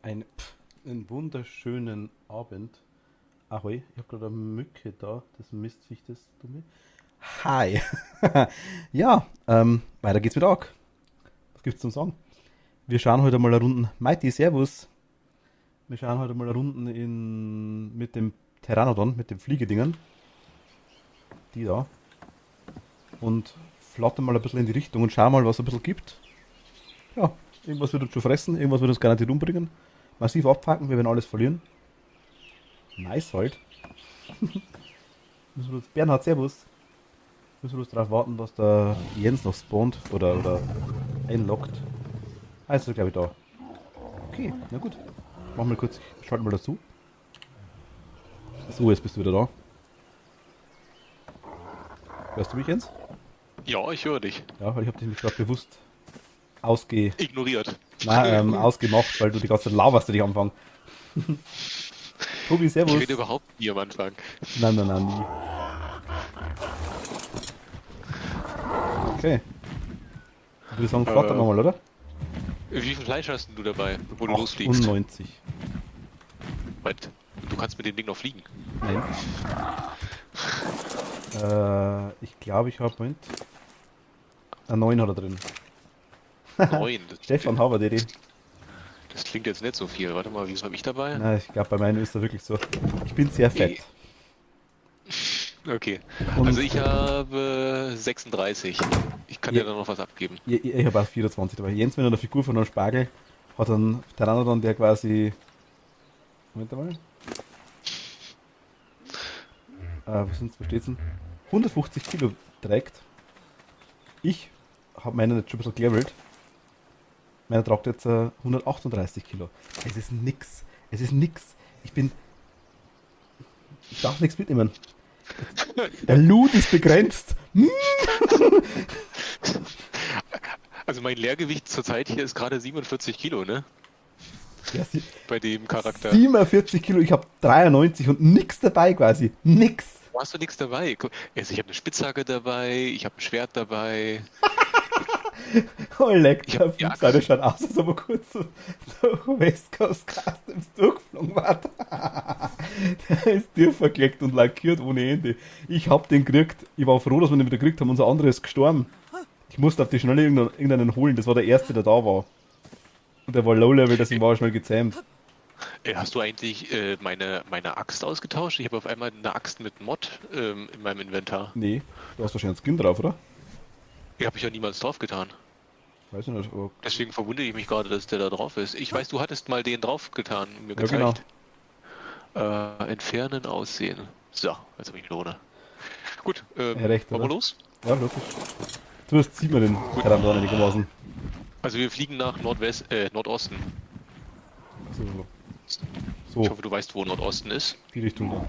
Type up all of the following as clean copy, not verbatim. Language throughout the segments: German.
Einen wunderschönen Abend. Ahoi, ich habe gerade eine Mücke da, das Mistviech, das dumme. Hi. Ja, weiter geht's mit Ark. Was gibt's zum Sagen? Wir schauen heute mal eine Runde. Mighty, Servus. Wir schauen heute mal eine Runde mit dem Pteranodon, mit den Fliegedingern. Die da. Und flattern mal ein bisschen in die Richtung und schauen mal, was es ein bisschen gibt. Ja, irgendwas wird uns schon fressen, irgendwas wird uns garantiert umbringen. Massiv abpacken, wir werden alles verlieren. Nice halt. Bernhard, servus. Müssen wir bloß darauf warten, dass der Jens noch spawnt oder einloggt. Ah, ist er glaube ich da. Okay, na gut. Machen wir kurz, ich schalte mal dazu. So, jetzt bist du wieder da. Hörst du mich, Jens? Ja, ich höre dich. Ja, weil ich habe dich nicht gerade bewusst ausge... Ignoriert. ausgemacht, weil du die ganze Zeit laberst, dich anfangen. Tobi, Ich servus. rede überhaupt nie am Anfang. Nein, nein, nein, nie. Okay. Ich würde sagen, flattern wir mal, oder? Wie viel Fleisch hast denn du dabei, bevor du losfliegst? 98. Was? Du kannst mit dem Ding noch fliegen. Nein. Ich glaube, ich habe Moment. Ein 9 hat er drin. 9. Stefan Haber.de. Das klingt jetzt nicht so viel. Warte mal, wie viel habe ich dabei? Nein, ich glaube, bei meinen ist er wirklich so. Ich bin sehr fett. Okay. Und Also ich habe 36. Ich kann dir da noch was abgeben. ich habe auch 24 dabei. Jens mit einer Figur von einem Spargel hat einen Pteranodon, der quasi. Moment mal. Wo steht's denn? 150 Kilo trägt. Ich habe meinen jetzt schon ein bisschen gelevelt. Meiner tragt jetzt 138 Kilo. Es ist nix. Es ist nix. Ich darf nichts mitnehmen. Der Loot ist begrenzt. Also mein Leergewicht zurzeit hier ist gerade 47 Kilo, ne? Ja, Bei dem Charakter. 47 Kilo, ich habe 93 und nix dabei quasi. Nix. Wo hast du nichts dabei? Also ich habe eine Spitzhacke dabei, ich habe ein Schwert dabei. Oh, leck, Ich der hab die Axt. Flugseite schaut aus, als ob er kurz so durch West Coast Customs durchgeflogen war. Der ist verkleckt und lackiert ohne Ende. Ich hab den gekriegt. Ich war froh, dass wir den wieder gekriegt haben. Unser anderer ist gestorben. Ich musste auf die Schnelle irgendeinen holen. Das war der erste, der da war. Und der war Low-Level, deswegen war er schnell gezähmt. Hast du eigentlich meine Axt ausgetauscht? Ich habe auf einmal eine Axt mit Mod in meinem Inventar. Nee, du hast wahrscheinlich einen Skin drauf, oder? Die habe ich ja niemals drauf getan. Weiß ich nicht. Aber Deswegen verwundere ich mich gerade, dass der da drauf ist. Ich weiß, du hattest mal den drauf getan und mir ja, genau. gezeigt. Entfernen, aussehen. So, jetzt habe ich Lohne. Gut, Recht, wollen wir oder? los? Ja, logisch. Zumindest sieht man den Pteranodon einigermaßen. Also wir fliegen nach Nordosten. Also, Ich so, hoffe, du weißt, wo Nordosten ist. die Richtung da.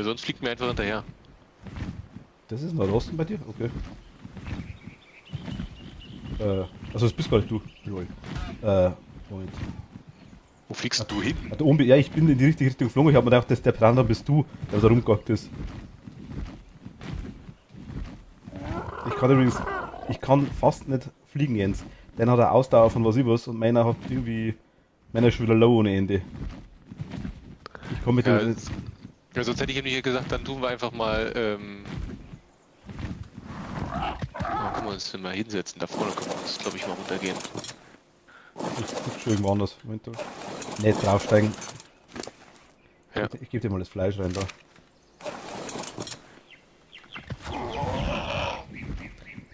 Sonst fliegt mir einfach hinterher. Das ist Nordosten bei dir? Okay. Also das bist gar nicht du. Lol. Moment. Wo fliegst du hin? Ja, ich bin in die richtige Richtung geflogen. Ich habe mir gedacht, dass der Panda bist du, der da rumgehackt ist. Ich kann fast nicht fliegen, Jens. Den hat eine Ausdauer von was ich was und meiner ist schon wieder low ohne Ende. Ich komme mit Ja, dem... ja, sonst hätte ich nämlich gesagt, dann tun wir einfach mal, können wir uns denn mal hinsetzen? Da vorne können wir uns, glaube ich, mal runtergehen. Ich guck schon irgendwo anders. Moment. Nicht draufsteigen. Ja. Ich gebe dir mal das Fleisch rein da.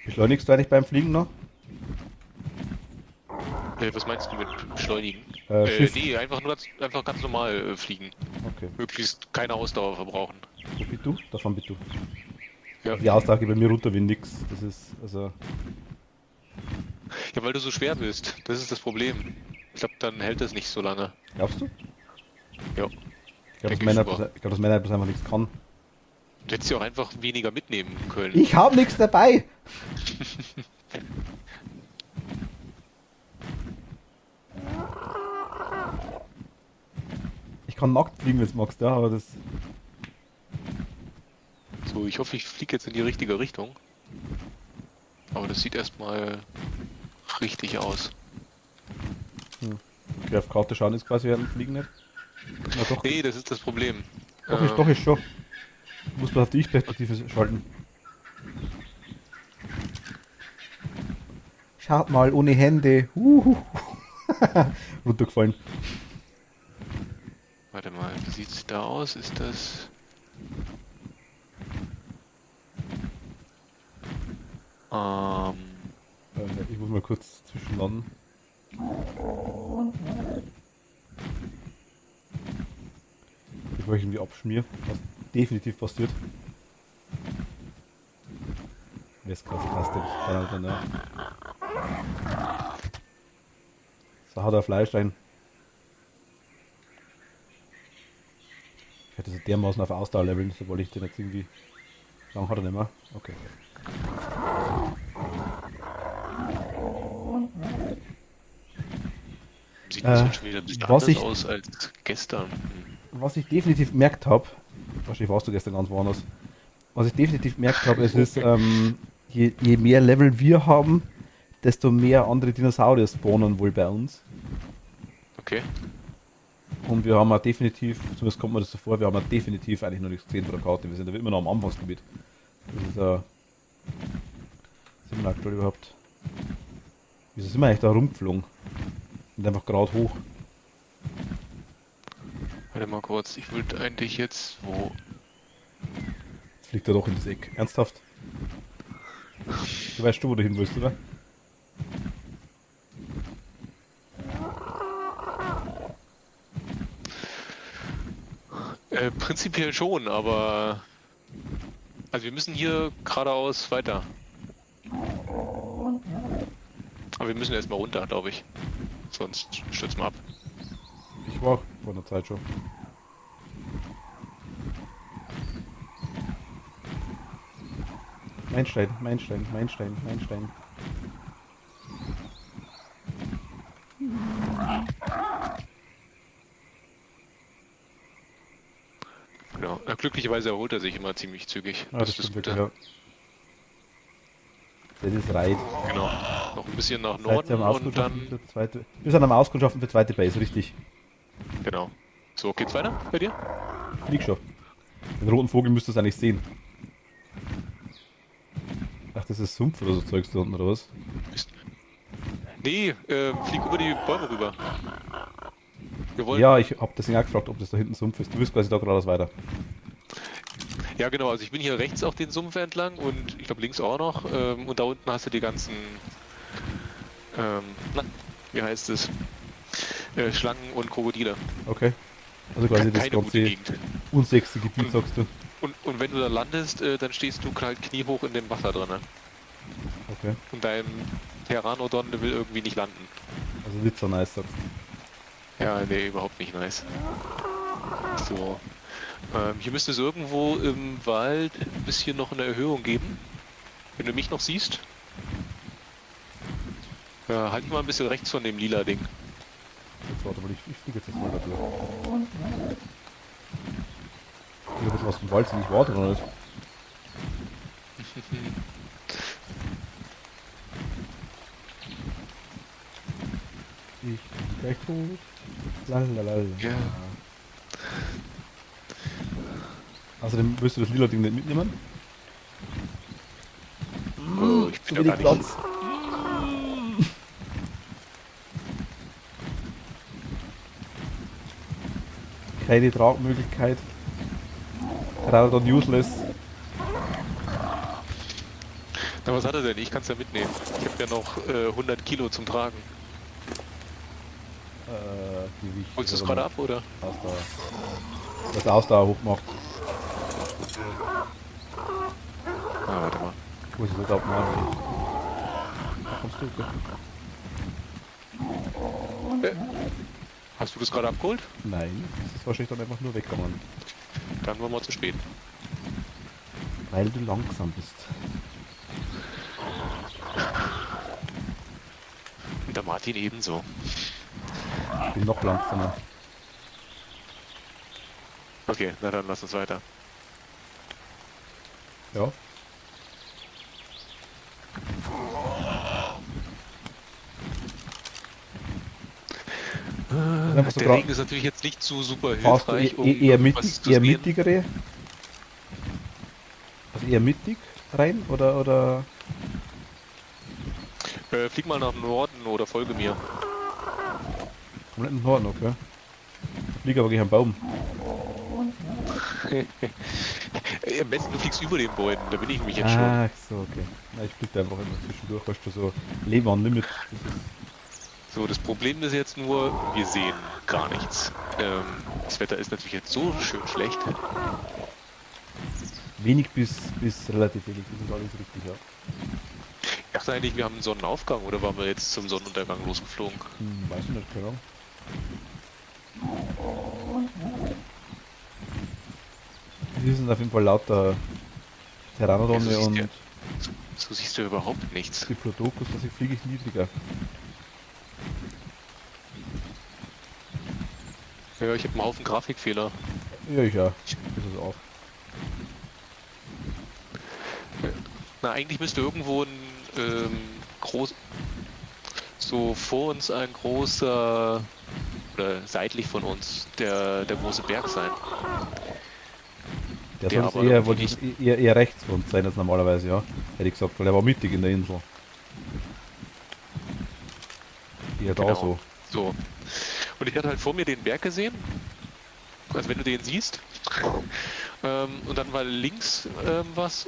Beschleunigst du eigentlich beim Fliegen noch? Was meinst du mit beschleunigen? Schiff. Nee, einfach ganz normal fliegen. Okay. Möglichst keine Ausdauer verbrauchen. Wo bist du? Davon bist du. Ja. Die Ausdauer geht bei mir runter wie nix. Das ist, also... Ja, weil du so schwer bist. Das ist das Problem. Ich glaube, dann hält es nicht so lange. Glaubst du? Ja. Ich glaube, Denke ich sogar. dass meiner etwas einfach nichts kann. Du hättest ja auch einfach weniger mitnehmen können. Ich hab nichts dabei! Ich kann nackt fliegen, wenn du magst, ja, aber das... So, ich hoffe, ich fliege jetzt in die richtige Richtung. Aber das sieht erstmal richtig aus. Okay, auf Karte schauen ist quasi während dem Fliegen nicht. Na doch, Nee, das ist das Problem. doch ist schon. Muss man auf die Ich-Perspektive schalten. Schaut mal, ohne Hände. Runtergefallen. Warte mal, wie sieht's da aus? Ist das... Ich muss mal kurz zwischenlanden. Bevor ich irgendwie abschmier, was definitiv passiert. Westkasse passt nicht. Alter, ne? So hat er Fleisch rein. Ich hätte so dermaßen auf Ausdauer leveln, so wollte ich den jetzt irgendwie. Lang hat er nicht mehr. Okay. sieht das jetzt schon wieder ein bisschen was anders ich- aus als gestern. Was ich definitiv gemerkt habe, wahrscheinlich warst du gestern ganz woanders, was ich definitiv gemerkt habe, es ist, je mehr Level wir haben, desto mehr andere Dinosaurier spawnen wohl bei uns. Okay. Und wir haben auch definitiv, zumindest kommt mir das so vor, wir haben auch definitiv eigentlich noch nichts gesehen von der Karte. Wir sind ja immer noch am Anfangsgebiet. Das ist sind wir aktuell überhaupt? Wieso sind wir eigentlich da rumgeflogen? Und einfach gerade hoch. Warte mal kurz, ich wollte eigentlich jetzt... Wo? Jetzt fliegt er doch in das Eck. Ernsthaft? Du weißt schon, wo du hin willst, oder? Prinzipiell schon, aber... Also wir müssen hier geradeaus weiter. Aber wir müssen erstmal runter, glaube ich. Sonst stürzen wir ab. Ich war vor einer Zeit schon. Meilenstein, Meilenstein, Meilenstein, Meilenstein. Genau. Na, glücklicherweise erholt er sich immer ziemlich zügig. Ah, das ist das stimmt Gute. wirklich, ja. Das ist right. Genau. Noch ein bisschen nach Seid Norden ihr am und dann... Auskundschaften für zweite. Wir sind am Auskundschaften für zweite Base, richtig. Genau. So, geht's weiter bei dir? Flieg schon. Den roten Vogel müsstest du eigentlich sehen. Ach, das ist Sumpf oder so Zeugs da unten, oder was? Nee, flieg über die Bäume rüber. Wir wollen... Ja, ich hab deswegen auch gefragt, ob das da hinten Sumpf ist. Du bist quasi da geradeaus weiter. Ja, genau, also ich bin hier rechts auch den Sumpf entlang und ich glaube links auch noch. Und da unten hast du die ganzen, na, wie heißt es? Schlangen und Krokodile. Okay. Also quasi das Keine gute ganze Gegend. unsexy Gebiet, sagst du. Und wenn du da landest, dann stehst du halt kniehoch in dem Wasser drin. Okay. Und dein Pteranodon will irgendwie nicht landen. Also nicht so nice, sagst du. Ja, nee, überhaupt nicht nice. So. Hier müsste es irgendwo im Wald ein bisschen noch eine Erhöhung geben. Wenn du mich noch siehst. Ja, halt dich mal ein bisschen rechts von dem lila Ding. Jetzt warte mal, ich fliege jetzt mal da durch. Ich hab jetzt was vom Wald, ich warte noch nicht. Ich bin gleich tot. Lalalala. Ja. Außerdem willst du das lila Ding nicht mitnehmen? Oh, ich bin ja gar nicht. Keine Tragmöglichkeit. Radon useless. Na, was hat er denn? Ich kann es ja mitnehmen. Ich habe ja noch 100 Kilo zum Tragen. Gewicht. Holst du es gerade ab, oder? Ausdauer. Das Ausdauer hochmacht. Ah, warte mal. Wo ist es überhaupt mal? Da kommst du, okay. Hast du das gerade abgeholt? Nein, das ist wahrscheinlich dann einfach nur weggegangen. Dann waren wir zu spät. Weil du langsam bist. Und der Martin ebenso. Ich bin noch langsamer. Okay, na dann lass uns weiter. Ja. einfach so Der grad- Regen ist natürlich jetzt nicht so super Fährst du hilfreich, um eher, was zu eher sehen. mittigere? Also eher mittig rein oder Flieg mal nach Norden oder folge mir. komplett im Norden, okay. Fliege aber gegen einen Baum. Am besten du fliegst über den Bäumen, da bin ich mich jetzt schon. Ah, so, okay. Na, ich fliege einfach immer zwischendurch, weißt du, so Leben an Limit. So, das Problem ist jetzt nur, wir sehen gar nichts. Das Wetter ist natürlich jetzt so schön schlecht. Wenig bis relativ wenig, das ist alles richtig, ja. Ich dachte eigentlich, wir haben einen Sonnenaufgang oder waren wir jetzt zum Sonnenuntergang losgeflogen? Weiß ich nicht, keine Ahnung. Hier sind auf jeden Fall lauter Pteranodone Ja, so und siehst So siehst du überhaupt nichts. Diplodocus, deswegen fliege ich niedriger. Ja, ich habe einen Haufen Grafikfehler. Ja, ich ja. Das ist auch. Na, eigentlich müsste irgendwo ein so vor uns ein großer, oder seitlich von uns, der große Berg sein. Der Der soll aber eher, irgendwie wollte nicht- eher rechts von uns sein als normalerweise, ja. Hätte ich gesagt, weil er war mittig in der Insel. Eher da Genau. so. So. Und ich hatte halt vor mir den Berg gesehen. Also wenn du den siehst. Und dann war links was,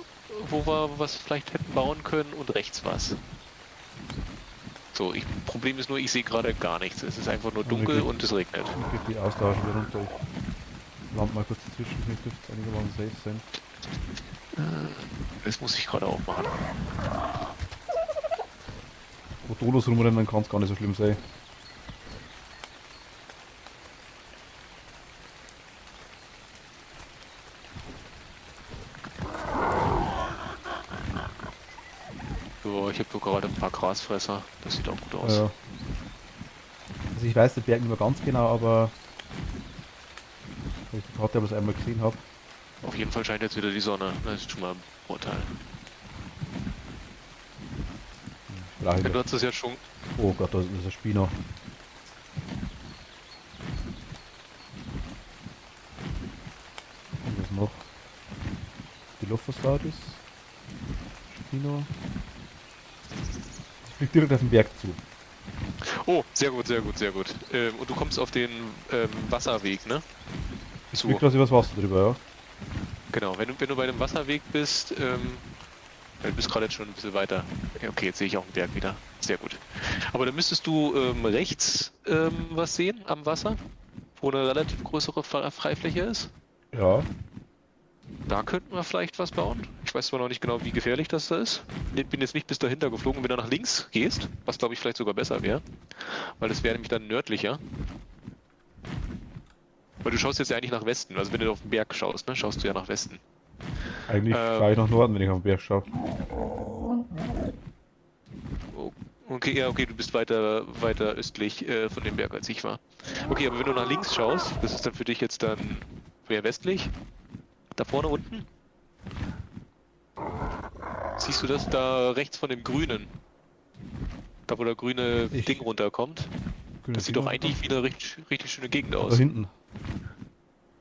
wo wir was vielleicht hätten bauen können und rechts was. So, Problem ist nur, ich sehe gerade gar nichts. Es ist einfach nur dunkel und es regnet. Ich gebe die Auslage wieder runter. Ich land mal kurz dazwischen, hier dürfte es einigermaßen safe sein. Das muss ich gerade auch machen. Wo Dolos rumrennen, kann es gar nicht so schlimm sein. So, ich habe gerade ein paar Grasfresser. Das sieht auch gut aus. Ja. Also ich weiß den Berg nicht mehr ganz genau, aber weil ich die Karte bloß einmal gesehen habe. Auf jeden Fall scheint jetzt wieder die Sonne. Das ist schon mal ein Vorteil. Brauche ich Ja, du nicht. hast es ja schon. Oh Gott, da ist ein Spino. Und was noch? Dilophosaurus. Spino. Ich fliege direkt auf den Berg zu. Oh, sehr gut, sehr gut, sehr gut. Und du kommst auf den Wasserweg, ne? Ich So. fliege quasi übers Wasser drüber, ja. Genau, wenn du bei dem Wasserweg bist, du bist gerade jetzt schon ein bisschen weiter. Ja, okay, jetzt sehe ich auch den Berg wieder. Sehr gut. Aber dann müsstest du rechts was sehen am Wasser, wo eine relativ größere Freifläche ist. Ja. Da könnten wir vielleicht was bauen. Ich weiß zwar noch nicht genau, wie gefährlich das da ist. Ich bin jetzt nicht bis dahinter geflogen. Wenn du nach links gehst, was glaube ich vielleicht sogar besser wäre, weil das wäre nämlich dann nördlicher. Weil du schaust jetzt ja eigentlich nach Westen. Also wenn du auf den Berg schaust, ne, schaust du ja nach Westen. Eigentlich schaue ich nach Norden, wenn ich auf den Berg schaue. Okay, ja, okay, du bist weiter östlich von dem Berg als ich war. Okay, aber wenn du nach links schaust, das ist dann für dich jetzt dann mehr westlich. Da vorne unten. Siehst du das da rechts von dem Grünen? Da wo der grüne Ding runterkommt. Das sieht doch eigentlich wie eine richtig schöne Gegend Da aus. hinten.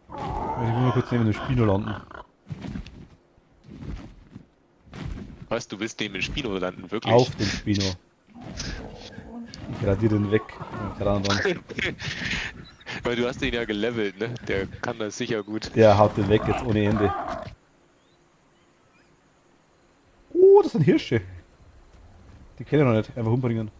Ich will mal kurz neben dem Spino landen. Was, du willst neben dem Spino landen, wirklich? Auf dem Spino. Ich radiere den weg. Pteranodon. Weil du hast den ja gelevelt, ne? Der kann das sicher gut. Der haut den weg jetzt ohne Ende. Oh, das sind Hirsche. Die kenne ich noch nicht. Einfach umbringen.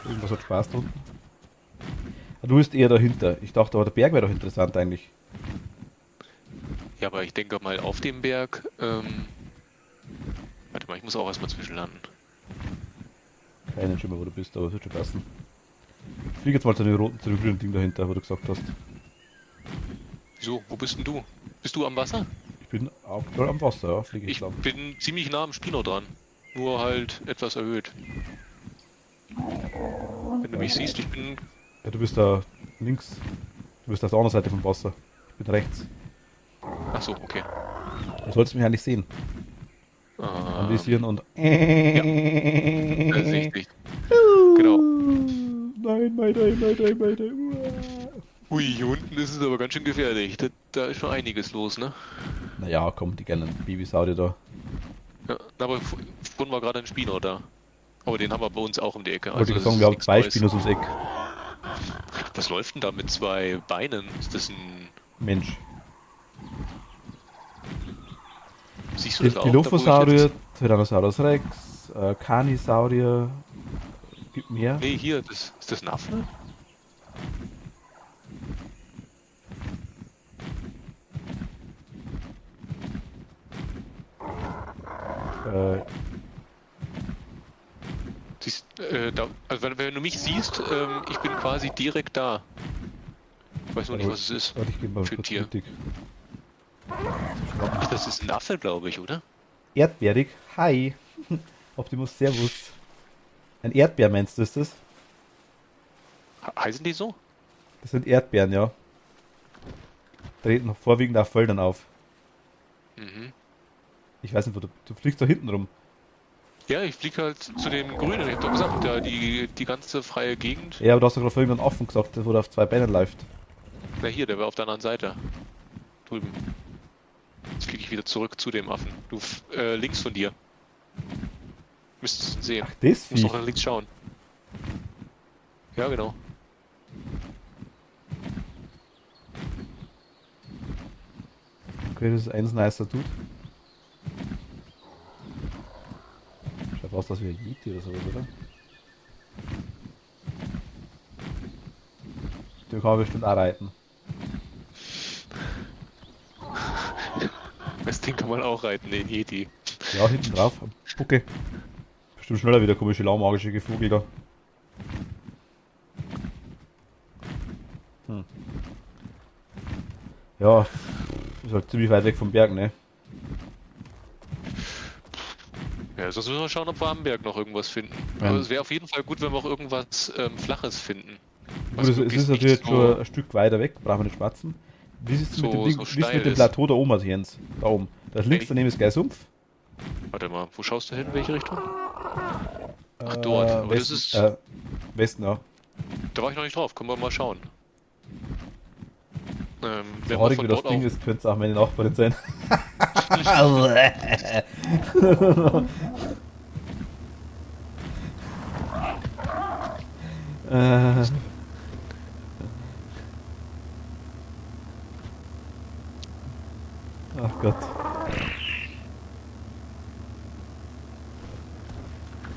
Irgendwas hat Spaß da unten. Du bist eher dahinter. Ich dachte aber, der Berg wäre doch interessant eigentlich. Ja, aber ich denke mal auf dem Berg. Warte mal, ich muss auch erstmal zwischenlanden. Keinen Schimmer, wo du bist, aber es wird schon passen. Ich fliege jetzt mal zu dem roten, zu dem grünen Ding dahinter, wo du gesagt hast. Wieso? Wo bist denn du? Bist du am Wasser? Ich bin aktuell am Wasser, ja, fliege ich Ich lang. bin ziemlich nah am Spino dran. Nur halt etwas erhöht. Wenn du mich siehst, ich bin. Ja, du bist da links. Du bist auf der anderen Seite vom Wasser. Ich bin rechts. Achso, okay. Du solltest mich eigentlich sehen. anvisieren und... Ja, das ist richtig. Genau. Nein, Mayday. Ui, hier unten ist es aber ganz schön gefährlich. Da ist schon einiges los, ne? Naja, komm, die kleinen Babysaudier da. Ja, aber vorhin war gerade ein Spino da. Aber den haben wir bei uns auch um die Ecke. Wollte ich das sagen, ist wir haben nichts 2 Neues. Spinos ums Eck. Was läuft denn da mit 2 Beinen? Ist das ein... Mensch. Siehst du das auch? Dilophosaurier, Tyrannosaurus Rex, Carnisaurier. Gibt mehr? Nee, hier, ist das ein Affe? Siehst, also wenn du mich siehst, ich bin quasi direkt da. Ich weiß noch nicht, was es ist. Warte, ich gebe mal für kurz Tier. richtig. Ach, das ist ein Affe, glaube ich, oder? Erdbeerig. Hi. Optimus Servus. Ein Erdbeer meinst du, ist das? Heißen die so? Das sind Erdbeeren, ja. Treten vorwiegend auf Feldern auf. Mhm. Ich weiß nicht, wo du fliegst da hinten rum. Ja, ich fliege halt zu dem Grünen. Ich hab doch gesagt, da die ganze freie Gegend. Ja, aber du hast doch gerade vorhin einen Affen gesagt, wo der auf 2 Beinen läuft. Na hier, der war auf der anderen Seite. Drüben. Jetzt fliege ich wieder zurück zu dem Affen. Du, links von dir. Müsstest ihn sehen. Ach, das Du musst Vieh. noch nach links schauen. Ja, genau. Okay, das ist eins nicer Dude. Schaut aus, dass wir ein Yeti oder sowas, oder? Den kann man bestimmt auch reiten. Das Ding kann man auch reiten, den Yeti. Ja, hinten drauf. am Bucke. Bestimmt schneller wie der komische laumagische Vogel da. Ja, ist halt ziemlich weit weg vom Berg, ne? Ja, sonst müssen wir schauen, ob wir am Berg noch irgendwas finden. Ja. Aber es wäre auf jeden Fall gut, wenn wir auch irgendwas Flaches finden. Gut, es ist möglichst natürlich nicht jetzt schon ein Stück weiter weg, brauchen wir nicht schwatzen. Wie ist es so- mit dem Ding, so wie ist es steil mit dem ist. Plateau da oben, also Jens? Da oben. Da links daneben ist gleich Sumpf. Warte mal, wo schaust du hin? Welche Richtung? Ach, dort. Aber das Westen, ist. Westen, ja. Da war ich noch nicht drauf. Können wir mal schauen. Wenn So wir haarig von wie das dort Ding auf. ist, könnte es auch meine Nachbarin sein. äh, ach Gott.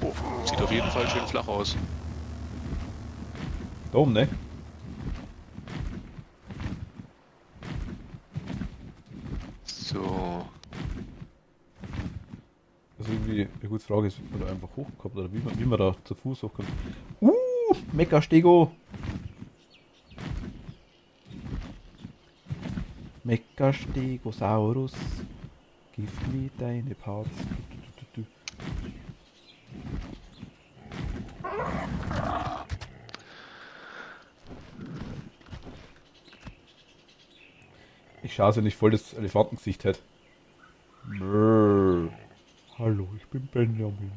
Oh, sieht auf jeden Fall schön flach aus. Da oben, ne? So. Also irgendwie eine gute Frage ist, ob man da einfach hochkommt oder wie man da zu Fuß hochkommt. Mecha-Stego! Mecha-Stegosaurus, gib mir deine Parts. Ich schaue, wenn ich voll das Elefantengesicht hätte. Brrr. Hallo, ich bin Benjamin.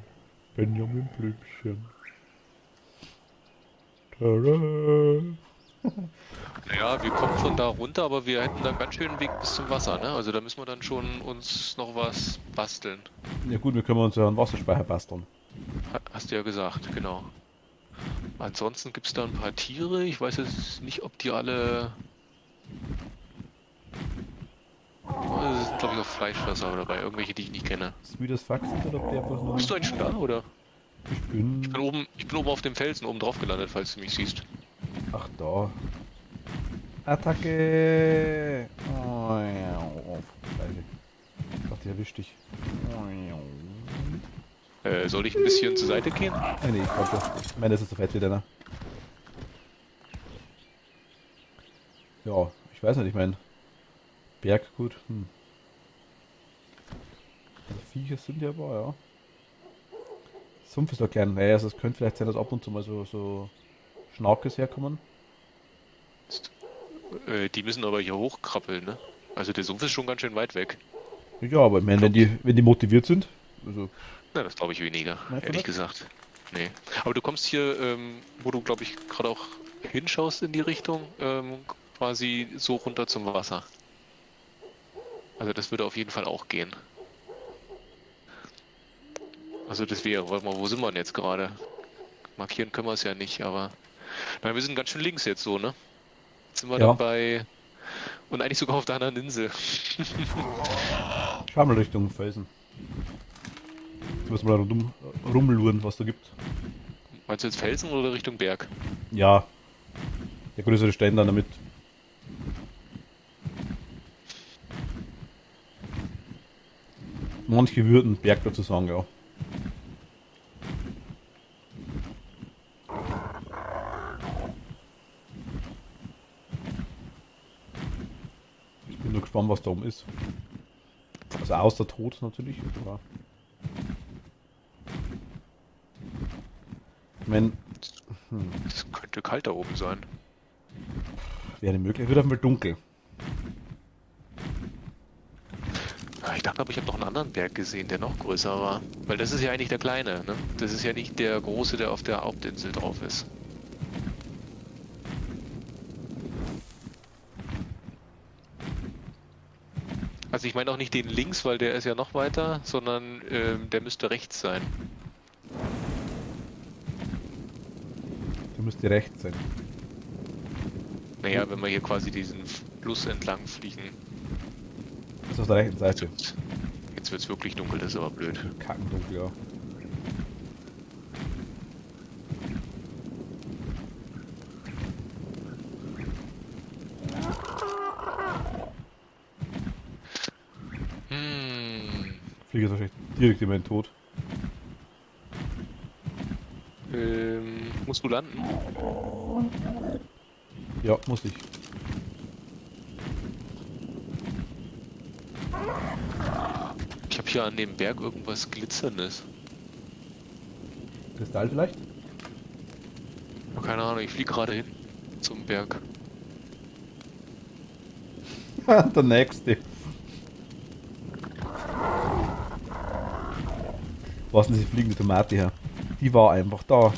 Benjamin Blümchen. Tada. Naja, wir kommen von da runter, aber wir hätten da einen ganz schönen Weg bis zum Wasser, ne? Also da müssen wir dann schon uns noch was basteln. Ja gut, wir können uns ja einen Wasserspeicher basteln. Hast du ja gesagt, genau. Ansonsten gibt es da ein paar Tiere. Ich weiß jetzt nicht, ob die alle. Es sind, glaube ich, auch Fleischfresser dabei. Irgendwelche, die ich nicht kenne. Sweet as fuck sind oder ob die einfach nur... Bist du eigentlich schon da, oder? Ich bin... Ich bin oben auf dem Felsen oben drauf gelandet, falls du mich siehst. Ach da. Attacke! Oh, ja. Oh, Scheiße. Ich dachte, die erwischt dich. Soll ich ein bisschen zur Seite gehen? Nee, ich glaube, ich meine, das ist so fett wieder, ne? Ja, ich weiß nicht, ich meine... Berg, gut. Also Viecher sind ja aber, ja. Sumpf ist doch klein. Naja, also es könnte vielleicht sein, dass ab und zu mal so Schnaukes herkommen. Die müssen aber hier hochkrabbeln, ne? Also der Sumpf ist schon ganz schön weit weg. Ja, aber ich meine, wenn die motiviert sind, Also, Na, das glaube ich weniger, Meinst du ehrlich das? gesagt. Nee. Aber du kommst hier, wo du, glaube ich, gerade auch hinschaust in die Richtung, quasi so runter zum Wasser. Also das würde auf jeden Fall auch gehen. Also das wäre, warte mal, wo sind wir denn jetzt gerade? Markieren können wir es ja nicht, aber... Nein, wir sind ganz schön links jetzt so, ne? Jetzt sind wir dann ja, bei... Und eigentlich sogar auf der anderen Insel. schau mal Richtung Felsen. Du musst mal rumluren, was da gibt. Meinst du jetzt Felsen oder Richtung Berg? Ja, der größere Stein dann damit. Manche würden Berg dazu sagen, ja. Ich bin nur gespannt, was da oben ist. Also außer Tod natürlich. Aber ich meine, Das könnte kalt da oben sein. wäre möglich. Wird auf einmal dunkel. Ja, ich dachte aber, ich habe noch einen anderen Berg gesehen, der noch größer war. Weil das ist ja eigentlich der kleine, ne? Das ist ja nicht der große, der auf der Hauptinsel drauf ist. Also ich meine auch nicht den links, weil der ist ja noch weiter, sondern der müsste rechts sein. Du müsste rechts sein. Naja, wenn wir hier quasi diesen Fluss entlang fliegen. Das ist auf der rechten Seite. Jetzt wird's wirklich dunkel, das ist aber blöd. Kackendunkel, ja. Fliege ist wahrscheinlich direkt in meinen Tod. Musst du landen? Ja, muss ich. Ich habe hier an dem Berg irgendwas Glitzerndes. Kristall vielleicht? Keine Ahnung, ich fliege gerade hin zum Berg. Der nächste. Wo ist denn diese fliegende Tomate her? Die war einfach da.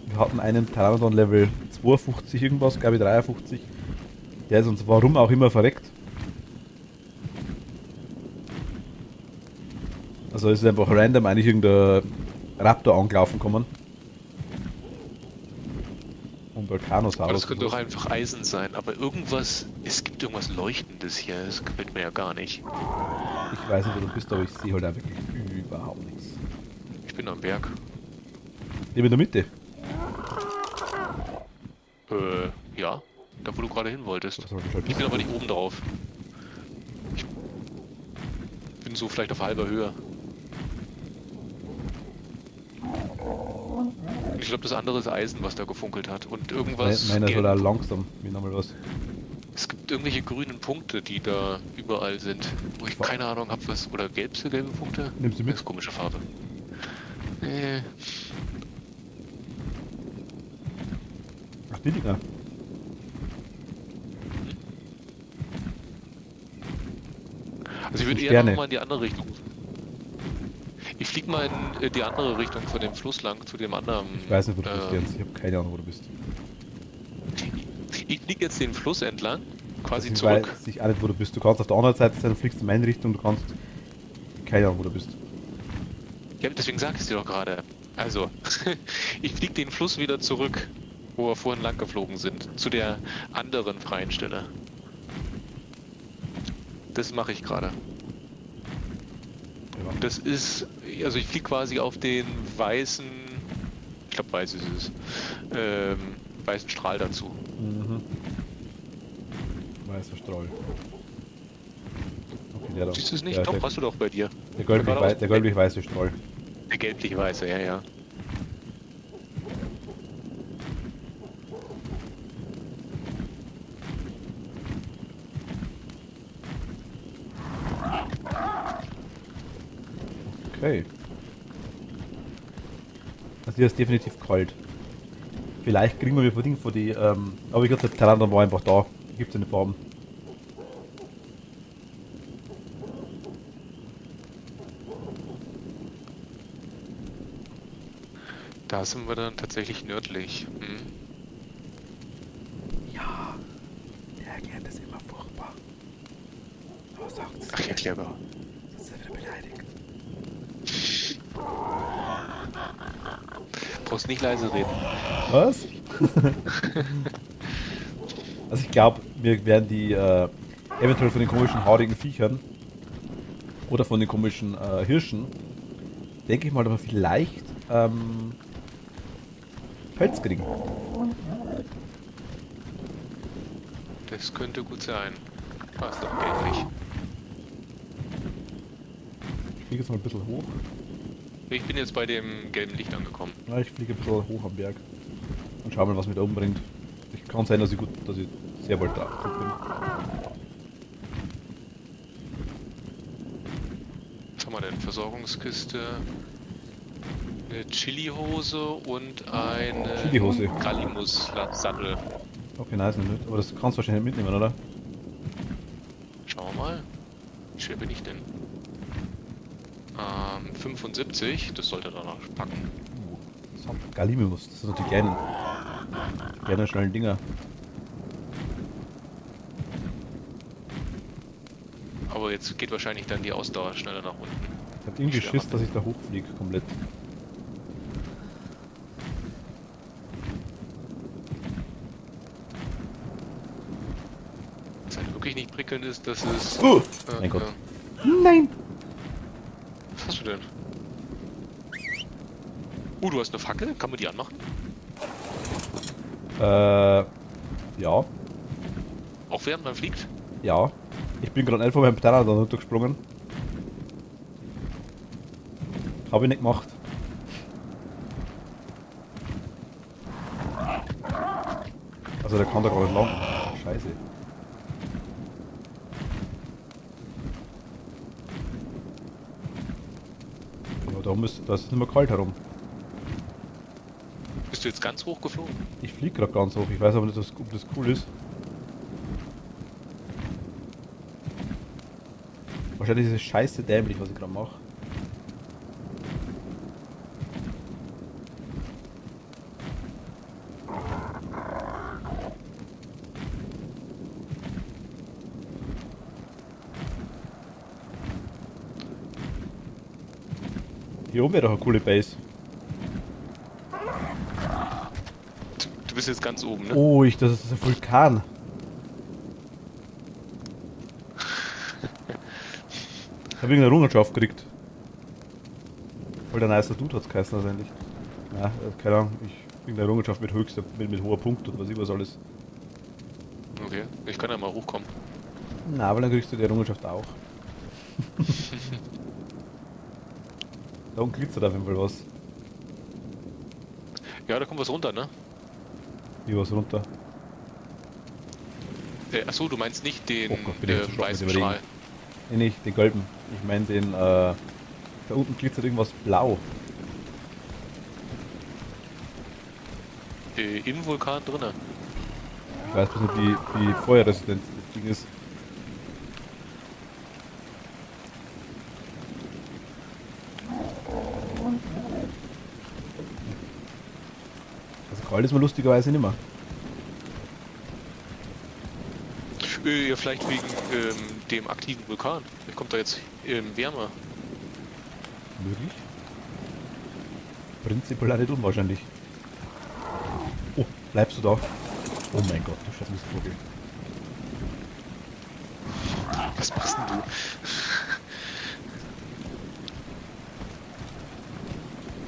Wir hatten einen Pteranodon Level 52 irgendwas, glaube ich 53. Der ist uns warum auch immer verreckt. Also es ist einfach random eigentlich irgendein Raptor angelaufen kommen. Und Vulkanosaurus. Aber das könnte doch einfach Eisen sein, aber irgendwas, es gibt irgendwas Leuchtendes hier, das gefällt mir ja gar nicht. Ich weiß nicht, wo du bist, aber ich sehe halt auch wirklich überhaupt nichts. Ich bin am Berg. Neben in der Mitte. Ja, da wo du gerade hin wolltest. Das soll ich halt Ich bin aber nicht oben drauf. Ich bin so vielleicht auf halber Höhe. Ich glaube, das andere ist Eisen, was da gefunkelt hat. Und irgendwas... Meiner soll auch langsam, wie nochmal was. Es gibt irgendwelche grünen Punkte, die da überall sind, wo ich keine Ahnung habe, was... Oder gelbe Punkte? Nimmst du mit? Das ist komische Farbe. Ach, die Dinger. Also ich würde eher Sterne. noch mal in die andere Richtung. Ich fliege mal in die andere Richtung von dem Fluss lang, zu dem anderen... Ich weiß nicht, wo du bist, Jens. Ich habe keine Ahnung, wo du bist. Ich fliege jetzt den Fluss entlang, quasi Ich zurück. weiß ich auch nicht, wo du bist. Du kannst auf der anderen Seite sein, du fliegst in meine Richtung, du kannst... Keine Ahnung, wo du bist. Ja, deswegen sag ich es dir doch gerade. Also, ich fliege den Fluss wieder zurück, wo wir vorhin lang geflogen sind, zu der anderen freien Stelle. Das mache ich gerade. Ja. Das ist, also ich fliege quasi auf den weißen, ich glaube weiß ist es, weißen Strahl dazu. Mhm. Weißer Strahl. Okay, der da. Siehst du es nicht? Der, Doch, der, hast du doch bei dir. der gelblich-weiße Strahl. Der gelblich-weiße, ja, ja. Okay. Also hier ist definitiv kalt. Vielleicht kriegen wir verdient vor die, aber ich glaube, der Pteranodon war einfach da. Gibt es eine Farben. Da sind wir dann tatsächlich nördlich. Hm. Ja, der erklärt das immer furchtbar. Aber sagt es Ach ja, clever. sonst ist er wieder beleidigt. Brauchst nicht leise reden. Was? Also ich glaube, wir werden die eventuell von den komischen haarigen Viechern oder von den komischen Hirschen, denke ich mal, dass wir vielleicht Holz kriegen. Das könnte gut sein. Ah, ist doch gelblich. Ich fliege jetzt mal ein bisschen hoch. Ich bin jetzt bei dem gelben Licht angekommen. Ja, ich fliege ein bisschen hoch am Berg. Und schau mal, was mich da umbringt. Ich kann sein, dass ich sehr bald da bin. Was haben wir denn? Versorgungskiste, eine Chili-Hose und eine Chili-Hose. Gallimus-Sattel. Okay, nice, nicht. Aber das kannst du wahrscheinlich nicht mitnehmen, oder? Schauen wir mal. Wie schwer bin ich denn? 75, das sollte dann noch packen. Gallimimus, das sind die kleinen schnellen Dinger. Aber jetzt geht wahrscheinlich dann die Ausdauer schneller nach unten. Ich hab irgendwie Schiss, dass ich da hochfliege, komplett. Was halt wirklich nicht prickelnd ist, dass es... Mein Gott. Nein! Was hast du denn? Du hast eine Fackel? Kann man die anmachen? Ja. Auch während man fliegt? Ja. Ich bin gerade einfach beim Pteranodon runtergesprungen. Habe ich nicht gemacht. Also der kann da gar nicht lang. Scheiße. Aber da ist es nicht mehr kalt herum. Bist du jetzt ganz hoch geflogen? Ich fliege gerade ganz hoch. Ich weiß aber nicht, ob das cool ist. Wahrscheinlich ist es scheiße dämlich, was ich gerade mache. Hier oben wäre doch eine coole Base. Du bist jetzt ganz oben, ne? Oh, das ist ein Vulkan. Ich habe irgendeine Errungenschaft gekriegt. Voll der nice Dude hat's geheißen letztendlich. Ja, keine Ahnung. Irgendeine Errungenschaft mit höchster, mit hoher Punkt und was ich was alles. Okay, ich kann ja mal hochkommen. Na, aber dann kriegst du die Errungenschaft auch. Da unten glitzert auf jeden Fall was. Ja, da kommt was runter, ne? Hier was runter. Achso, du meinst nicht den Oh Gott, bin ich zu schwach mit weißen dem Regen. Strahl. Nee, nicht den gelben. Ich meine den, da unten glitzert irgendwas blau. Im Vulkan drinne. Ich weiß bloß nicht, wie feuerresistent das Ding ist. Also kalt ist mir lustigerweise nicht mehr. Ja, vielleicht wegen dem aktiven Vulkan. Vielleicht kommt da jetzt wärmer. Möglich. Prinzipiell auch nicht unwahrscheinlich. Oh, bleibst du da? Oh mein Gott, du scheiß Mistvogel. Was machst denn du?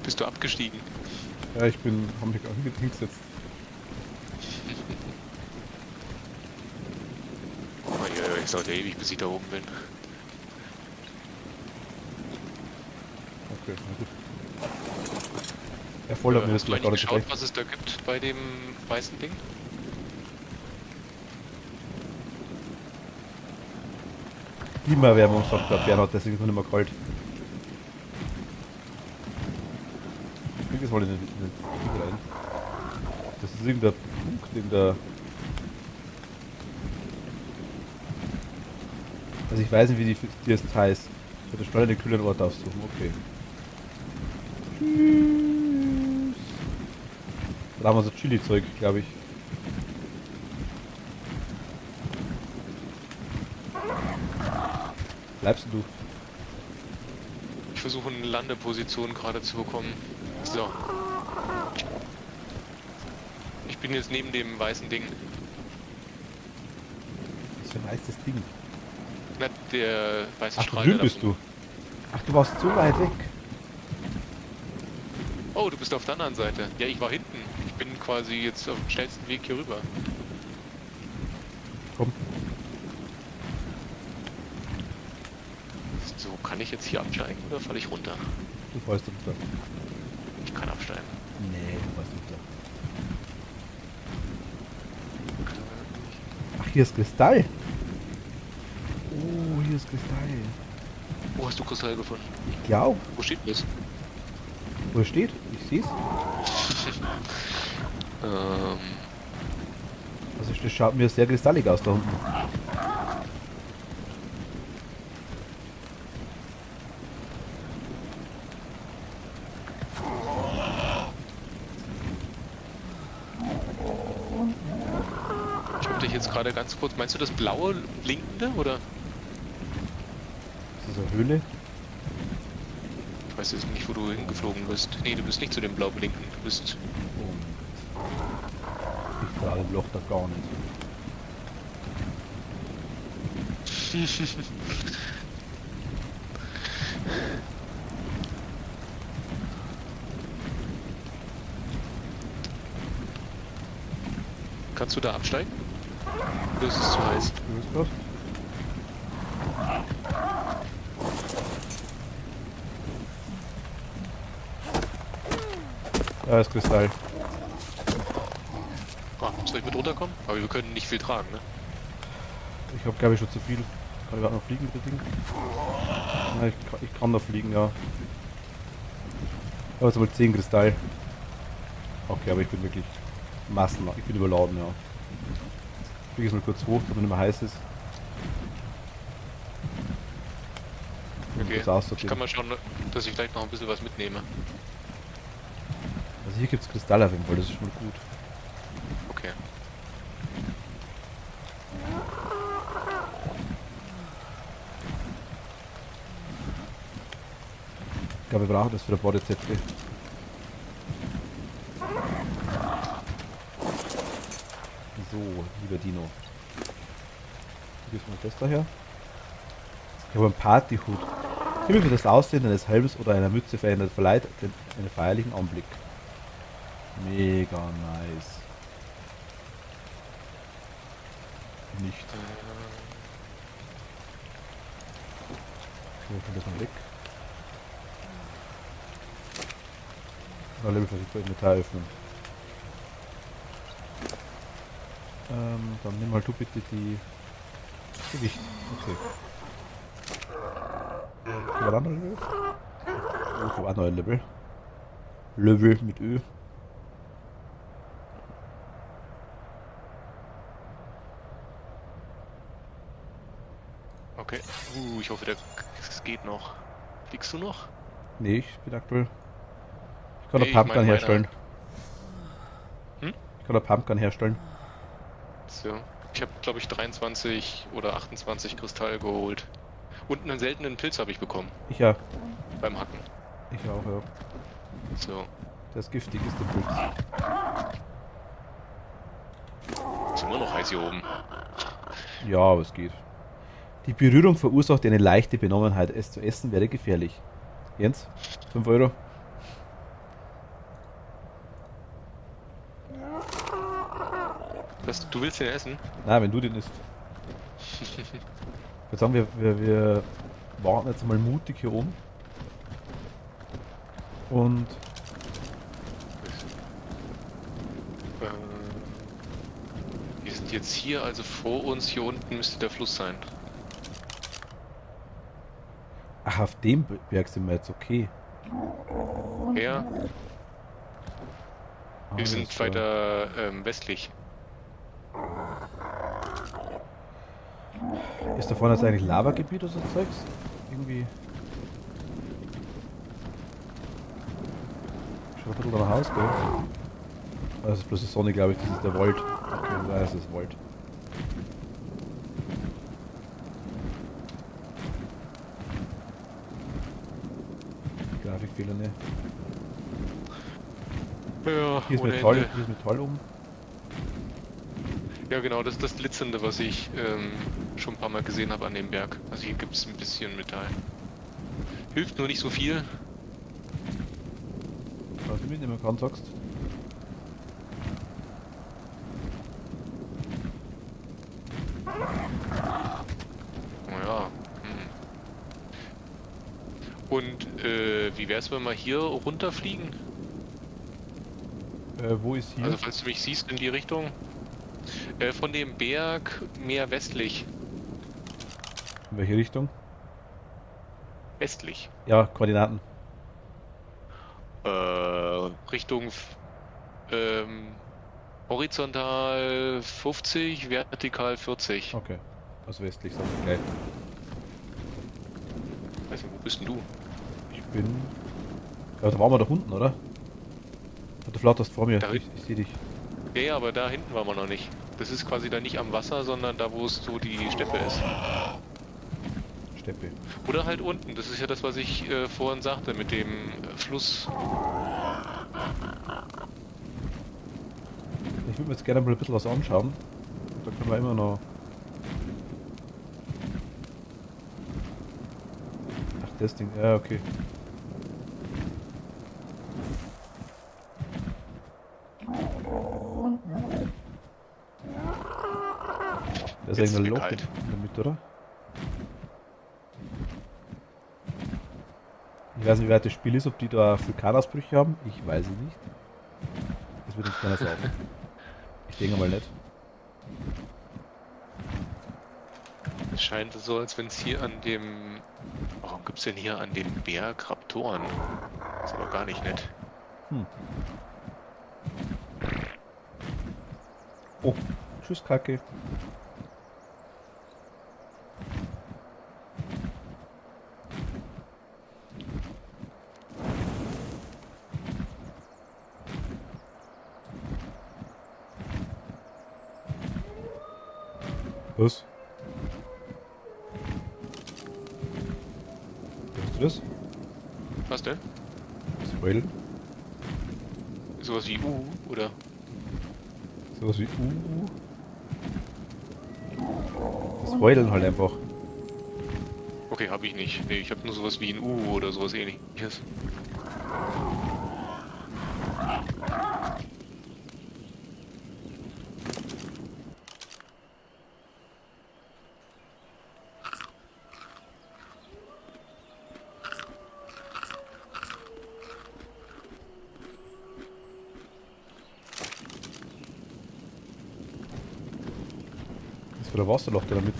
Bist du abgestiegen? Ja, hab mich auch hingesetzt. Oh ja, ich dauert ja ewig, bis ich da oben bin. Okay, na gut. Ja, voll hat mir das Hast du vielleicht eigentlich gar nicht geschaut, schlecht. was es da gibt bei dem weißen Ding? Klimaerwärmung, sagt der Bernhard, deswegen ist es nicht mehr kalt. Ich krieg das mal in den Ding rein. Das ist irgendein Punkt in der... Also ich weiß nicht, wie die jetzt heißt. Ich werde schnell den kühlen Ort aussuchen, okay. Tschüss. Da haben wir so Chili-Zeug, glaube ich. Bleibst du? Ich versuche eine Landeposition gerade zu bekommen. So. Ich bin jetzt neben dem weißen Ding. Was für ein weißes Ding. Na, der weiße Ach, Strahl. drüben der da bist du. Ach, du warst so weit weg. Oh, du bist auf der anderen Seite. Ja, ich war hinten. Ich bin quasi jetzt auf dem schnellsten Weg hier rüber. Komm. So, kann ich jetzt hier absteigen oder falle ich runter? Du fällst runter. Ich kann absteigen. Nee, du fällst runter. Ach, hier ist Kristall. Oh, hier ist Kristall. Wo hast du Kristall gefunden? Ich glaube. Wo steht das? Wo er steht? Ich sehe es. Also das schaut mir sehr kristallig aus da unten. Ich hab dich jetzt gerade ganz kurz. Meinst du das blaue blinkende oder? Ist das eine Höhle? Ich weiß jetzt nicht, wo du hingeflogen bist. Nee, du bist nicht zu dem blau blinkenden. Du bist. Ich trage dem Loch da gar nicht. Kannst du da absteigen? Oder ist es zu heiß? Du bist Gott. Da ist Kristall. Ah, soll ich mit runterkommen? Aber wir können nicht viel tragen, ne? Ich habe glaube ich schon zu viel. Kann ich überhaupt noch fliegen mit dem Ding? Ja, ich kann noch fliegen, ja. Aber es wohl 10 Kristall. Okay, aber ich bin wirklich massenhaft. Ich bin überladen, ja. Ich fliege jetzt mal kurz hoch, damit es nicht mehr heiß ist. Okay. Kurz aussortieren. Ich kann mal schauen, dass ich vielleicht noch ein bisschen was mitnehme. Also hier gibt es Kristalle auf jeden Fall, das ist schon mal gut. Okay. Ich glaube, wir brauchen das für der Bodezepte. So, lieber Dino. Du gibst mir das daher. Ich habe einen Partyhut. Himmel für das Aussehen eines Helms oder einer Mütze verändert, verleiht einen feierlichen Anblick. Mega nice. Nicht. Ich werfe das mal weg. Level verfügbar Inventar öffnen. Dann nimm mal du bitte die Gewicht. Okay. Was war andere Level? Oh, ein neues Level. Level mit Ö. Okay. Ich hoffe, es geht noch. Fliegst du noch? Nee, ich bin aktuell. Ich kann Nee, eine Pumpgun ich mein, herstellen. Hm? Ich kann eine Pumpgun herstellen. So. Ich habe, glaube ich, 23 oder 28 Kristall geholt. Und einen seltenen Pilz habe ich bekommen Ich ja. beim Hacken. Ich auch, ja. So. Der ist giftig, ist der Pilz. Ist immer noch heiß hier oben. Ja, aber es geht. Die Berührung verursacht eine leichte Benommenheit. Es zu essen wäre gefährlich. Jens, 5 Euro. Du willst den essen? Nein, wenn du den isst. Ich würde sagen, wir warten jetzt mal mutig hier oben. Und Wir sind jetzt hier, also vor uns, hier unten müsste der Fluss sein. ach, auf dem Berg sind wir jetzt okay. Ja, wir Alles sind klar. weiter westlich. Ist da vorne jetzt eigentlich Lavagebiet oder so Zeugs? Irgendwie. Schaut ein bisschen nach Haus, gell? Das ist bloß die Sonne, glaube ich, das ist der Wald. Okay, das ist Wald. Grafikfehler, ne? Ja, Hier ist ohne Metall, Ende. hier ist Metall oben. Ja, genau, das ist das Glitzernde, was ich schon ein paar Mal gesehen habe an dem Berg. Also hier gibt es ein bisschen Metall. Hilft nur nicht so viel. Was du mitnehmen kannst, sagst. Naja. Und wie wär's, wenn wir hier runterfliegen? Wo ist hier? Also falls du mich siehst in die Richtung. Von dem Berg mehr westlich. In welche Richtung? Westlich. Ja, Koordinaten. Richtung horizontal 50, vertikal 40. Okay. Also westlich, sag ich gleich. Also wo bist denn du? Ich bin... Ja, da waren wir doch unten, oder? Du flatterst vor mir. Da Ich sehe dich. Ja, ja, aber da hinten waren wir noch nicht. Das ist quasi da nicht am Wasser, sondern da, wo es so die Steppe ist. Steppe. Oder halt unten. Das ist ja das, was ich vorhin sagte mit dem Fluss. Ich würde mir jetzt gerne mal ein bisschen was anschauen. Da können wir immer noch... Ach, das Ding. Ja, okay. Da ist Jetzt ist irgendein mir Loch in kalt. der Mitte, oder? Ich weiß nicht, wie weit das Spiel ist, ob die da Vulkanausbrüche haben. Ich weiß es nicht. Das wird uns keiner sagen. Ich denke mal nicht. Es scheint so, als wenn es hier an dem... Warum gibt es denn hier an dem Berg Raptoren? Das ist aber gar nicht nett. Hm. Oh, tschüss Kacke. Was? Hörst du das? Was denn? Das Heulen? Sowas wie oder? Sowas wie Das Heulen halt einfach. Okay, habe ich nicht. Nee, ich habe nur sowas wie ein oder sowas ähnliches. Das war der Wasserloch, der damit.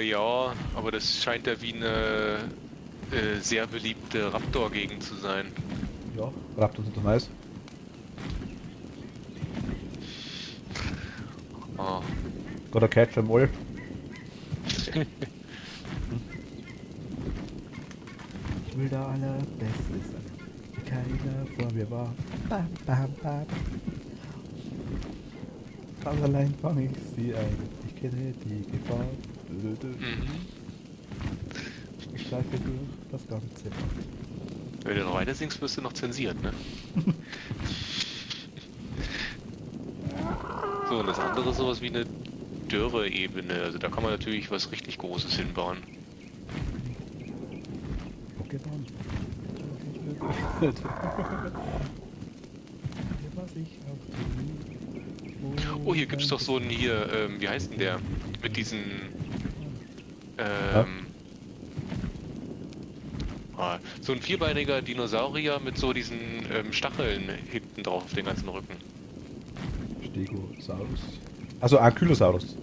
Ja, aber das scheint ja wie eine sehr beliebte Raptor-Gegend zu sein. Ja, Raptor sind doch nice. Ah. Gotta catch them all. Ich will der Allerbeste sein. Keiner vor mir war. Bam, bam, bam. Ganz allein fange ich sie ein. Ich kenne die Gefahr. Ich schleife durch das ganze Land. Wenn du noch weiter singst, wirst du noch zensiert, ne? So, und das andere ist sowas wie eine Dürre-Ebene. Also da kann man natürlich was richtig Großes hinbauen. Pokémon. Was ich auch tue. Oh, hier gibt's doch so einen hier, wie heißt denn der? Mit diesen, so ein vierbeiniger Dinosaurier mit so diesen Stacheln hinten drauf auf den ganzen Rücken. Stegosaurus. Also Ankylosaurus.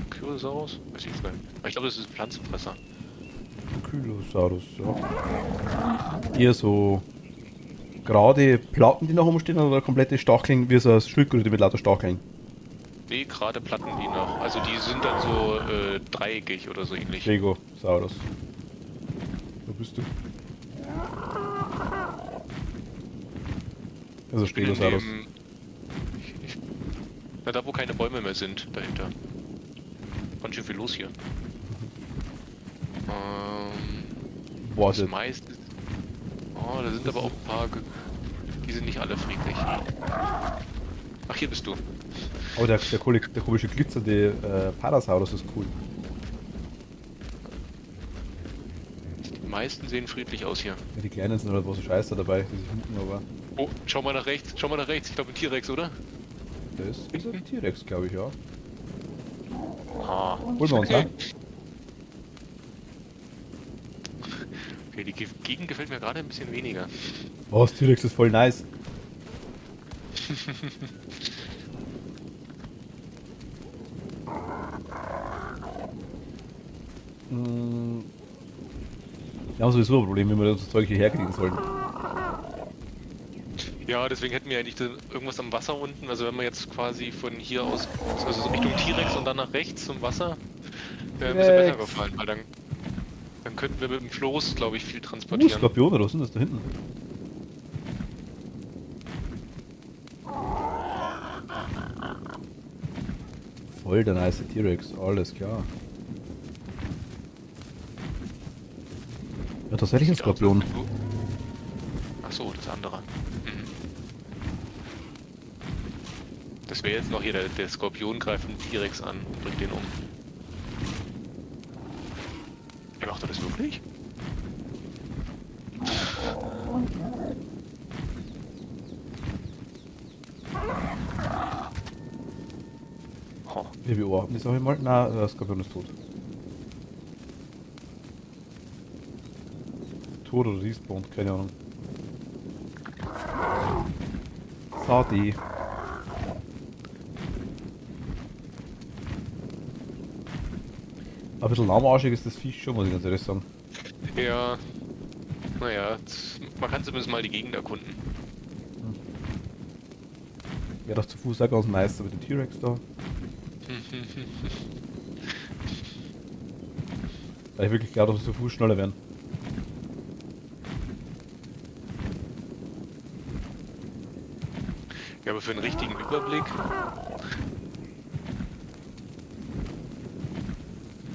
Kyrosaurus? Weiß ich gar nicht. Aber ich glaube, das ist ein Pflanzenfresser. Ankylosaurus, ja. Eher so gerade Platten, die nach oben stehen, oder komplette Stacheln, wie so ein Schildkröte mit lauter Stacheln. Nee, gerade Platten, die noch. Also die sind dann so dreieckig oder so ähnlich. Stegosaurus. Wo bist du? Also Ich bin in Stegosaurus. dem... Na, da wo keine Bäume mehr sind, dahinter. Ganz schön viel los hier. Boah, Das meiste... Oh, da sind aber auch ein paar... Die sind nicht alle friedlich. Ach, hier bist du. oh, der komische glitzernde Parasaurus ist cool. Die meisten sehen friedlich aus hier. Ja, die kleinen sind halt was so scheiße dabei, die sich hupen, aber Oh, schau mal nach rechts, schau mal nach rechts. Ich glaube ein T-Rex, oder? das ist ein T-Rex, glaube ich, ja. Ah. Holen wir uns, ne? Okay, die Gegend gefällt mir gerade ein bisschen weniger. Oh, das T-Rex ist voll nice. Wir haben sowieso ein Problem, wie wir das Zeug hierher kriegen sollen. Ja, deswegen hätten wir eigentlich irgendwas am Wasser unten. Also wenn wir jetzt quasi von hier aus, also so Richtung T-Rex und dann nach rechts zum Wasser, wäre ein bisschen besser gefallen, weil dann könnten wir mit dem Floß, glaube ich, viel transportieren. Skorpione, oder was sind das da hinten? Voll der nice T-Rex, alles klar. Ja, tatsächlich ein Skorpion. Ach so, das andere. Mhm. Das wäre jetzt noch hier, der Skorpion greift einen T-Rex an und bringt den um. Wie macht er das wirklich? Oh. Wir beobachten die Sache mal. Na, der Skorpion ist tot. Tot oder respawned, keine Ahnung. Sadi. Ein bisschen lahmarschig ist das Viech schon, muss ich ganz ehrlich sagen. Ja, naja, man kann zumindest mal die Gegend erkunden. Ja, das zu Fuß auch ganz nice mit dem T-Rex da. Weil ich wirklich glaube, dass wir zu Fuß schneller werden. Ja, aber für einen richtigen Überblick.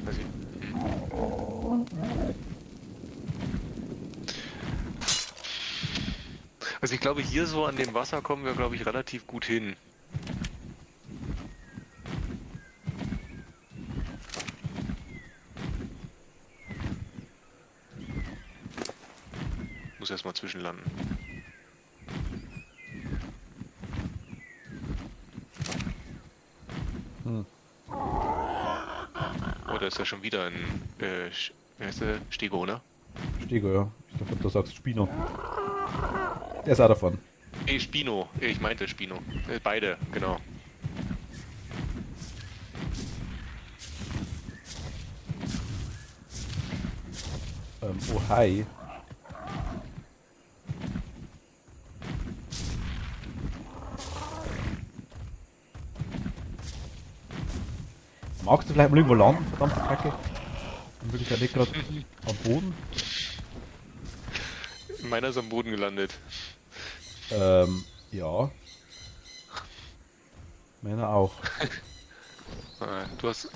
Weiß ich. Also ich glaube, hier so an dem Wasser kommen wir, glaube ich, relativ gut hin. Muss erstmal zwischenlanden. Oh, da ist ja schon wieder ein, wie heißt der? Stego, ne? Stego, ja. Ich dachte, du sagst Spino. Der ist auch davon. Spino. Ich meinte Spino. Beide, genau. Oh, hi. Magst du vielleicht mal irgendwo landen, verdammte Kacke? Dann bin ich ja nicht gerade am Boden. Meiner ist am Boden gelandet. Ja. Meiner auch.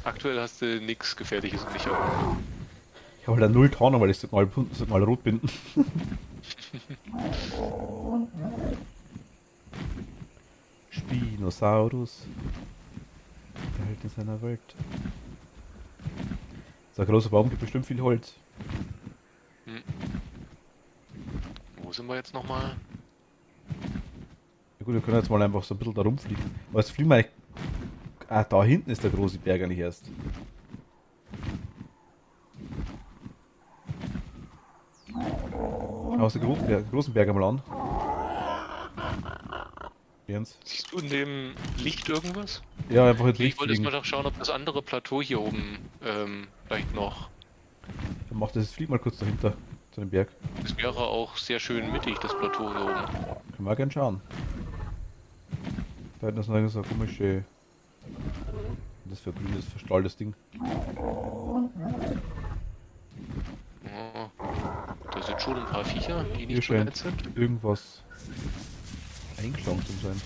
Aktuell hast du nichts Gefährliches um dich herum. Ich habe halt null Tarnung, weil ich sollte mal rot binden. Spinosaurus. Der hält in seiner Welt. So ein großer Baum gibt bestimmt viel Holz. Wo sind wir jetzt nochmal? Ja gut, wir können jetzt mal einfach so ein bisschen da rumfliegen. Aber jetzt fliegen wir eigentlich... Ah, da hinten ist der große Berg eigentlich erst. Schau uns den großen Berg einmal an. Jens. Siehst du in dem Licht irgendwas? Ja, einfach jetzt Ich Licht wollte jetzt fliegen. mal doch schauen, ob das andere Plateau hier oben vielleicht noch... Dann mach das jetzt, flieg mal kurz dahinter, zu dem Berg. Das wäre auch sehr schön mittig, das Plateau hier oben. Können wir auch gerne schauen. Da hinten ist noch so eine komische... Das für ein grünes, verstrahltes Ding. Ja, da sind schon ein paar Viecher, die Hier nicht so scheint nett sind. irgendwas eingeschlagen zu sein.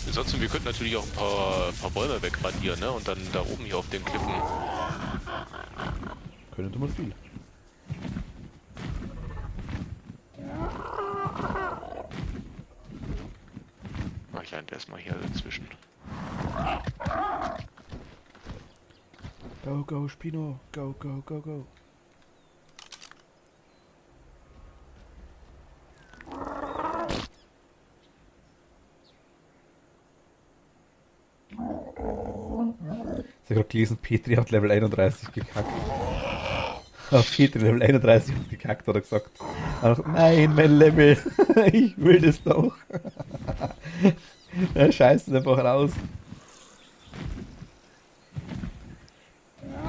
Ansonsten, wir könnten natürlich auch ein paar Bäume wegradieren, ne? Und dann da oben hier auf den Klippen. Können tun wir viel. Mach ich halt erstmal hier dazwischen. Go, go, Spino. Go, go, go, go. Ich habe gerade gelesen, Petri hat Level 31 gekackt. Petri Level 31 hat gekackt, hat er gesagt. Ach, nein, mein Level. Ich will das doch. Er scheißt einfach raus.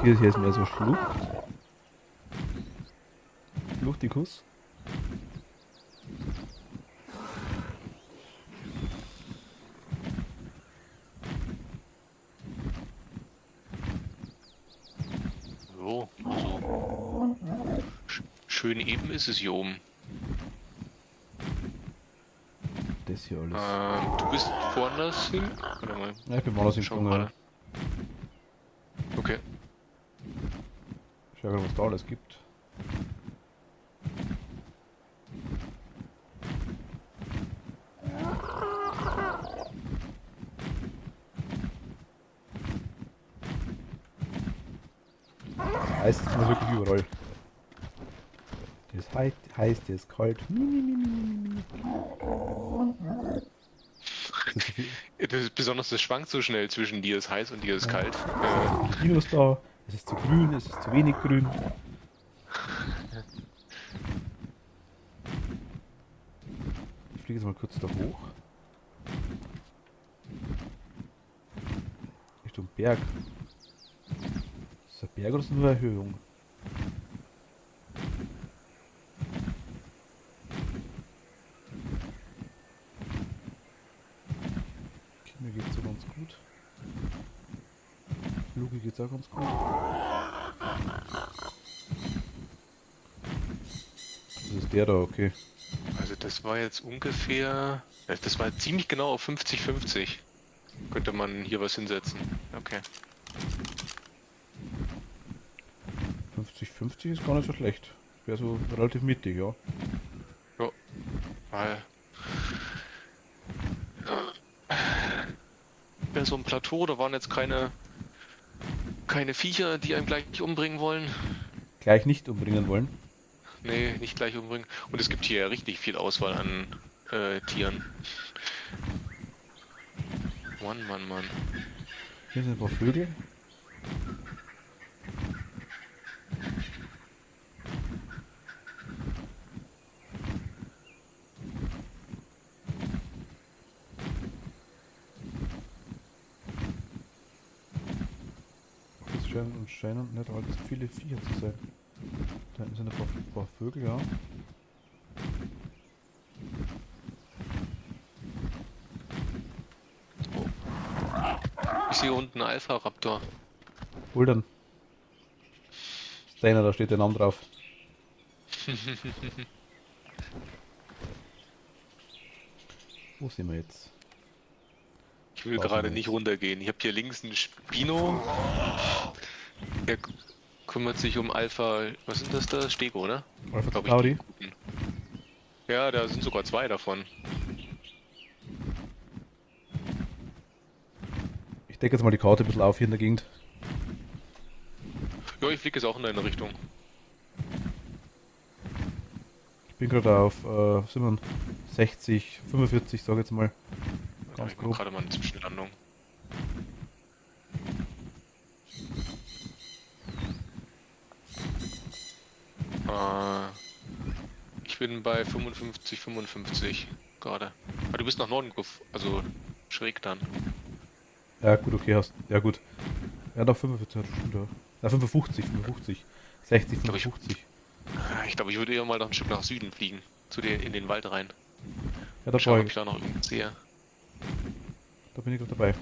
Hier ist mehr so Schlucht. Schluchtikus. So, also. Schön eben ist es hier oben. Das hier alles. Du bist woanders hin? Warte mal. Ja, ich bin woanders Schau hingegangen. mal. Okay. Schau mal, was da alles gibt. Heißt es mal wirklich überall. Das heißt, das ist kalt. Das ist so viel. Besonders das schwankt so schnell zwischen dir ist heiß und dir ist kalt. Minus da. Es ist zu grün, es ist zu wenig grün. Ich fliege jetzt mal kurz da hoch. Richtung Berg. Ist das ein Berg oder ist das nur eine Erhöhung? Okay, mir geht's so ganz gut. Luki geht's auch ganz gut. Das ist der da, okay. Also das war jetzt ungefähr... Das war ziemlich genau auf 50-50. Könnte man hier was hinsetzen. Okay. 50-50 ist gar nicht so schlecht. Wäre so relativ mittig, ja. Ja. Weil... Ja, so ein Plateau, da waren jetzt keine Viecher, die einem gleich umbringen wollen. Gleich nicht umbringen wollen. Nee, nicht gleich umbringen. Und es gibt hier ja richtig viel Auswahl an Tieren. Mann. Hier sind ein paar Vögel. Es scheinen nicht allzu viele Viecher zu sein. Da hinten sind ein paar Vögel, ja. Ich sehe unten einen Alpha-Raptor. Hol dann. Steiner, da steht der Name drauf. Wo sind wir jetzt? Ich will Draußen gerade jetzt. nicht runtergehen. Ich habe hier links einen Spino. Der kümmert sich um Alpha. Was sind das da? Stego, oder? Alpha Glaub ich, Tauri. die guten. Ja, da sind sogar 2 davon. Ich decke jetzt mal die Karte ein bisschen auf hier in der Gegend. Ja, ich fliege jetzt auch in deine Richtung. Ich bin gerade auf 60, 45, sag jetzt mal. Ja, Ganz ich mache grob. gerade mal eine Zwischenlandung. Ich bin bei 55 gerade. Aber du bist nach Norden, also schräg dann. Ja, gut, okay, hast. Ja, gut. Ja, doch 45 hat stimmt, ja. Ja, 55. 60, Glaub ich- 55. Ich glaube, ich würde eher mal noch ein Stück nach Süden fliegen. In den Wald rein. Ja, da, Schauen, ob ich da noch irgendwas sehe. da bin ich gerade dabei.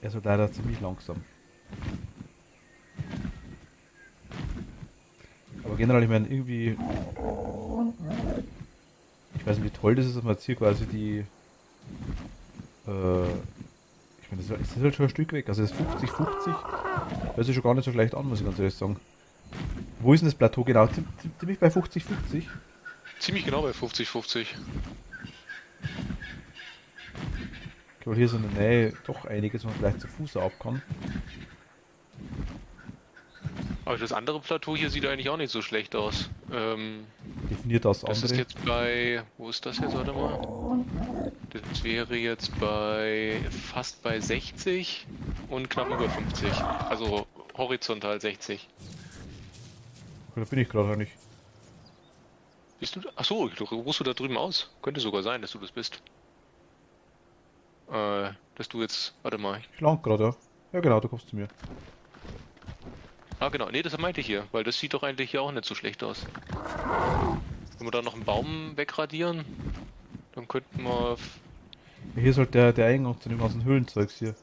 Er ist halt leider ziemlich langsam. Aber generell, ich meine, irgendwie, ich weiß nicht, wie toll das ist, dass man jetzt hier quasi die, ich meine, das ist halt schon ein Stück weg. Also das 50-50 hört sich schon gar nicht so schlecht an, muss ich ganz ehrlich sagen. Wo ist denn das Plateau genau? Ziemlich bei 50-50? Ziemlich genau bei 50-50. Okay, weil hier ist in der Nähe doch einiges, was man vielleicht zu Fuß ab kann. Aber das andere Plateau hier sieht eigentlich auch nicht so schlecht aus. Definiert das Das andere. ist jetzt bei... Wo ist das jetzt? Warte mal. Das wäre jetzt fast bei 60 und knapp über 50. Also horizontal 60. Okay, da bin ich gerade eigentlich. Bist du da? Achso, du rufst du da drüben aus. Könnte sogar sein, dass du das bist. Dass du jetzt... Warte mal. Ich lang gerade, ja. Ja genau, du kommst zu mir. Ah genau, nee, das meinte ich hier. Weil das sieht doch eigentlich hier auch nicht so schlecht aus. Wenn wir da noch einen Baum wegradieren, dann könnten wir... Hier ist halt der Eingang zu dem ganzen Höhlenzeugs hier.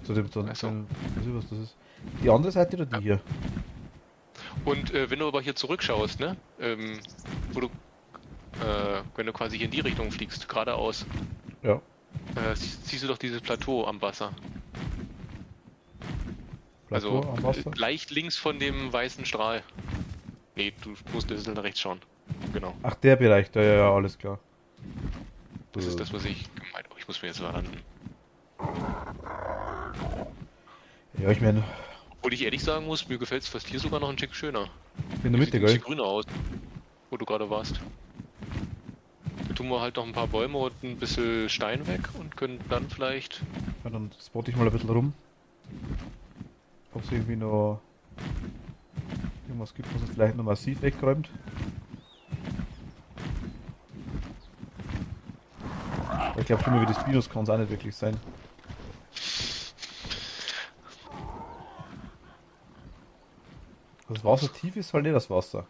Zu dem, Ach so. weiß ich, was das ist. Die andere Seite oder die hier? Und wenn du aber hier zurückschaust, ne? Wo du, wenn du quasi hier in die Richtung fliegst, geradeaus, Ja. siehst du doch dieses Plateau am Wasser. Plateau Also am Wasser. leicht links von dem weißen Strahl. Nee, du musst ein bisschen nach rechts schauen. Genau. Ach, der Bereich, da, ja, ja, alles klar. Das ist das, was ich gemeint habe. Ich muss mir jetzt landen. Ja, ich meine, Obwohl ich ehrlich sagen muss, mir gefällt es fast hier sogar noch ein Tick schöner. in der Sieht Mitte, ein bisschen gell? grüner aus, wo du gerade warst. Da tun wir halt noch ein paar Bäume und ein bisschen Stein weg und können dann vielleicht... Ja, dann spotte ich mal ein bisschen rum. Ob es irgendwie noch irgendwas gibt, was es vielleicht noch massiv wegräumt. Aber ich glaube, schlimmer wie das Minus kann es auch nicht wirklich sein. Das Wasser tief ist halt nicht das Wasser.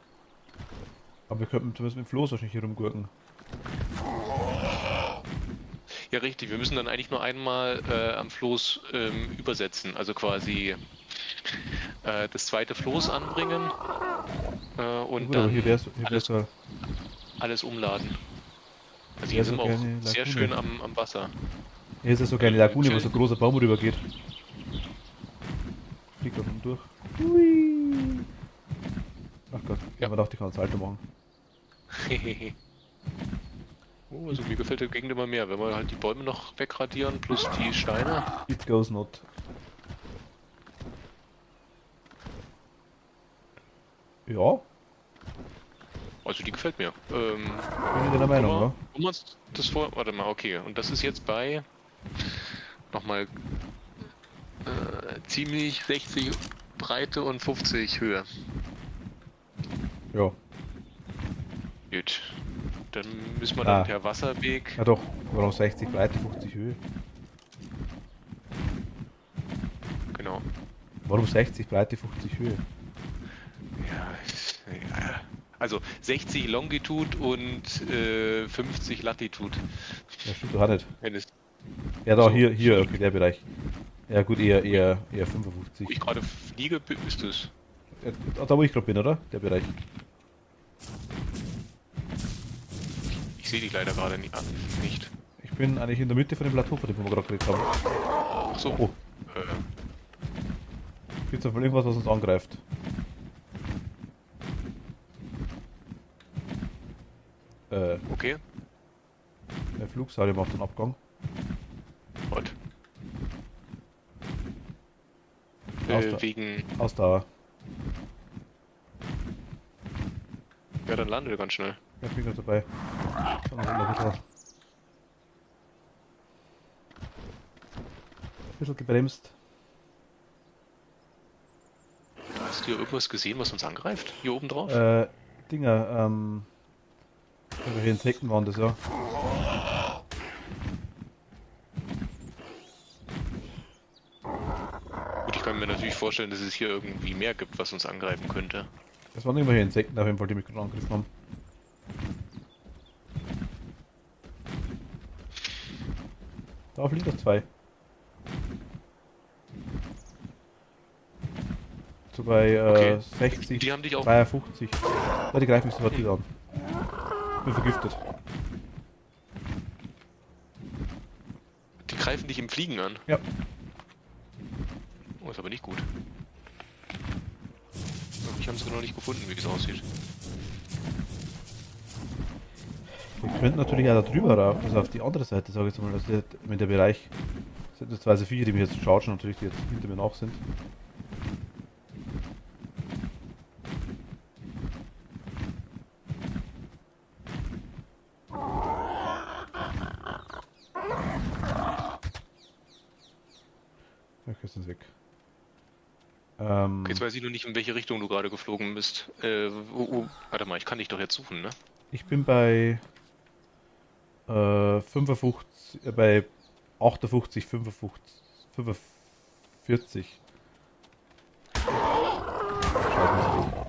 Aber wir könnten zumindest mit dem Floß wahrscheinlich hier rumgurken. Ja, richtig. Wir müssen dann eigentlich nur einmal am Floß übersetzen. Also quasi das zweite Floß anbringen und Gut, aber dann hier wär's so, alles umladen. Also Ja, hier so sind wir auch kleine sehr Lagune. schön am Wasser. hier ist ja so eine Lagune, wo so ein großer Baum rübergeht. Fliegt da unten durch. Hui. Ach Gott, ja, man dachte, ich kann das Salto machen. Oh, also mir gefällt die Gegend immer mehr, wenn wir halt die Bäume noch wegradieren plus die Steine. It goes not. Ja, Also die gefällt mir. bin ich deiner Meinung, ja. Wo man das vor... Warte mal, okay. Und das ist jetzt bei... Nochmal... ziemlich 60 Breite und 50 Höhe. Ja, Gut. Dann müssen wir dann per Wasserweg... ja doch, warum 60 Breite, 50 Höhe? Genau. Warum 60 Breite, 50 Höhe? Ja, also 60 Longitude und 50 Latitude. Ja, stimmt doch auch nicht. Wenn es, Ja, da, So. hier, okay, der Bereich. Ja gut, eher 55. wo ich gerade fliege, ist es. Ja, da wo ich gerade bin, oder? Der Bereich. Ich sehe dich leider gerade nicht. Ich bin eigentlich in der Mitte von dem Plateau, von dem wir gerade geredet haben. Ach so. Oh. Äh, Gibt's da wohl irgendwas, was uns angreift? okay. Der Flugseil macht den Abgang. Gott. Ausdauer. Wegen. Ausdauer. Ja, dann lande ganz schnell. Ja, ich bin gerade dabei. Schauen wir mal ein bisschen gebremst. Hast du hier irgendwas gesehen, was uns angreift? Hier oben drauf? Dinger, irgendwelche Insekten waren das, ja. Gut, ich kann mir natürlich vorstellen, dass es hier irgendwie mehr gibt, was uns angreifen könnte. Das waren irgendwelche Insekten auf jeden Fall, die mich gerade angegriffen haben. Da fliegen noch zwei. So bei Okay. 60, Die haben dich auch. 52. Ja, die greifen mich sofort wieder an. Ich bin vergiftet. Die greifen dich im Fliegen an. Ja. Oh, ist aber nicht gut. Ich habe sie noch nicht gefunden, wie es aussieht. Wir könnten natürlich auch da drüber rauf, also auf die andere Seite, sage ich jetzt mal, dass wenn der Bereich, das sind jetzt zwei Viecher, die mich jetzt chargen, natürlich, die jetzt hinter mir nach sind. Okay, sind weg. Okay, jetzt weiß ich nur nicht, in welche Richtung du gerade geflogen bist. Warte mal, ich kann dich doch jetzt suchen, ne? Ich bin bei 55, bei 58, 55, 45. Scheiße.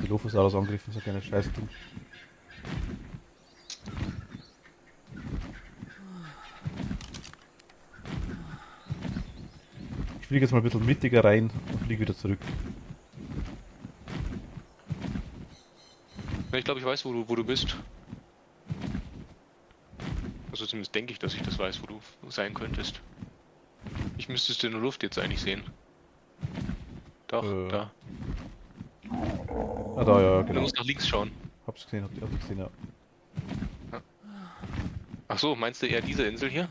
Die Lophosaurus angegriffen, so keine Scheiße tun. Ich fliege jetzt mal ein bisschen mittiger rein und fliege wieder zurück. Ja, ich glaube, ich weiß, wo du bist. Also zumindest denke ich, dass ich das weiß, wo du sein könntest. Ich müsste es in der Luft jetzt eigentlich sehen. Doch, da. Ah, da, ja, Du genau. musst nach links schauen. Hab's gesehen, hab's gesehen, ja. Ach so, meinst du eher diese Insel hier?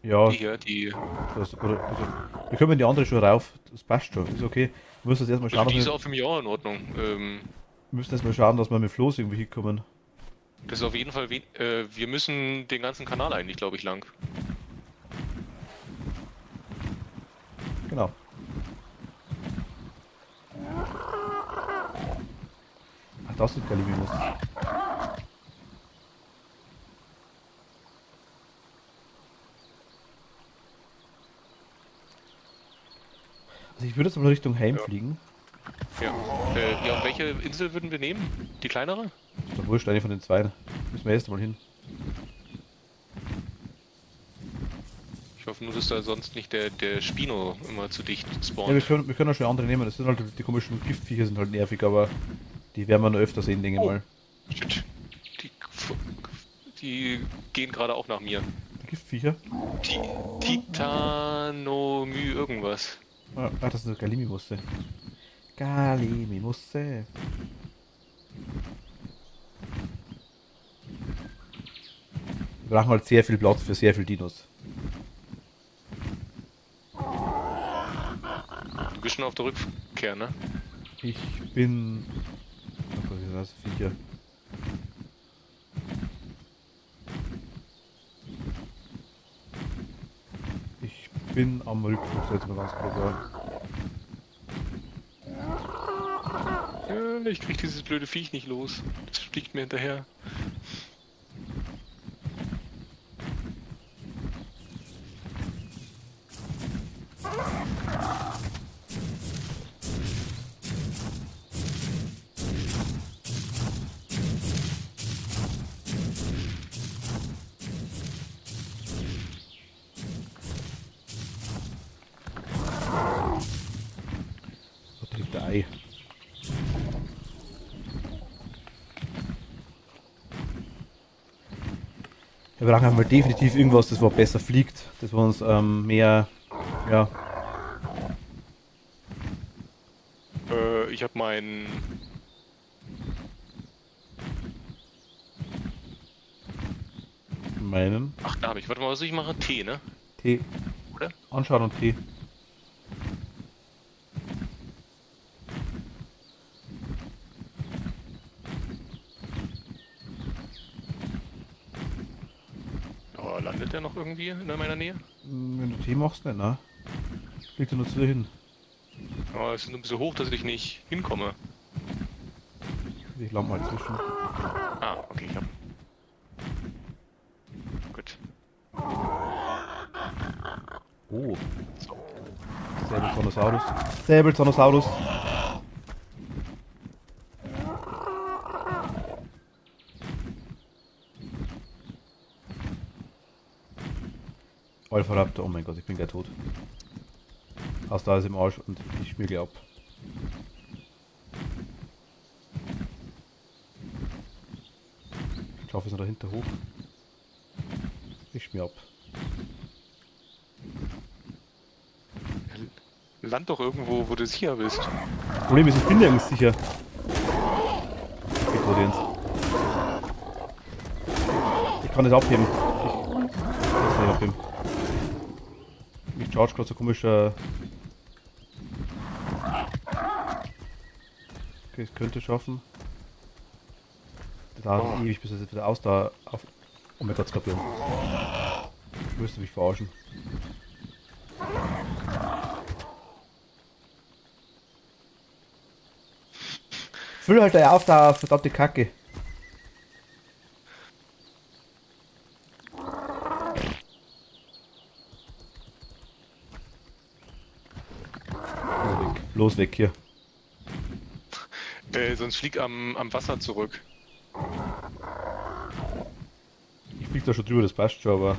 Ja, Die hier, die... wir können in die andere schon rauf. Das passt schon, ist okay. Wir müssen jetzt erstmal Also schauen, die ist wir auch für mich auch in Ordnung. müssen erstmal schauen, dass wir mit Floß irgendwie hinkommen. Das ist auf jeden Fall... wir müssen den ganzen Kanal eigentlich, glaube ich, lang. Genau. Ach, das sind Gallimimus. Also ich würde jetzt mal Richtung Heim fliegen. Ja. Ja, und welche Insel würden wir nehmen? Die kleinere? Ist doch wurscht, eine von den zwei. Müssen wir erst mal hin. Ich hoffe nur, dass da sonst nicht der Spino immer zu dicht Ja, spawnt. wir können auch schon andere nehmen. Das sind halt die komischen Giftviecher sind halt nervig, aber die werden wir noch öfter sehen, denke ich mal. Shit. Die, die gehen gerade auch nach mir. Die Giftviecher? Titanomy irgendwas. Ah, das sind Gallimimusse. Gallimimusse. Wir brauchen halt sehr viel Platz für sehr viel Dinos. Du bist schon auf der Rückkehr, ne? Ich bin... Oh Gott, das ist Viecher. Ich bin am Rückflug, soll ich mal ganz klar sagen. Ich krieg dieses blöde Viech nicht los. Das fliegt mir hinterher. Wo liegt der Ei? Wir brauchen einmal definitiv irgendwas, das wo besser fliegt, das wo uns mehr, ja, Ich habe meinen... meinen Ach, da habe ich. Warte mal, was soll ich machen? T, ne? T. Oder? Anschauen und T. Oh, landet der noch irgendwie in meiner Nähe? Wenn du T machst, nicht, ne? Fliegt er nur zu dir hin. Oh, es ist nur ein bisschen hoch, dass ich nicht hinkomme. Ich lande mal zwischen. Ah, okay, ich hab... Gut. Oh. Säbelzahnosaurus. Säbelzahnosaurus. Alpha Raptor, oh mein Gott, ich bin gleich tot. Aus da ist im Arsch und ich schmirgle ab. Ich schaffe es noch dahinter hoch. Ich schmier ab. Land doch irgendwo, wo du sicher bist. Problem ist, ich bin nirgends sicher. Ich kann nicht abheben. Ich kann es nicht abheben. Ich charge gerade so komischer. Okay, ich könnte schaffen. Das dauert ewig, bis es jetzt wieder Ausdauer auf. Oh mein Gott, Skorpion. Du wirst mich verarschen. Füll halt auf da verdammte Kacke. Los weg hier. Sonst flieg am Wasser zurück. Ich flieg da schon drüber, das passt schon, aber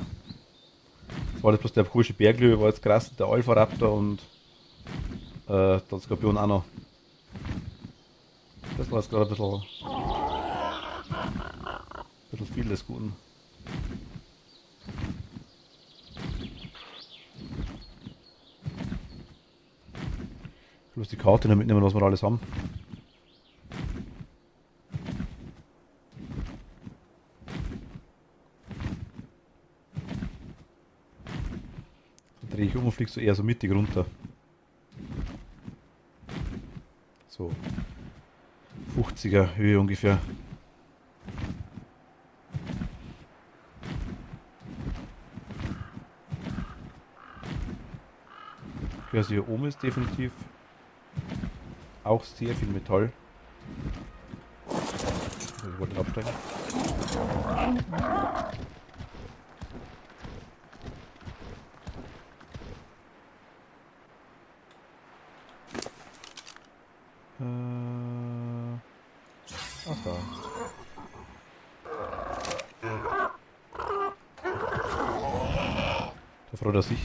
das war jetzt bloß der komische Berglöwe, war jetzt krass, der Alpha-Raptor und der Skorpion auch noch. Das war jetzt gerade ein bisschen viel des Guten. Ich muss die Karte noch mitnehmen, was wir alles haben. Dann drehe ich um und fliegst du eher so mittig runter. So 50er Höhe ungefähr. Okay, also hier oben ist definitiv auch sehr viel Metall. Also ich wollte absteigen. Ach da. Da freut er sich.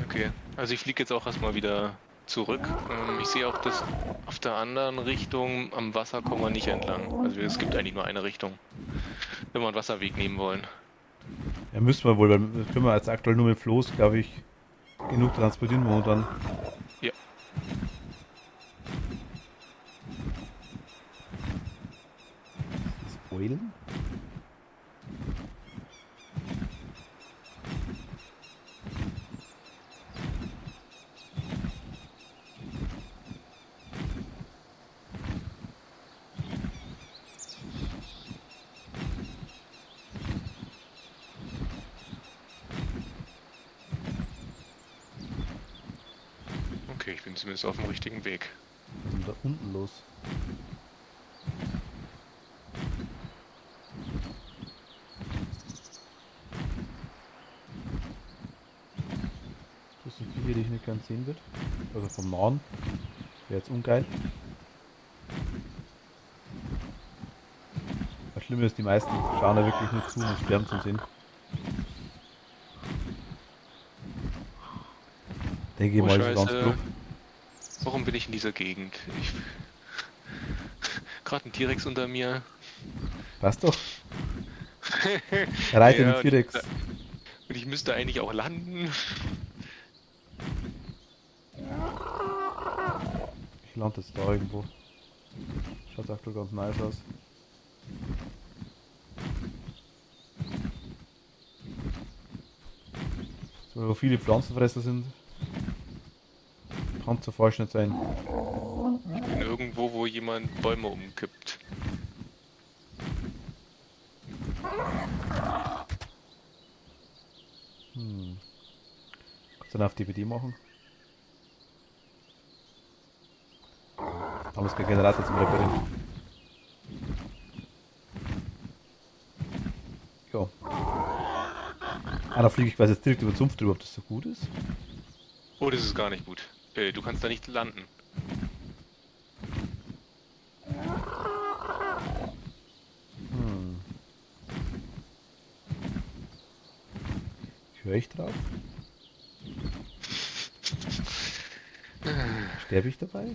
Okay, also ich fliege jetzt auch erstmal wieder zurück. Ich sehe auch, dass auf der anderen Richtung am Wasser kommen wir nicht entlang. Also es gibt eigentlich nur eine Richtung, wenn wir einen Wasserweg nehmen wollen. Ja, müssen wir wohl, weil das können wir jetzt aktuell nur mit Floß, glaube ich, genug transportieren momentan. Ja. Das Beulen? Okay, ich bin zumindest auf dem richtigen Weg. Was ist denn da unten los? Das sind Viecher, die ich nicht ganz sehen wird. Also vom Nahen. Wäre jetzt ungeil. Das Schlimme ist, die meisten schauen da wirklich nur zu, um Stern zu sehen. Denke ich Oh, mal, so ganz Scheiße. grob. Warum bin ich in dieser Gegend? Gerade ein T-Rex unter mir. Passt doch. Reite Ja, den T-Rex. Und ich müsste eigentlich auch landen. Ich lande jetzt da irgendwo. Schaut aktuell ganz nice aus. So, wo viele Pflanzenfresser sind, kann so falsch nicht sein. Ich bin irgendwo, wo jemand Bäume umkippt. Kannst du dann auf DPD machen? Haben wir kein Generator zum Reparieren. Ja. Ah, da fliege ich quasi jetzt direkt über den Sumpf drüber, ob das so gut ist. Oh, das ist gar nicht gut. Du kannst da nicht landen. Höre ich drauf? Sterbe ich dabei?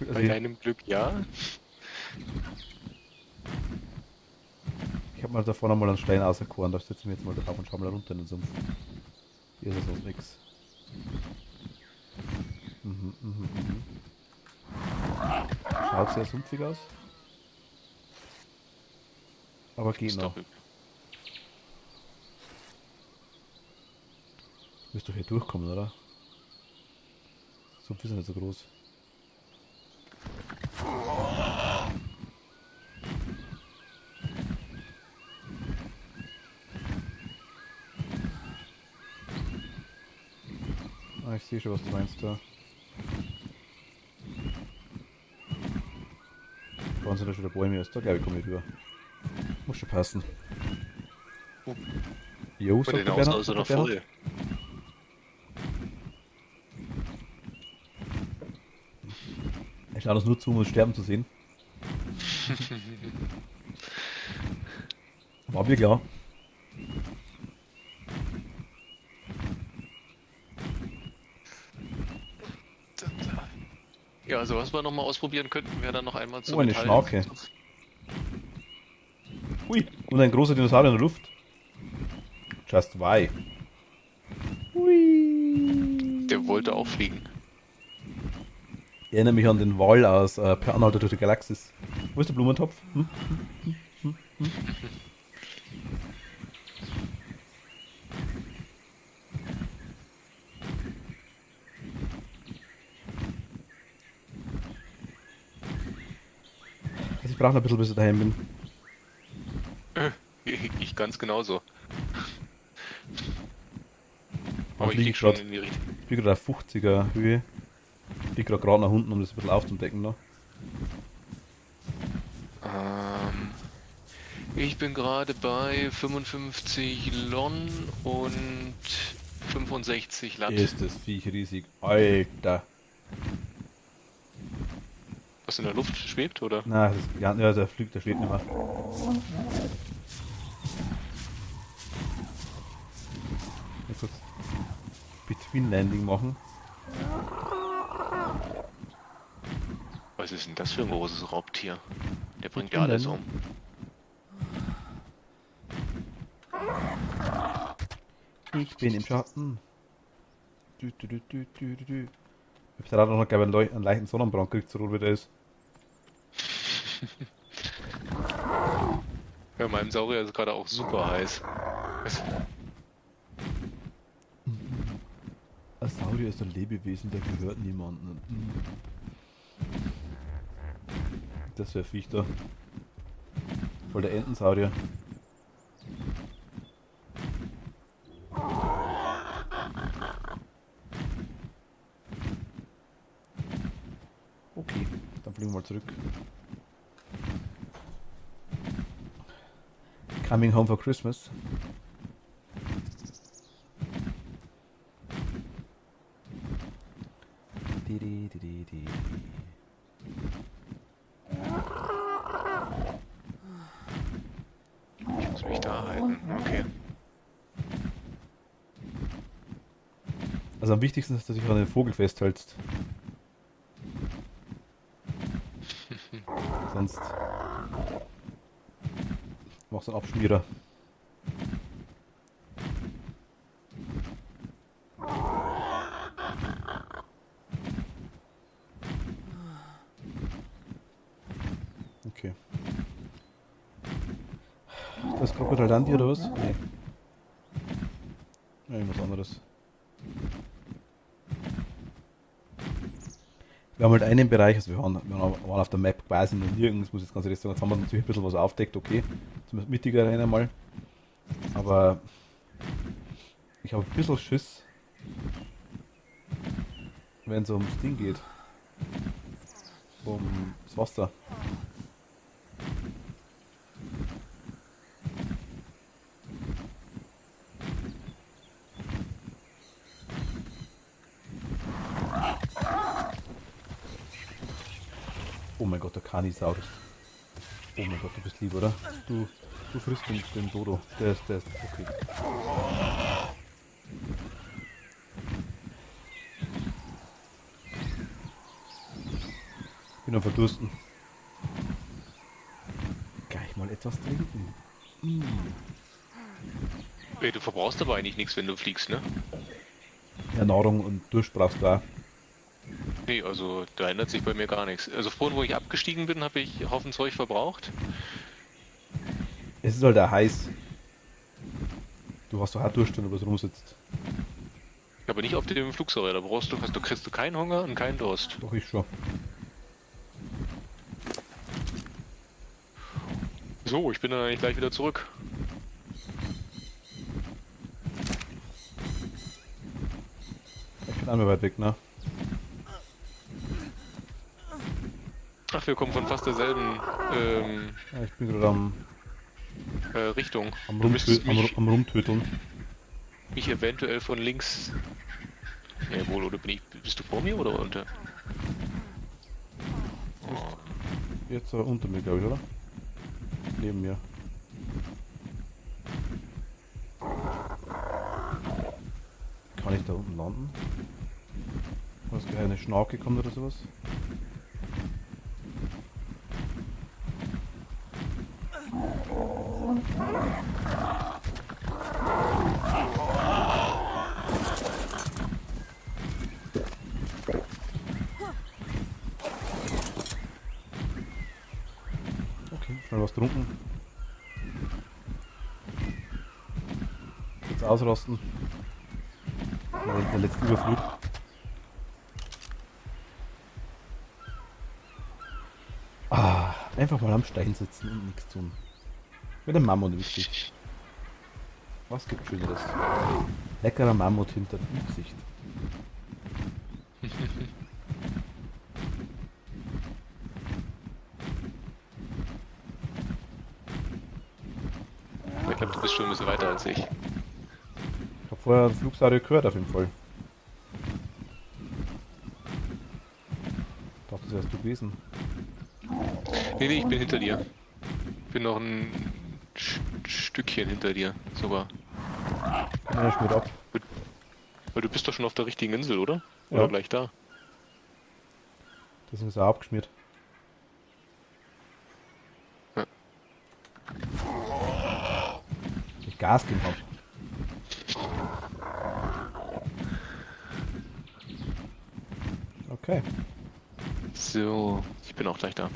Also Bei deinem Glück ja. ich habe mal da vorne mal einen Stein auserkoren, da setzen wir jetzt mal drauf und schauen mal runter in den Sumpf. Hier ist ja sonst nichts. Schaut sehr sumpfig aus. Aber geht Ist noch. doch Müsst doch hier durchkommen, oder? Sumpf ist ja nicht so groß. Ah, ich sehe schon, was du meinst da. Bei uns sind da schon wieder Bäume aus. Da glaube ich, komme ich rüber. Muss schon passen. Jo, Und sagt den der Haus Bernhard. aus Sagt der noch Bernhard. voll. Er schaut uns nur zu, um uns sterben zu sehen. War mir klar. Ja, also was wir nochmal ausprobieren könnten, wäre dann noch einmal zu Oh, eine Schnauke. Hui, und ein großer Dinosaurier in der Luft. Just why? Hui. Der wollte auch fliegen. Ich erinnere mich an den Wal aus Per Anhalter durch die Galaxis. Wo ist der Blumentopf? Hm? Also ich brauche noch ein bisschen, bis ich daheim bin. Ich ganz genauso. Dann Aber ich fliege lieg ich schon gerade in die Richtung. auf 50er Höhe. Ich fliege gerade nach unten, um das ein bisschen aufzudecken noch. Ich bin gerade bei 55 Lon und 65 Lat. Ist das Viech riesig. Alter. Was in der Luft schwebt, oder? Na, das ist gigant. Ja, der fliegt, der schwebt nicht mehr. Mal kurz Between Landing machen. Was ist denn das für ein großes Raubtier? Der bringt ja Between alles um. Landing. Ich bin im Schatten. Du. Ich hab gerade noch, glaube ich, einen leichten Sonnenbrand gekriegt, so rot wie der ist. Ja, meinem Saurier ist gerade auch super heiß. Ein Saurier ist ein Lebewesen, der gehört niemandem. Das wäre Viech da. Voll der Entensaurier. Okay, dann fliegen wir mal zurück. Coming home for Christmas. Di. Ich muss mich da halten. Okay. Also am wichtigsten ist, dass du dich an den Vogel festhältst. Sonst machst du einen Abschmierer. Okay. Das Krokodil Dundee oder was? Nee. Ja, irgendwas anderes. Wir haben halt einen Bereich, also wir waren auf der Map quasi noch nirgends, muss ich jetzt ganz ehrlich sagen. Jetzt haben wir natürlich ein bisschen was aufdeckt, okay. Zumindest mittiger rein einmal. Aber ich habe ein bisschen Schiss, wenn es ums Ding geht. Ums Wasser. Oh mein Gott, der Kanisaurus. Oh mein Gott, du bist lieb, oder? Du Du frisst den Dodo. Der ist okay. Ich bin am Verdursten. Gleich mal etwas trinken. Ey, du verbrauchst aber eigentlich nichts, wenn du fliegst, ne? Ja, Nahrung und Durst brauchst du auch. Nee, also da ändert sich bei mir gar nichts. Also vorhin, wo ich abgestiegen bin, habe ich einen Haufen Zeug verbraucht. Es ist halt auch heiß. Du hast doch auch Durst, wenn du bloß rumsitzt. Aber nicht auf dem Flugsaurier, da kriegst du keinen Hunger und keinen Durst. Doch, ich schon. So, ich bin dann eigentlich gleich wieder zurück. Ich bin einmal weit weg, ne? Ach, wir kommen von fast derselben Ja, ich bin gerade Richtung. am Du müsstest Rumtöteln. mich eventuell von links... Jawohl, oder bist du vor mir oder unter? Oh. Jetzt unter mir, glaube ich, oder? Neben mir. Kann ich da unten landen? Was, gleich eine Schnauke kommt oder sowas? Okay, schnell was trunken. Jetzt ausrasten. Der letzte Überflug. Einfach mal am Stein sitzen und nichts tun. Mit dem Mammut wichtig. Was gibt Schöneres? Leckerer Mammut hinter dem Gesicht. Ich glaube, du bist schon ein bisschen weiter als ich. Ich habe vorher einen Flugsaurier gehört auf jeden Fall. Ich dachte, das wärst du gewesen. Nee, ich bin hinter dir. Ich bin noch ein Stückchen hinter dir, sogar. Ja, ich mit ab. Weil du bist doch schon auf der richtigen Insel, oder? Ja. Oder gleich da? Deswegen ist er abgeschmiert. Ja. Ich Gas gegeben habe. Okay. So, ich bin auch gleich da.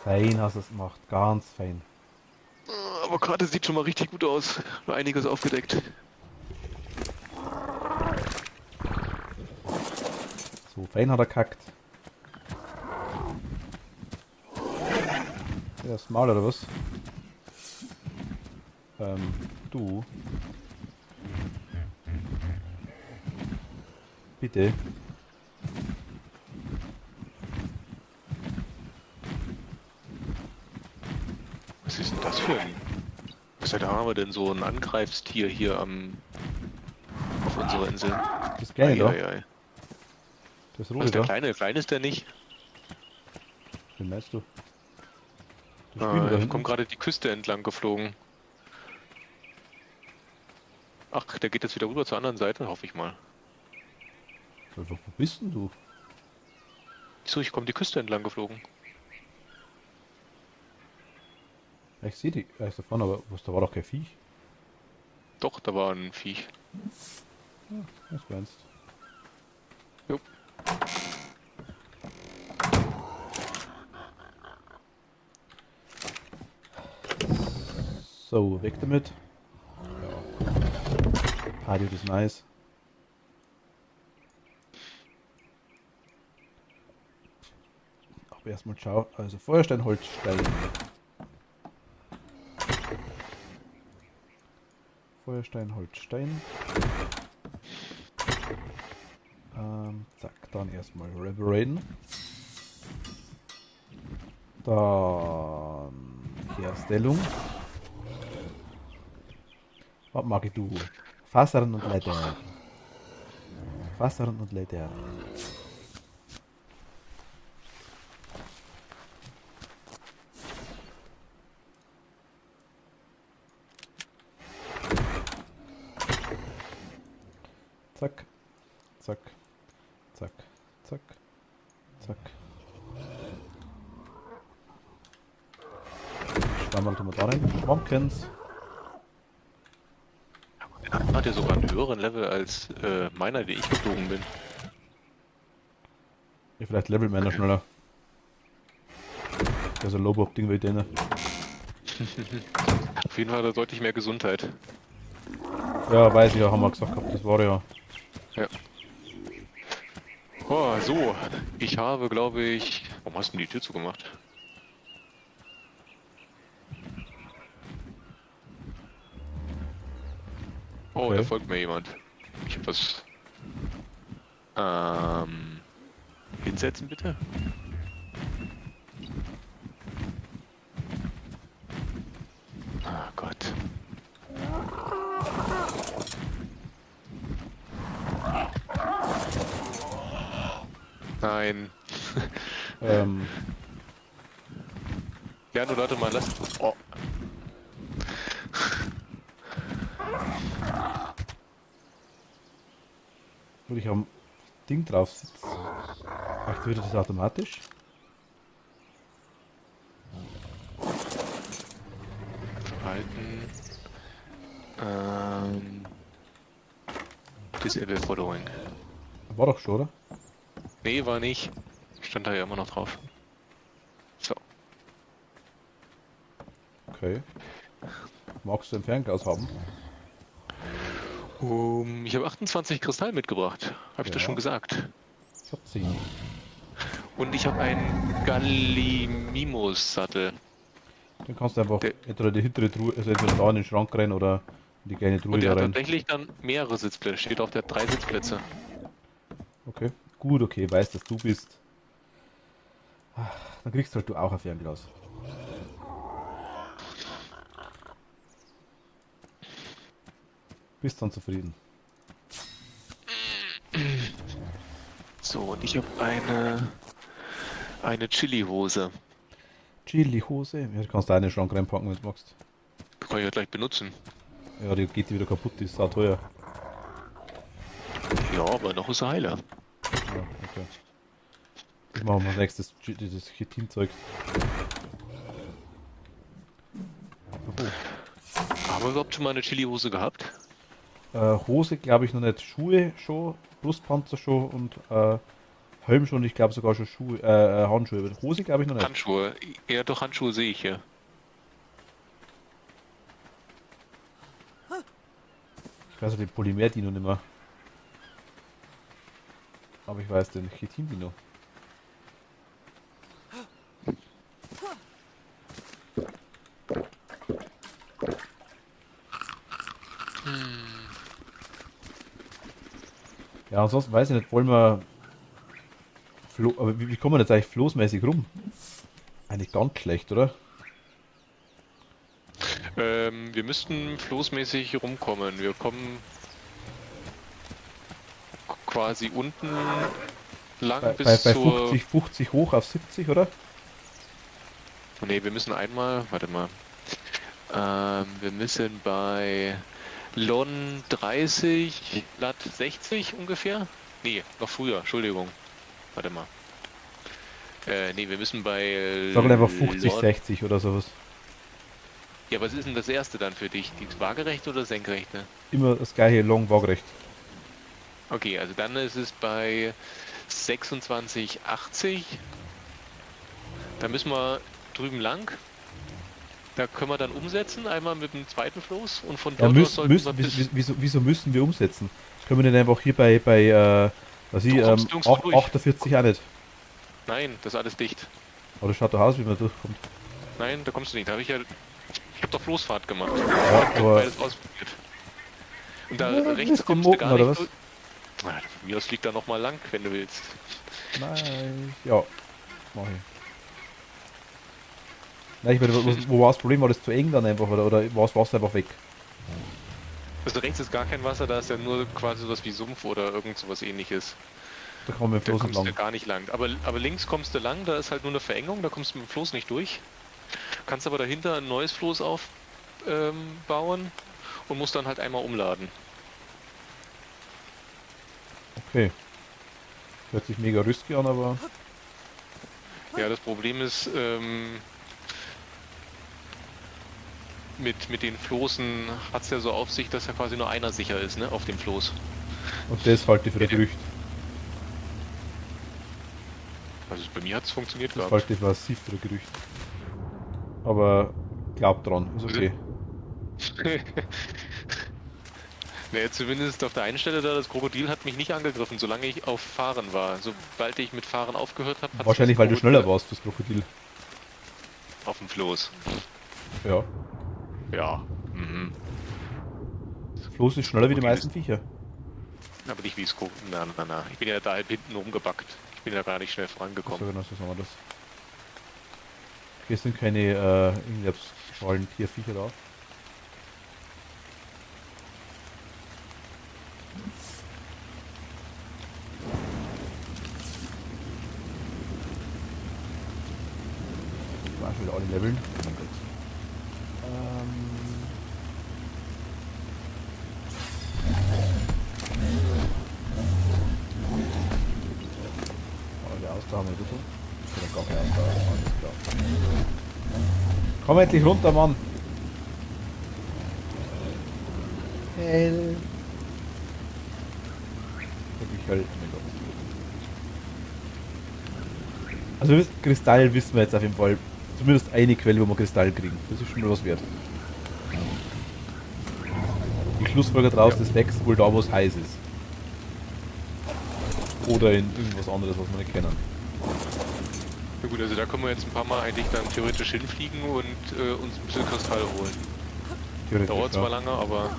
Fein hast du es gemacht. Ganz fein. Aber gerade sieht schon mal richtig gut aus. Einiges aufgedeckt. So, fein hat er kackt. Ja, ist mal oder was? Du. Bitte. Was ist denn das für ein... Seit wann haben wir denn so ein Angreifstier hier auf unserer Insel? Das kleine da. Ei. Das Was rote ist der da. kleine? Klein ist der nicht. Wen meinst du? Die spielen da Ich hinten. komme gerade die Küste entlang geflogen. Ach, der geht jetzt wieder rüber zur anderen Seite, hoffe ich mal. Wo bist denn du? Wieso, ich komme die Küste entlang geflogen. Ich sehe die. Er ist da vorne, aber da war doch kein Viech. Doch, da war ein Viech. Was meinst Jo. So, weg damit. Patio ist nice. Aber erstmal schau. Also Feuerstein, Holzstein. Feuerstein, Holzstein. Zack, dann erstmal Reparaten. Dann Herstellung. Was mag ich du? Fassern und Leder. Fassern und Leder. Zack, zack, zack. Schwammerl tun wir da rein. Schwammkens. Hat ja sogar einen höheren Level als meiner, den ich geflogen bin. Ja, vielleicht levelt meiner schneller. Der ist ein Low-Bob-Ding wie denen. Auf jeden Fall hat er deutlich mehr Gesundheit. Ja, weiß ich ja, haben wir gesagt gehabt, das war ja. Ja. Oh, so. Ich habe, glaube ich... Warum hast du denn die Tür zugemacht? Oh, Okay. da folgt mir jemand. Ich hab was... Hinsetzen bitte. Ah Gott. Nein. Ähm, Ja, nur warte mal, lass... Oh. würde ich am Ding drauf sitzen. Aktiviert das automatisch? Verhalten. Disable Following. War doch schon, oder? Nee, war nicht. Stand da ja immer noch drauf. So. Okay. Magst du ein Fernglas haben? Ich habe 28 Kristall mitgebracht. Habe ich das Ja. schon gesagt? Ich hab 10. Und ich habe einen Gallimimus-Sattel. Dann kannst du einfach Der- entweder die hintere Truhe, also entweder da in den Schrank rein oder in die kleine Truhe Und der da hat rein. tatsächlich dann mehrere Sitzplätze. Steht auf der 3 Sitzplätze. Okay. Gut, okay, weißt, dass du bist. Dann kriegst halt du auch ein Fernglas. Bist dann zufrieden. So, und ich habe eine Chili-Hose. Chili-Hose. Ja, du kannst da in den Schrank reinpacken, wenn du magst. Kann ich ja gleich benutzen. Ja, die geht die wieder kaputt, die ist sau teuer. Ja, aber noch ist er heiler. Ja, okay. Das machen wir als nächstes, das Chitinzeug. Haben wir überhaupt schon mal eine Chili-Hose gehabt? Hose glaube ich noch nicht, Schuhe schon, Brustpanzer schon und Helm schon, ich glaube sogar schon Schuhe, Handschuhe. Hose glaube ich noch nicht. Handschuhe. Ja, doch, Handschuhe sehe ich hier. Ich weiß ja den Polymer-Dino nicht mehr. Aber ich weiß den Chitin-Dino. Ja, ansonsten weiß ich nicht, wollen wir. Aber wie kommen wir jetzt eigentlich floßmäßig rum? Eigentlich ganz schlecht, oder? Wir müssten floßmäßig rumkommen. Wir kommen quasi unten lang Bei bis zur... 50 hoch auf 70, oder? Ne, wir müssen einmal... Warte mal. Wir müssen bei Lon 30, Lat 60 ungefähr? Nee, noch früher, Entschuldigung. Warte mal. Nee, wir müssen bei Sag einfach 50, Lon... 60 oder sowas. Ja, was ist denn das erste dann für dich? Die waagerechte oder senkrechte? Immer das gleiche long waagerecht. Okay, also dann ist es bei 26,80. Da müssen wir drüben lang. Da können wir dann umsetzen, einmal mit dem zweiten Floß und von Ja, dort aus sollten wir bis... wieso müssen wir umsetzen? Können wir denn einfach hier bei was ich, Du kommst nirgendwo durch. 48 auch nicht? Nein, das ist alles dicht. Aber das schaut doch aus, wie man durchkommt. Nein, da kommst du nicht. Da habe ich ja... Ich habe doch Floßfahrt gemacht. Ja, Ich habe aber beides ausprobiert. Und da Ja, dann rechts willst du kommst du gar moken, nicht oder durch. Na, von mir aus fliegt da nochmal lang, wenn du willst. Nein. Ja, mach ich. Nein, ich meine, wo war das Problem? War das zu eng dann einfach oder war das Wasser einfach weg? Also rechts ist gar kein Wasser, da ist ja nur quasi sowas wie Sumpf oder irgend sowas ähnliches. Da kann man mit dem Da Floß kommst du entlang. gar nicht lang. Aber links kommst du lang, da ist halt nur eine Verengung, da kommst du mit dem Floß nicht durch. Kannst aber dahinter ein neues Floß aufbauen und musst dann halt einmal umladen. Okay. Hört sich mega risky an, aber Ja, das Problem ist, mit den Floßen hat es ja so auf sich, dass ja quasi nur einer sicher ist, ne, auf dem Floß. und das halte ich für ein Gerücht. Also bei mir hat es funktioniert Das gehabt. halte ich massiv für ein Gerücht. Aber glaubt dran, ist okay. Naja, zumindest auf der einen Stelle da, das Krokodil hat mich nicht angegriffen, solange ich auf Fahren war. Sobald ich mit Fahren aufgehört habe, hat Wahrscheinlich, weil du schneller warst fürs Krokodil. auf dem Floß. Ja. Ja. Mhm. Floß ist schneller wie die Krokodil meisten Viecher. Aber nicht wie es guckt. Na. Ich bin ja da halb hinten rumgebackt. Ich bin ja gar nicht schnell So vorangekommen. genau, so sagen wir das. Hier sind keine irgendwelchen Tierviecher da. Ich war schon wieder alle Leveln. Oh mein Gott. Die Ausdauer haben wir bitte. Oder gar keine Ausdauer, alles klar. Komm endlich runter, Mann! Hell! Wirklich Hölle, oh mein Gott. Also Kristall wissen wir jetzt auf jeden Fall. Zumindest eine Quelle, wo wir Kristall kriegen. Das ist schon mal was wert. Die Schlussfolger draus, das wächst wohl da, wo es heiß ist. Oder in irgendwas anderes, was wir nicht kennen. Ja gut, also da können wir jetzt ein paar Mal eigentlich dann theoretisch hinfliegen und uns ein bisschen Kristall holen. Theoretisch, Dauert zwar lange, aber...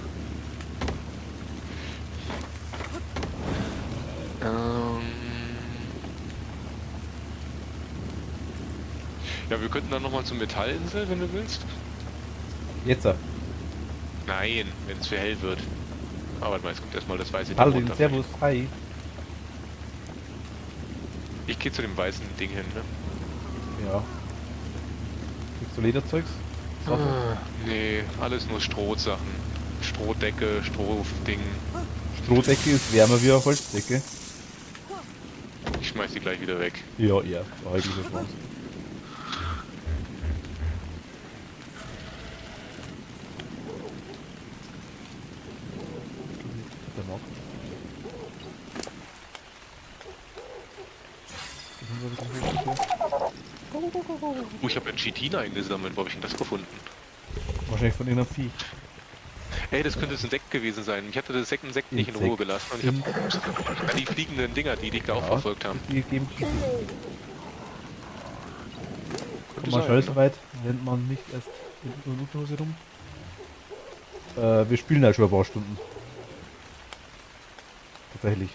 Ja, wir könnten dann nochmal zur Metallinsel, wenn du willst. Jetzt. Nein, wenn es für hell wird. Aber warte mal, jetzt kommt erstmal das weiße Ding Paladin, runter. Servus, hi. Ich gehe zu dem weißen Ding hin, ne? Ja. Kriegst du Lederzeugs? Nee, alles nur Strohsachen. Strohdecke, Strohding. Strohdecke ist wärmer wie eine Holzdecke. Ich schmeiß die gleich wieder weg. Ja, ja, war eigentlich das war's. Der mag. Oh, ich habe ein Chitin eingesammelt. Wo habe ich denn das gefunden? Wahrscheinlich von irgendeinem Vieh. Ey, das könnte ein Sekt gewesen sein. Ich hatte das Insekt nicht in Insekt. Ruhe gelassen. Und ich habe die fliegenden Dinger, die dich da auch verfolgt haben. Die geben Könnte Kommt man sein, schnell ne? so weit, rennt man nicht erst in der Unterhose rum. Wir spielen ja schon ein paar Stunden. Tatsächlich.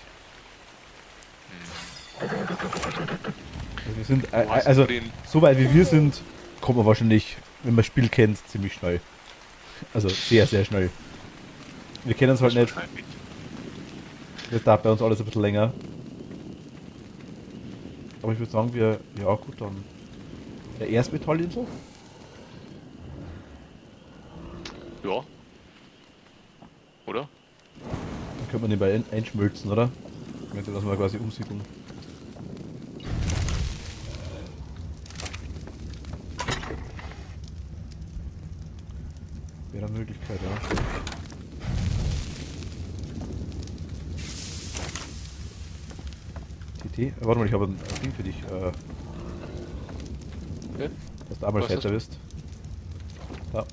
Also wir sind, Wo hast also du den- so weit wie wir sind, kommt man wahrscheinlich, wenn man das Spiel kennt, ziemlich schnell. Also sehr, sehr schnell. Wir kennen es halt nicht. Wahrscheinlich. Das dauert bei uns alles ein bisschen länger. Aber ich würde sagen, ja gut, dann der erste Metallinsel. Ja. Oder? Dann könnte man den bei einschmelzen, oder? Könnte das mal quasi umsiedeln. Wäre eine Möglichkeit, ja. TT? Warte mal, ich habe ein Ding für dich. Okay. Dass du einmal Was hast fetter du? bist. Ja.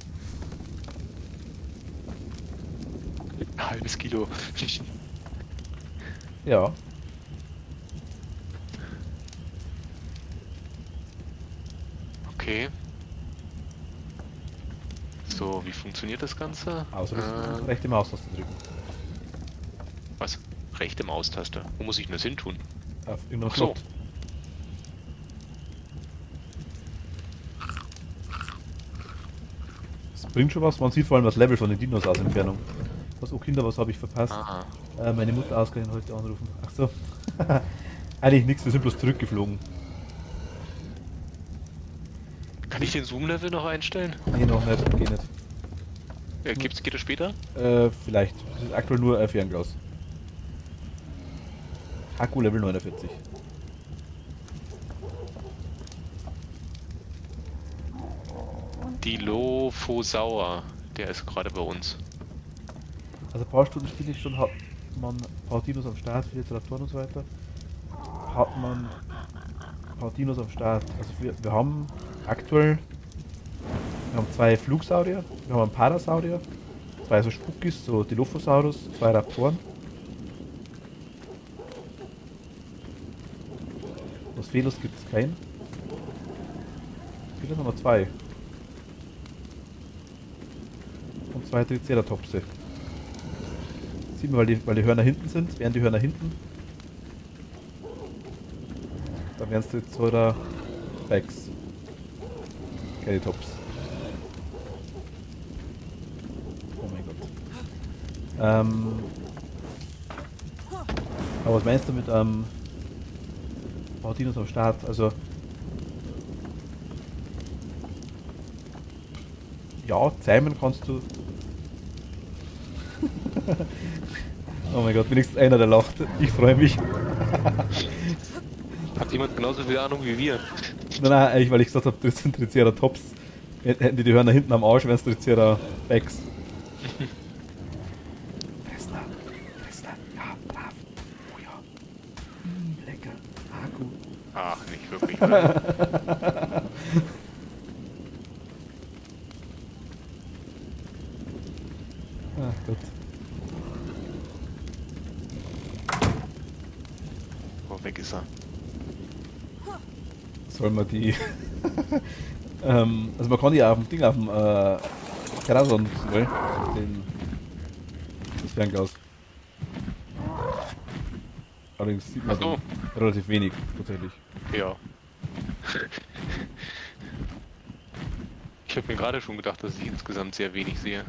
Ein halbes Kilo. Ja. Okay. So, wie funktioniert das Ganze? Außer das rechte Maustaste drücken. Was? Rechte Maustaste. Wo muss ich denn das hin tun? Auf irgendeinem Ach so. Slot. Das bringt schon was, man sieht vor allem das Level von den Dinos aus Entfernung. Was, oh Kinder, was habe ich verpasst? Ah. Meine Mutter ausgerechnet heute anrufen. Ach so. Eigentlich nichts, wir sind bloß zurückgeflogen. Kann ich den Zoom-Level noch einstellen? Nee, noch nicht, geht nicht. Geht es später? Vielleicht. Das ist aktuell nur ein Fernglas. Akku Level 49. Dilophosaur, der ist gerade bei uns. Also ein paar Stunden spiele ich schon, hat man ein paar Dinos am Start, viele Raptoren und so weiter. Hat man ein paar Dinos am Start. Also wir haben aktuell, wir haben 2 Flugsaurier, wir haben einen Parasaurier, 2 so Spukis, so Dilophosaurus, 2 Raptoren. Was Fehllos gibt es keinen. Vielleicht haben wir 2. Und 2 Triceratopse. Sieht man, weil die Hörner hinten sind, wären die Hörner hinten. Dann wären es Triceratops. Keine Tops. Oh mein Gott. Aber was meinst du mit Dinos am Start? Also ja, zähmen kannst du. Oh mein Gott, wenigstens einer, der lacht. Ich freue mich. Hat jemand genauso viel Ahnung wie wir? Nein, eigentlich, weil ich gesagt habe, das sind Triceratops. Hätten die Hörner hinten am Arsch, wären es Triceratops. Fressler, ja, brav. Oh ja. Lecker. Akku. Ach, nicht wirklich. Ach Gott. Oh, weg ist er. Soll man die. Also man kann die auf dem Ding, auf dem Terrason nutzen, gell? Das Fernglas. Allerdings sieht man Ach so. relativ wenig, tatsächlich. Ja. Ich habe mir gerade schon gedacht, dass ich insgesamt sehr wenig sehe.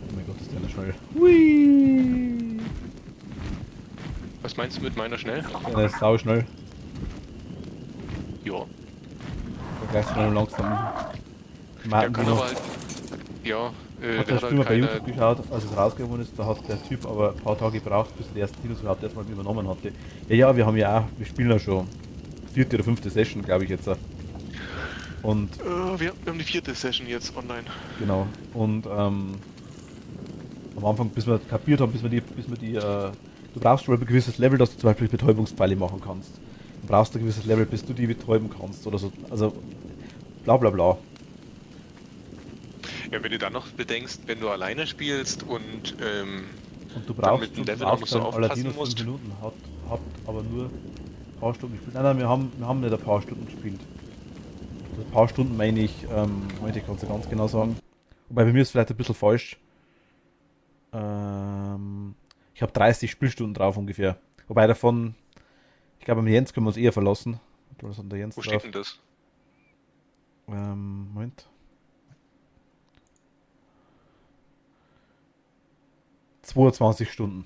Oh mein Gott, ist der eine schnell. Hui! Was meinst du mit meiner schnell? Der ist sau schnell. Ja. Vergleich schnell und langsam. Der kann aber halt. Ja, Hat der der hat Stürmer halt bei keine. YouTube geschaut, als es rausgekommen ist, da hat der Typ aber ein paar Tage gebraucht, bis der erste Dinos überhaupt erstmal übernommen hatte. Ja, wir haben ja auch, wir spielen ja schon 4. oder 5. Session, glaube ich jetzt. Und Wir haben die 4. Session jetzt online. genau. Und am Anfang, bis wir kapiert haben, bis wir die du brauchst schon ein gewisses Level, dass du zum Beispiel Betäubungspfeile machen kannst. Du brauchst ein gewisses Level, bis du die betäuben kannst oder so. Also bla bla bla. Ja, wenn du dann noch bedenkst, wenn du alleine spielst und Und du dann brauchst, mit dem du Level auch noch so brauchst aufpassen Aladinos 5 musst. Minuten, hat aber nur ein paar Stunden gespielt. Nein, wir haben nicht ein paar Stunden gespielt. Also ein paar Stunden meine ich, Moment, ich kann es ja ganz genau sagen. Wobei bei mir ist vielleicht ein bisschen falsch. Ich habe 30 Spielstunden drauf ungefähr. Wobei davon, ich glaube, am Jens können wir uns eher verlassen. Was hat der Jens Wo drauf? steht denn das? Moment. 22 Stunden.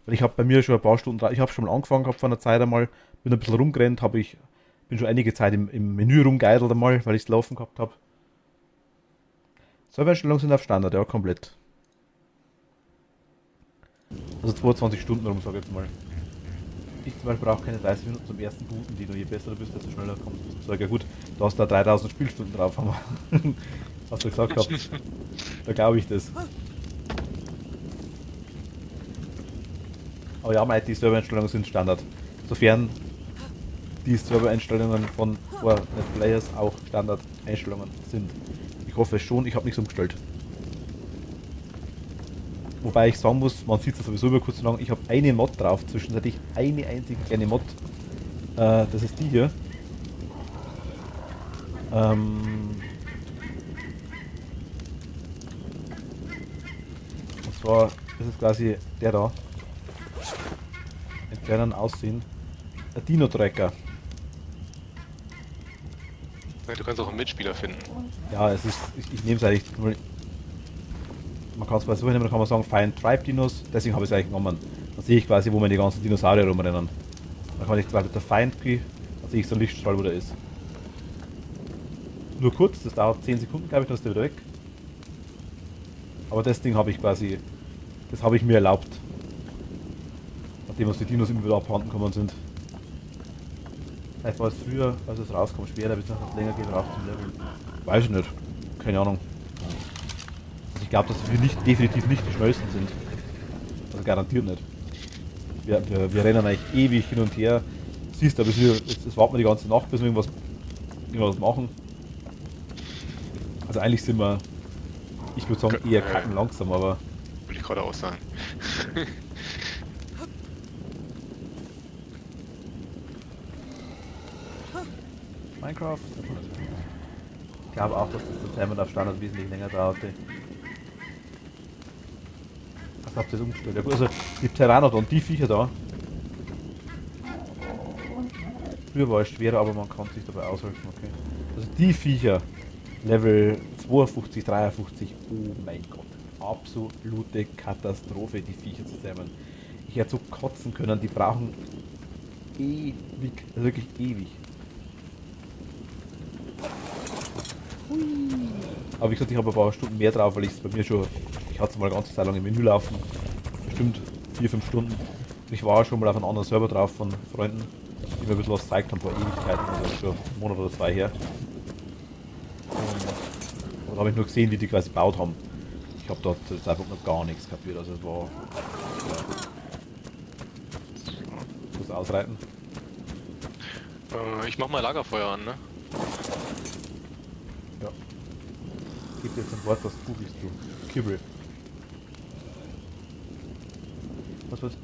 Weil ich habe bei mir schon ein paar Stunden drauf. Ich habe schon mal angefangen gehabt vor einer Zeit einmal, bin ein bisschen rumgerannt, bin schon einige Zeit im Menü rumgeidelt einmal, weil ich es laufen gehabt habe. Servereinstellungen sind auf Standard, ja, komplett. Also 22 Stunden rum, sage ich jetzt mal. Ich zum Beispiel brauche keine 30 Minuten zum ersten Booten, Dino. Je besser du bist, desto schneller kommst du. Sag ja gut, du hast da 3000 Spielstunden drauf, haben wir. Hast du gesagt gehabt. Da glaube ich das. Aber ja, die Servereinstellungen sind Standard. Sofern die Servereinstellungen von Fortnite Players auch Standard-Einstellungen sind. Ich hoffe es schon, ich habe nichts umgestellt. Wobei ich sagen muss, man sieht es sowieso über kurz und lang, ich habe eine Mod drauf, zwischenzeitlich eine einzige kleine Mod. Das ist die hier. Und zwar ist es quasi der da. Entfernen, aussehen. Ein Dino-Tracker. Ja, du kannst auch einen Mitspieler finden. Ja, es ist, ich nehme es eigentlich, man kann es quasi so nehmen, kann man sagen, Find Tribe Dinos, deswegen habe ich es eigentlich genommen. Dann sehe ich quasi, wo meine ganzen Dinosaurier rumrennen. Dann kann ich quasi der Find Key, dann sehe ich so einen Lichtstrahl, wo der ist. Nur kurz, das dauert 10 Sekunden, glaube ich, dann ist der wieder weg. Aber das Ding habe ich quasi, das habe ich mir erlaubt. Nachdem uns die Dinos immer wieder abhanden gekommen sind. Vielleicht war es früher, als es rauskommt, schwerer, bis es länger geht, rauf zum Leveln. Weiß ich nicht. Keine Ahnung. Also ich glaube, dass wir nicht, definitiv nicht die schnellsten sind. Also garantiert nicht. Wir rennen eigentlich ewig hin und her. Siehst du, jetzt warten wir die ganze Nacht, bis wir irgendwas machen. Also eigentlich sind wir, ich würde sagen, eher kacken langsam, aber... Will ich gerade auch sagen. Minecraft? Ich glaube auch, dass das Timer auf Standard wesentlich länger dauerte. Was habt ihr das umgestellt? Ja gut, also die Pteranodon, die Viecher da. Früher war es schwerer, aber man kann sich dabei aushelfen, okay. Also die Viecher, Level 52, 53, oh mein Gott. Absolute Katastrophe, die Viecher zu zähmen. Ich hätte so kotzen können, die brauchen ewig, also wirklich ewig. Aber wie gesagt, ich habe ein paar Stunden mehr drauf, weil ich es bei mir schon, ich hatte es mal eine ganze Zeit lang im Menü laufen, bestimmt 4-5 Stunden. Und ich war schon mal auf einem anderen Server drauf von Freunden, die mir ein bisschen was gezeigt haben vor Ewigkeiten, also schon einen Monat oder zwei her. Und da habe ich nur gesehen, wie die quasi gebaut haben. Ich habe dort zu dem Zeitpunkt noch gar nichts kapiert, also es war... Ja. Ich muss ausreiten. Ich mach mal Lagerfeuer an, ne? Ja. Gib jetzt ein Wort, was du bist, du. Kibbel. Was wird?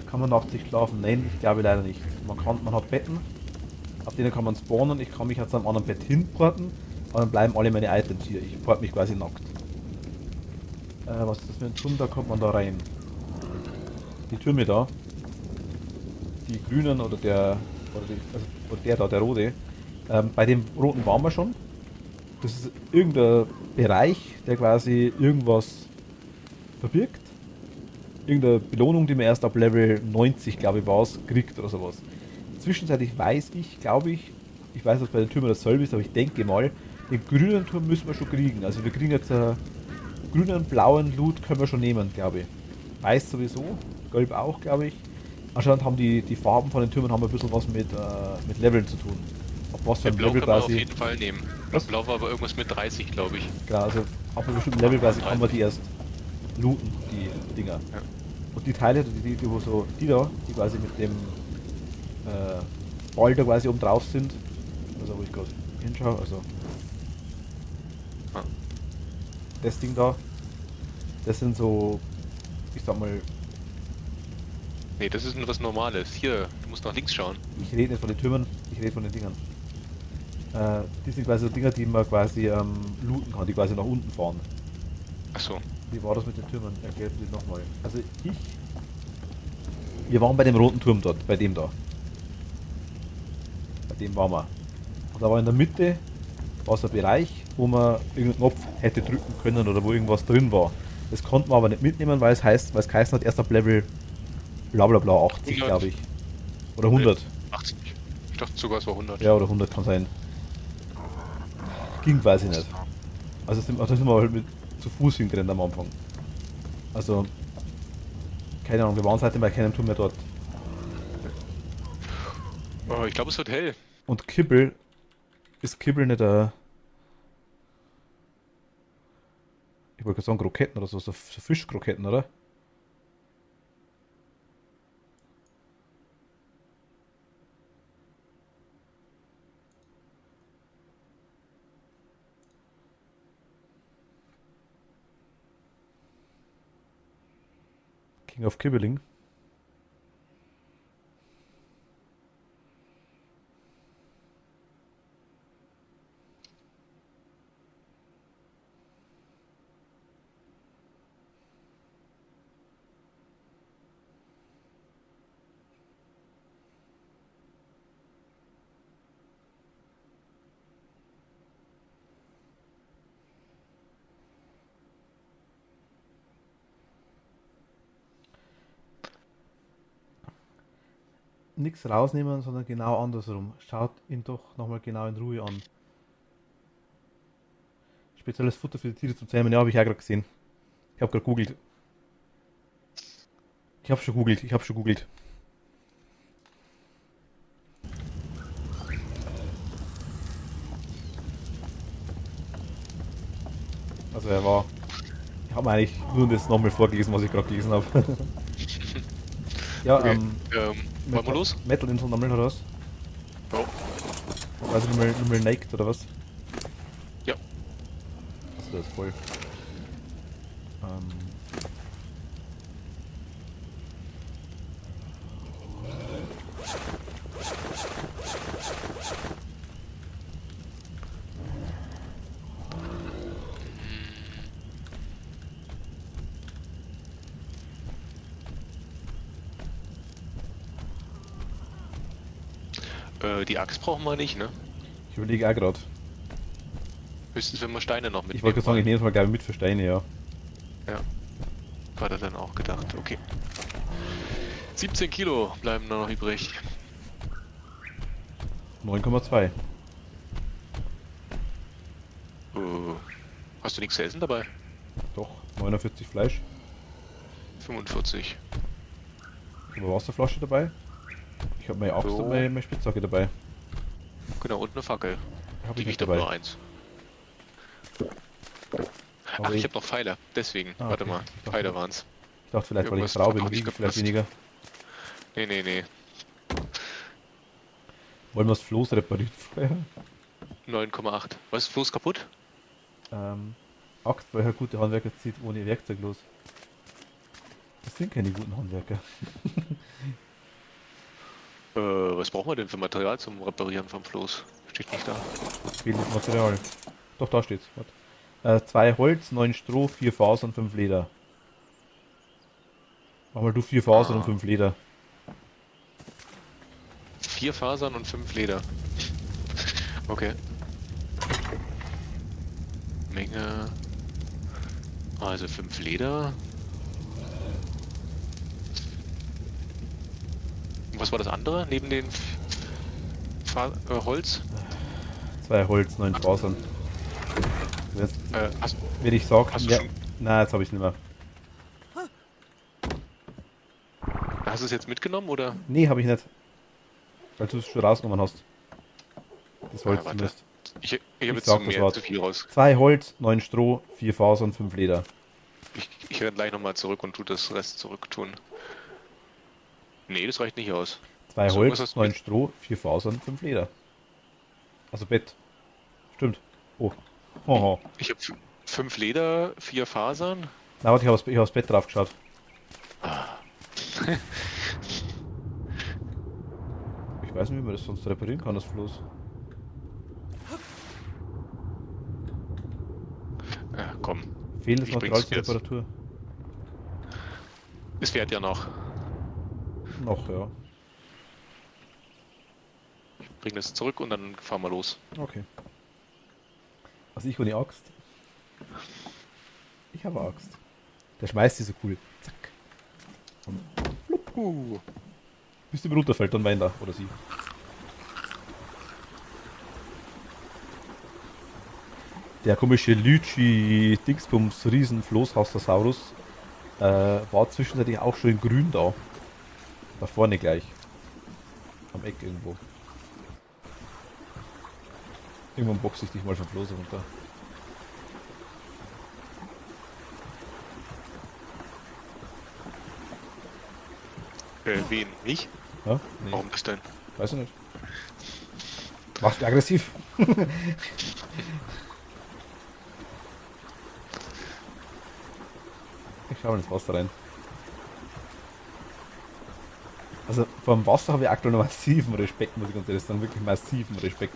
Kann man nachts nicht schlafen? Nein, ich glaube leider nicht. Man hat Betten, auf denen kann man spawnen. Ich kann mich jetzt am anderen Bett hinporten, aber dann bleiben alle meine Items hier. Ich port mich quasi nackt. Was ist das für ein Turm? Da kommt man da rein. Die Türme da, die grünen oder der da, der rote. Bei dem roten waren wir schon. Das ist irgendein Bereich, der quasi irgendwas verbirgt. Irgendeine Belohnung, die man erst ab Level 90, glaube ich, war es, kriegt oder sowas. Zwischenzeitlich weiß ich, glaube ich weiß, dass bei den Türmen dasselbe ist, aber ich denke mal, den grünen Turm müssen wir schon kriegen. Also wir kriegen jetzt grünen, blauen Loot können wir schon nehmen, glaube ich. Weiß sowieso, gelb auch, glaube ich. Anscheinend haben die Farben von den Türmen haben ein bisschen was mit Leveln zu tun. Ab was für ein Blau Level kann man quasi. auf jeden Fall nehmen. Was? Blau war aber irgendwas mit 30, glaube ich. Genau, also ab einem bestimmten Level quasi kann man die erst looten, die Dinger. Ja. Und die Teile, die da, die quasi mit dem Ball da quasi oben drauf sind, also wo ich gerade hinschaue, also Ah. das Ding da, das sind so, ich sag mal, Nee, das ist nur was Normales. Hier, du musst nach links schauen. ich rede nicht von den Türmen, ich rede von den Dingern. Die sind quasi so Dinger, die man quasi looten kann, die quasi nach unten fahren. Achso. Wie war das mit den Türmen? Erklärt mir nochmal. Also wir waren bei dem roten Turm dort, bei dem da. Bei dem waren wir. Und da war in der Mitte war so ein Bereich, wo man irgendeinen Knopf hätte drücken können oder wo irgendwas drin war. Das konnten wir aber nicht mitnehmen, weil es geheißen hat, erst ab Level bla bla bla 80, 100. glaube ich. Oder 100. 80. Ich dachte sogar, es war 100. Ja, oder 100 kann sein. Ging, weiß ich nicht. Also da sind wir halt zu Fuß hingerannt am Anfang. Also, keine Ahnung, wir waren seitdem bei keinem Turm mehr dort. Ich glaube, es wird hell. Und Kibbel, ist Kibbel nicht ich wollte gerade sagen Kroketten oder so Fischkroketten, oder? King of Kibbeling. Nichts rausnehmen, sondern genau andersrum. Schaut ihn doch nochmal genau in Ruhe an. Spezielles Futter für die Tiere zum Zähmen, ja, habe ich auch gerade gesehen. Ich habe gerade googelt. Ich habe schon googelt. Also er war... Ich habe mir eigentlich nur das nochmal vorgelesen, was ich gerade gelesen habe. Ja, Okay. Wollen wir los? Metal Info nochmal oder was? Oh. Also nochmal Naked oder was? Ja. Also das ist voll. Die Axt brauchen wir nicht, ne? Ich überlege auch gerade. Höchstens, wenn wir Steine noch mitnehmen. Ich wollte gerade sagen, ich nehme es mal gleich mit für Steine, ja. Ja. War da dann auch gedacht, okay. 17 Kilo bleiben da noch übrig. 9,2. Hast du nichts zu essen dabei? Doch, 49 Fleisch. 45. Ich habe eine Wasserflasche dabei. Ich habe meine Axt So. und meine Spitzhacke dabei. Genau, und eine Fackel. Habe Die ich nicht wiegt aber dabei. nur eins. Aber Ach, ich habe noch Pfeile. Deswegen. Ah, Warte okay. mal. Ich dachte- Pfeile waren's. Ich dachte vielleicht, weil ich Irgendwas Frau bin, hab ich wiege ich vielleicht gepasst. weniger. Nee. Wollen wir das Floß reparieren vorher? 9,8. Was ist Floß kaputt? Axt, weil er gute Handwerker zieht ohne Werkzeug los. Das sind keine guten Handwerker. Was brauchen wir denn für Material zum Reparieren vom Floß? Steht nicht da. Fehlendes Material. Doch, da steht's. 2 Holz, 9 Stroh, 4 Fasern, 5 Leder. Mach mal du 4 Fasern und 5 Leder. 4 Fasern und 5 Leder. Okay. Menge. Also 5 Leder. Und was war das andere neben den Holz? 2 Holz, 9 Fasern. Hast Wenn ich sag, du ja. schon- Nein, jetzt habe ich nicht mehr. du es jetzt mitgenommen oder? Nee, habe ich nicht. Weil du es schon rausgenommen hast. Das Holz warte. zumindest. Ich habe Ich jetzt sag das Wort. zu viel raus. 2 Holz, 9 Stroh, 4 Fasern, 5 Leder. Ich renne gleich nochmal zurück und tu das Rest zurücktun. Nee, das reicht nicht aus. 2 So, was Holz, hast du 9 mit? Stroh, 4 Fasern, 5 Leder. Also Bett. Stimmt. Oh. Hoho. Ich habe 5 Leder, 4 Fasern. Na, warte, ich habe aufs Bett drauf geschaut. Ich weiß nicht, wie man das sonst reparieren kann, das Floß. Ja, komm. Fehlendes Ich Material bring's zur jetzt. Reparatur. Es fährt ja noch. Noch, ja. Ich bring das zurück und dann fahren wir los. Okay. Also ich ohne Axt. Ich habe eine Axt. Der schmeißt die so cool. Zack. Und flupp. Bis die runterfällt, dann weint er. Oder sie. Der komische Lychee Dingsbums Riesen Floßhaustersaurus war zwischenzeitlich auch schon in grün da. Da vorne gleich. Am Eck irgendwo. Irgendwann boxe ich dich mal vom Floß runter. Wen? Mich? Ja? Nee, Warum das denn? weiß ich nicht. Machst mich aggressiv. Ich schau mal ins Wasser rein. Also vor dem Wasser habe ich aktuell noch massiven Respekt, muss ich ganz ehrlich sagen. Wirklich massiven Respekt.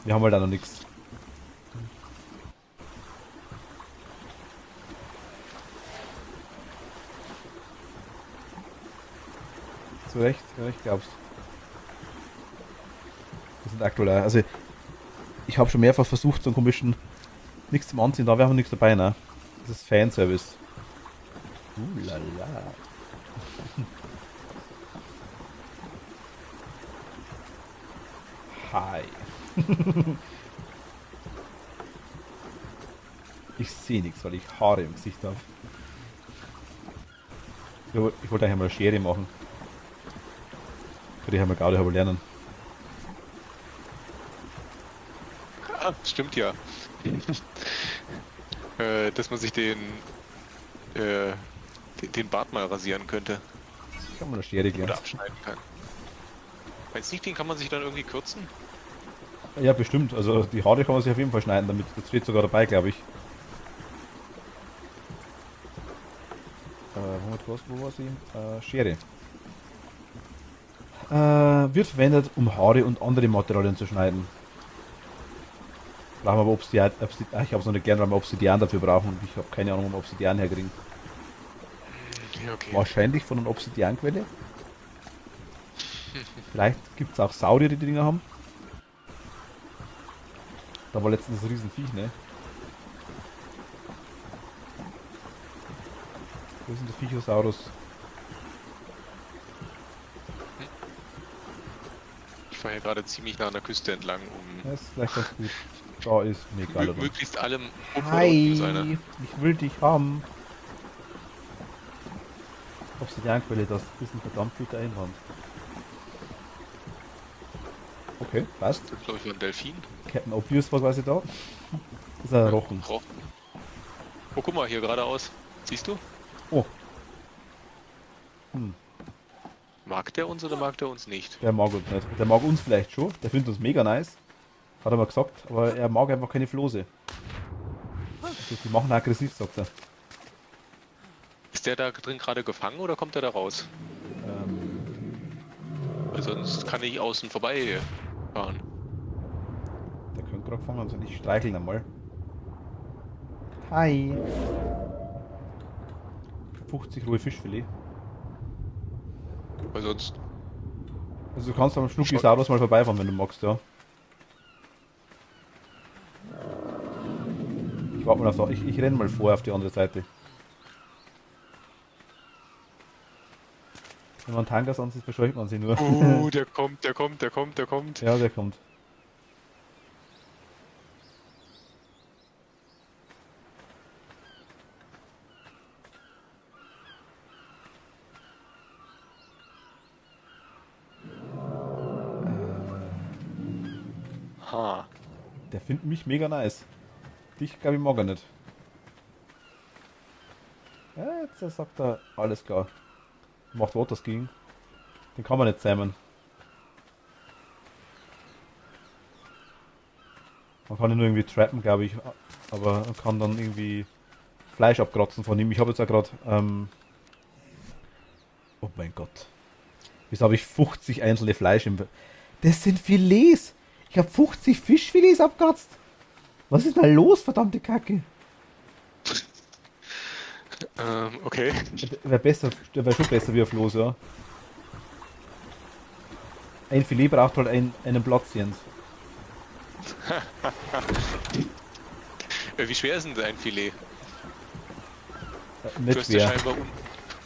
Wir haben halt auch noch nichts. Zu Recht, glaubst. Wir sind aktuell auch, also ich habe schon mehrfach versucht, so einen komischen nichts zum Anziehen, da wir haben nichts dabei, ne? Das ist Fanservice. Lala. Hi. Ich sehe nichts, weil ich Haare im Gesicht habe. Ich wollte eigentlich mal eine Schere machen. Könnte ich einmal gerade lernen. Ah, stimmt ja. Dass man sich den Bart mal rasieren könnte. Ich kann mal eine Schere Oder lernen. abschneiden kann. Meinst du nicht, den kann man sich dann irgendwie kürzen? Ja, bestimmt. Also die Haare kann man sich auf jeden Fall schneiden damit. Das steht sogar dabei, glaube ich. Wo war sie? Schere. Wird verwendet, um Haare und andere Materialien zu schneiden. Brauchen wir aber Obsidian. Ich habe es noch nicht gelernt, weil wir Obsidian dafür brauchen. Und ich habe keine Ahnung, wo wir Obsidian herkriegen. Ja, okay. Wahrscheinlich von einer Obsidianquelle. Vielleicht gibt es auch Saurier, die Dinger haben. Da war letztens ein Riesenviech, ne? Wo ist denn der Viechosaurus? Ich fahre hier gerade ziemlich nah an der Küste entlang, um Ja, ist vielleicht ganz gut. Da ist mir egal, oder? möglichst allem Hi, ist einer. ich will dich haben. Obsidianquelle, das ist ein verdammt guter Einwand. Okay, passt. Das glaube ich war ein Delfin. Captain Obvious war quasi da. Das ist ein Rochen. Rochen. Oh, guck mal, hier geradeaus. Siehst du? Oh, Mag der uns oder mag der uns nicht? der mag uns nicht. Der mag uns vielleicht schon. Der findet uns mega nice. Hat er mal gesagt. Aber er mag einfach keine Flose. Die machen aggressiv, sagt er. Ist der da drin gerade gefangen oder kommt der da raus? Weil sonst kann ich außen vorbei fahren. Der könnte gerade gefangen sein. Ich streicheln einmal. Hi. 50 rohe Fischfilet. Weil sonst. Also du kannst am Schnuckisaurus mal vorbeifahren, wenn du magst, ja. Ich warte mal auf da. Ich renn mal vor auf die andere Seite. Wenn man Tangas ansieht, verscheucht man sie nur. Der kommt, der kommt, der kommt, der kommt. Ja, der kommt. Ha. Der findet mich mega nice. Dich, glaube ich, mag er nicht. Ja, jetzt sagt er, alles klar. Macht Waters gegen. Den kann man nicht zähmen. Man kann ihn nur irgendwie trappen, glaube ich. Aber man kann dann irgendwie Fleisch abkratzen von ihm. Ich habe jetzt auch gerade. Oh mein Gott. Wieso habe ich 50 einzelne Fleisch im. Das sind Filets! Ich habe 50 Fischfilets abkratzt! Was ist da los, verdammte Kacke? Okay. Der wäre schon besser wie auf Los, ja. Ein Filet braucht halt einen Platz, Jens. Wie schwer ist denn ein Filet? Du Nicht hast ja schwer. scheinbar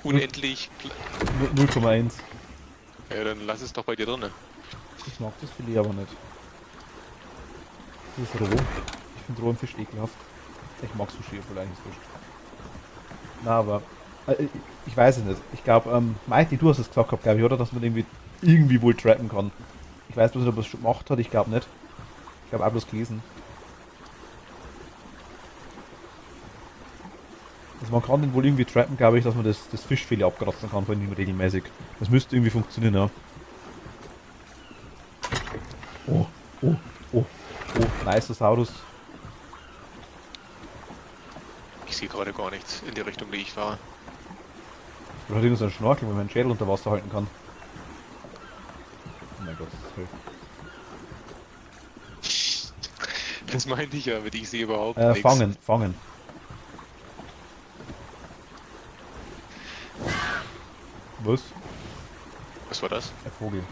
unendlich. 0,1. Ja, dann lass es doch bei dir drinne. Ich mag das Filet aber nicht. Das ist roh. Ich finde rohen Fisch ekelhaft. Ich mag Sushi, obwohl eigentlich ist wurscht. Na, aber. Ich weiß es nicht. Ich glaube, Mighty, du hast es gesagt gehabt, glaube ich, oder? Dass man irgendwie wohl trappen kann. Ich weiß bloß nicht, ob er es schon gemacht hat. Ich glaube nicht. Ich habe auch bloß gelesen. Also man kann den wohl irgendwie trappen, glaube ich, dass man das Fischfilet abkratzen kann von ihm regelmäßig. Das müsste irgendwie funktionieren, ja. Oh, oh, oh, oh, Niceosaurus. Ich sehe gerade gar nichts in die Richtung, die ich fahre. Oder hat irgend so einen Schnorchel, wo man einen Schädel unter Wasser halten kann. Oh mein Gott, das ist toll. Das meinte ich ja, aber ich sehe überhaupt nichts. Fangen. Was? Was war das? Ein Vogel.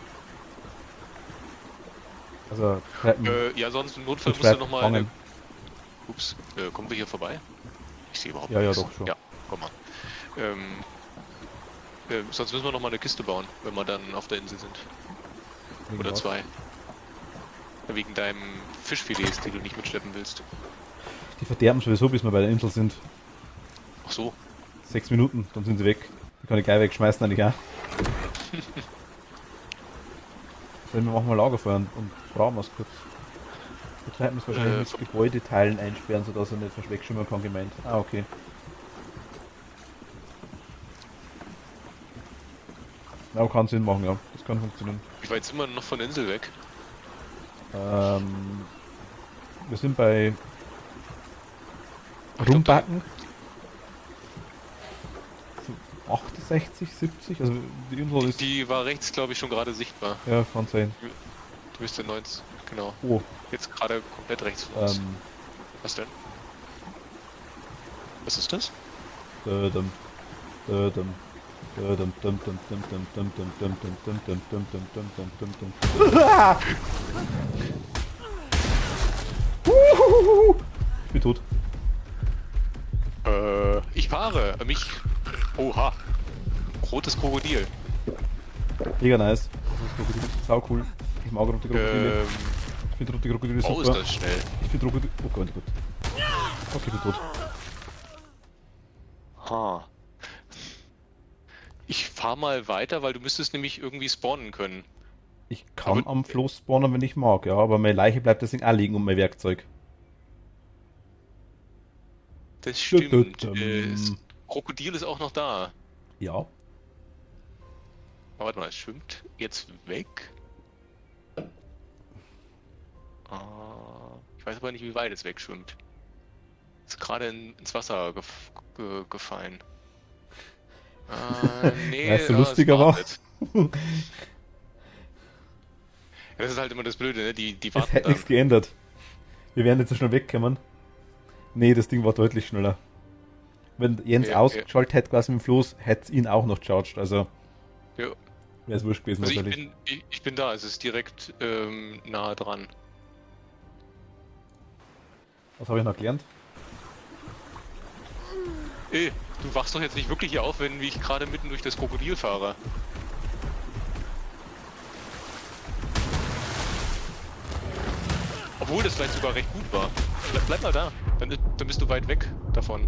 Also, trappen. Ja, sonst im Notfall Mit musst du Trap nochmal fangen. Ups, kommen wir hier vorbei? Ich sehe überhaupt Ja, nichts. doch schon. Ja, komm mal. Sonst müssen wir nochmal eine Kiste bauen, wenn wir dann auf der Insel sind. Wegen Oder was? 2. Wegen deinem Fischfilets, die du nicht mitschleppen willst. Die verderben sowieso, bis wir bei der Insel sind. Ach so. 6 Minuten, dann sind sie weg. Die kann ich gleich wegschmeißen, eigentlich auch. Sollen wir machen mal Lagerfeuer und brauchen wir es kurz. Jetzt hätten wir es wahrscheinlich mit Gebäudeteilen einsperren, sodass er nicht wegschwimmen kann, gemeint. Ah, okay. Ja, kann Sinn machen, ja. Das kann funktionieren. Wie weit sind wir noch von der Insel weg? Wir sind bei Ach, Rumbacken. So 68, 70, also die Insel ist... Die war rechts, glaube ich, schon gerade sichtbar. Ja, kann sein. Du bist der 90, genau. Oh, Jetzt gerade komplett rechts von uns. ähm... Was denn? Was ist das? Dödem, dödem, dödem, dum, dum, dum, dum, dum, dum, dum, dum, dum, dum, dum, dum, dum, dum, dum, dum. Ah! Ich bin tot. Ich fahre. Mich. Oha. Rotes Krokodil. Mega nice. Das ist Krokodil. Sau cool. Ich mag rote Krokodile. Ich finde rote Krokodile super. Oh, ist das schnell. Ich finde Krokodile... Oh Gott, oh Gott. Okay, ich bin tot. Ha. Ich fahr mal weiter, weil du müsstest nämlich irgendwie spawnen können. Ich kann Aber- am Floß spawnen, wenn ich mag, ja, aber meine Leiche bleibt deswegen auch liegen und mein Werkzeug. Das stimmt. Dum. Das Krokodil ist auch noch da. Ja. Aber warte mal, es schwimmt jetzt weg. Ich weiß aber nicht, wie weit es wegschwimmt. Ist gerade ins Wasser gefallen. Nee, Weißt du, es lustiger war? wartet. Ja, das ist halt immer das Blöde, ne? Die Es warten hätte dann. nichts geändert. Wir werden jetzt so schnell wegkommen. Nee, das Ding war deutlich schneller. Wenn Jens Ja, ausgeschaltet hätte, quasi mit dem Floß, hätte es ihn auch noch charged. Also Ja. wäre es wurscht gewesen Also wahrscheinlich. ich bin da, es ist direkt nahe dran. Was habe ich noch gelernt? Ey, du wachst doch jetzt nicht wirklich hier auf, wenn ich gerade mitten durch das Krokodil fahre. Obwohl das vielleicht sogar recht gut war. Bleib mal da, dann bist du weit weg davon.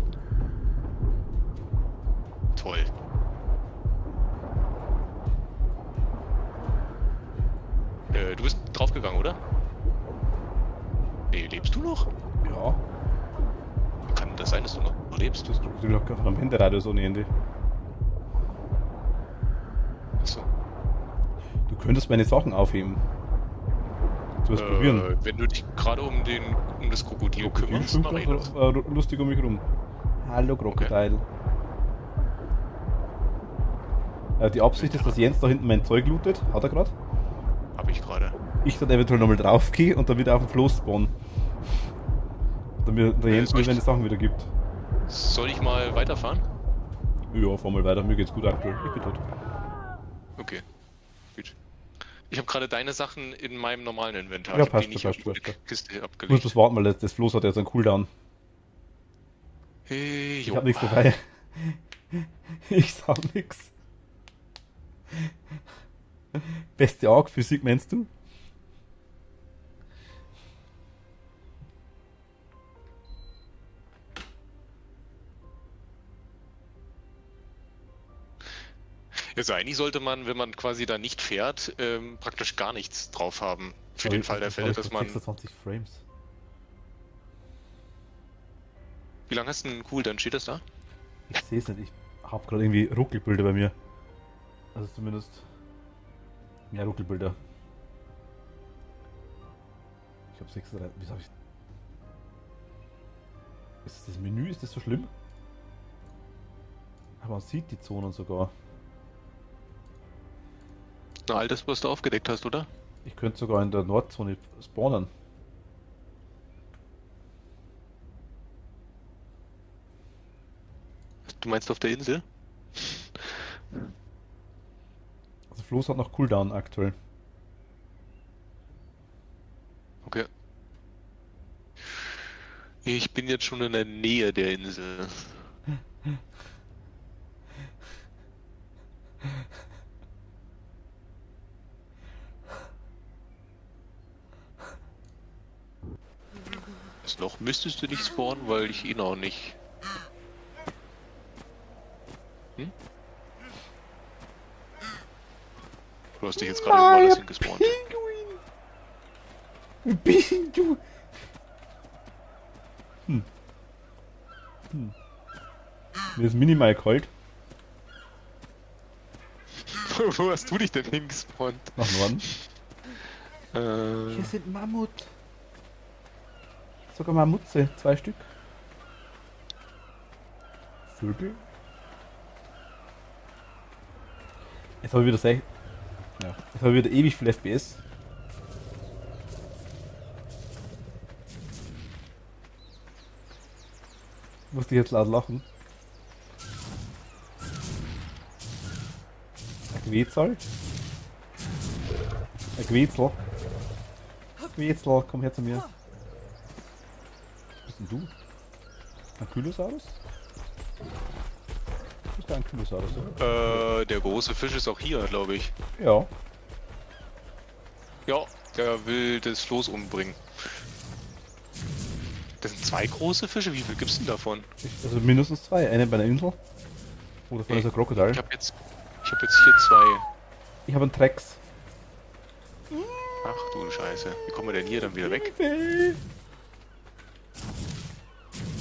Toll. Du bist draufgegangen, oder? Nee, lebst du noch? Ja, Kann das sein, dass du noch lebst? das Krokodil hat gerade am Hinterrad ohne Ende. Achso. Du könntest meine Sachen aufheben. Du wirst probieren. Wenn du dich gerade um das Krokodil kümmerst, Stimmt mach ich das. doch, lustig um mich rum. Hallo Krokodil. Die Absicht ist, dass Jens da hinten mein Zeug lootet. Hat er gerade? Hab ich gerade. Ich dann eventuell nochmal drauf gehe und dann wieder auf dem Floß spawnen. Damit der Jens soll mir ich- seine Sachen wieder gibt. Soll ich mal weiterfahren? Ja, fahr mal weiter. Mir geht's gut aktuell. Ich bin tot. Okay. Gut. Ich habe gerade deine Sachen in meinem normalen Inventar. Ja, Ich hab passt die nicht schon, auf passt die schon. Kiste Ich muss abgelegt. bloß warten, weil das Floß hat jetzt einen Cooldown. Hey, Ich jo. hab nichts dabei. Ich sag nix. Beste Arc-Physik meinst du? Also eigentlich sollte man, wenn man quasi da nicht fährt, praktisch gar nichts drauf haben. Für den Fall der Fälle, dass man... 26 Frames. Wie lange hast du einen Cooldown? Steht das da? Ich sehe es nicht. Ich habe gerade irgendwie Ruckelbilder bei mir. Also zumindest mehr Ruckelbilder. Ich habe 36. Wieso habe ich. Ist das Menü? Ist das so schlimm? Aber man sieht die Zonen sogar. Na, all das, was du aufgedeckt hast, oder? Ich könnte sogar in der Nordzone spawnen. Du meinst auf der Insel? Also Floß hat noch Cooldown aktuell. Okay. Ich bin jetzt schon in der Nähe der Insel. Das Loch müsstest du nicht spawnen, weil ich ihn auch nicht. Hm? Du hast dich jetzt gerade woanders hingespawnt. Pinguin! Wie bist du? Mir ist minimal kalt. Wo hast du dich denn hingespawnt? Nach Norden. Äh, Hier sind Mammut. Sogar Mammutze, 2 Stück. Vögel. Jetzt habe ich wieder jetzt habe ich wieder ewig viel FPS. Musste ich jetzt laut lachen. Ein Quetzal. Ein Quetzal. Quetzal, komm her zu mir. Was bist denn du? Ankylosaurus? Was ist der Ankylosaurus, oder? der große Fisch ist auch hier, glaube ich. Ja. Ja, der will das Floß umbringen. Das sind 2 große Fische? Wie viel gibt's denn davon? Also mindestens 2. Eine bei einer Insel. Oder von dieser Krokodil. Ich hab jetzt hier 2. Ich habe einen Trex. Ach du Scheiße. Wie kommen wir denn hier dann wieder weg?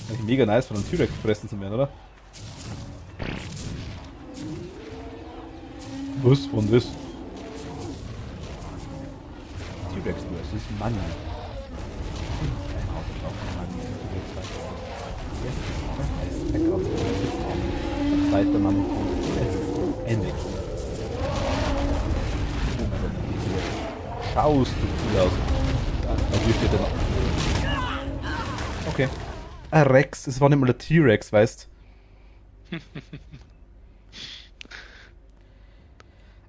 Eigentlich mega nice von einem T-Rex gefressen zu werden, oder? Was von das? T-Rex versus Money. Zweiter Mann. Ende. Schaust du cool aus. Hier steht er noch. Okay. Ein Rex, es war nicht mal der T-Rex, weißt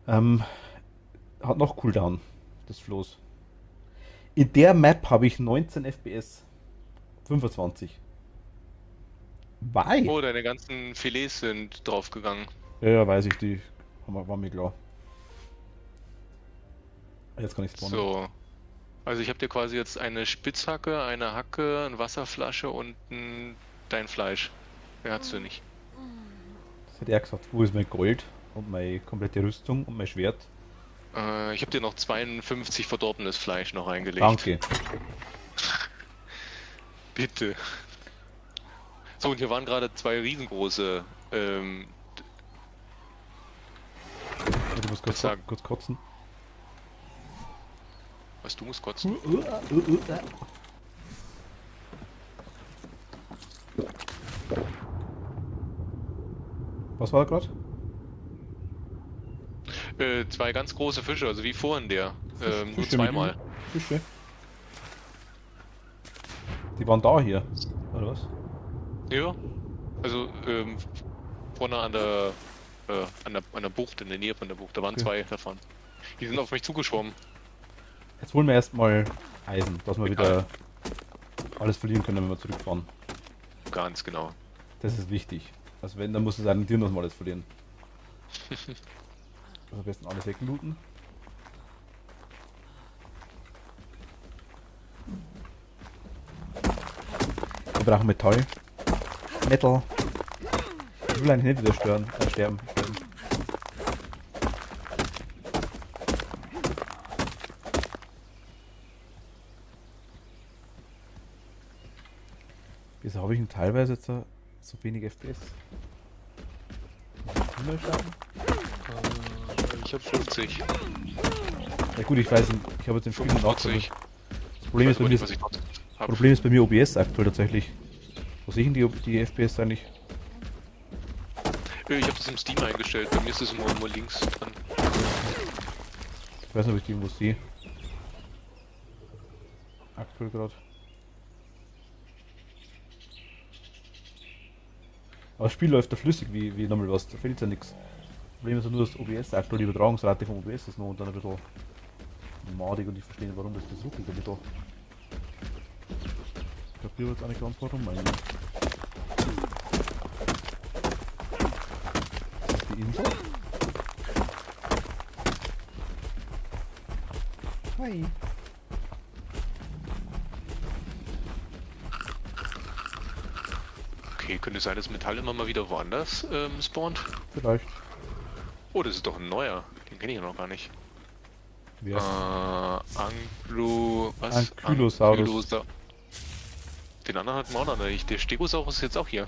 hat noch Cooldown, das Floß. In der Map habe ich 19 FPS. 25. Why? Oh, deine ganzen Filets sind draufgegangen. Ja, weiß ich, die war mir klar. Jetzt kann ich spawnen. So. Also ich habe dir quasi jetzt eine Spitzhacke, eine Hacke, eine Wasserflasche und dein Fleisch. Wer hat's du nicht? Das hat er gesagt, wo ist mein Gold und meine komplette Rüstung und mein Schwert? Ich habe dir noch 52 verdorbenes Fleisch noch reingelegt. Danke. Bitte. So, und hier waren gerade 2 riesengroße, Du musst kurz kotzen. Was, du musst kotzen? Was war da gerade? 2 ganz große Fische, also wie vorhin der. Nur Fische zweimal. Fische. Die waren da hier, oder was? Ja. Also, vorne an der Bucht, in der Nähe von der Bucht, da waren 2 davon. Die sind auf mich zugeschwommen. Jetzt holen wir erstmal Eisen, dass wir Egal. wieder alles verlieren können, wenn wir zurückfahren. Ganz genau. Das ist wichtig. Also wenn, dann muss es einen Dinos mal alles verlieren. Also am besten alles weglooten. Wir brauchen Metall. Metal. Ich will eigentlich nicht wieder sterben. Wieso habe ich denn teilweise jetzt so wenig FPS? Muss ich starten? Ich habe 50. Ja gut, ich weiß, ich habe jetzt den Spiel noch. 45. Das Problem ist, bei mir, was ich dort hab. Problem ist bei mir OBS aktuell tatsächlich. Wo sehe ich denn die FPS eigentlich? Ich habe das im Steam eingestellt, bei mir ist es immer links dran. Ich weiß nicht, ob ich die irgendwo sehe. Aktuell gerade. Aber das Spiel läuft da flüssig wie normal was, da fehlt ja nichts. Das Problem ist ja nur, dass OBS aktuell die Übertragungsrate vom OBS ist noch und dann ein bisschen madig und ich verstehe nicht, warum das ruckelt ein bisschen. Ich kapiere jetzt auch nicht ganz warum eigentlich. Ist das die Insel? Hi. Okay, könnte sein, dass Metall immer mal wieder woanders spawnt. Vielleicht. Oh, das ist doch ein neuer. Den kenne ich ja noch gar nicht. Wer ist Was? Ankylosaurus? Den anderen hatten wir auch noch nicht. Der Stegosaurus ist jetzt auch hier.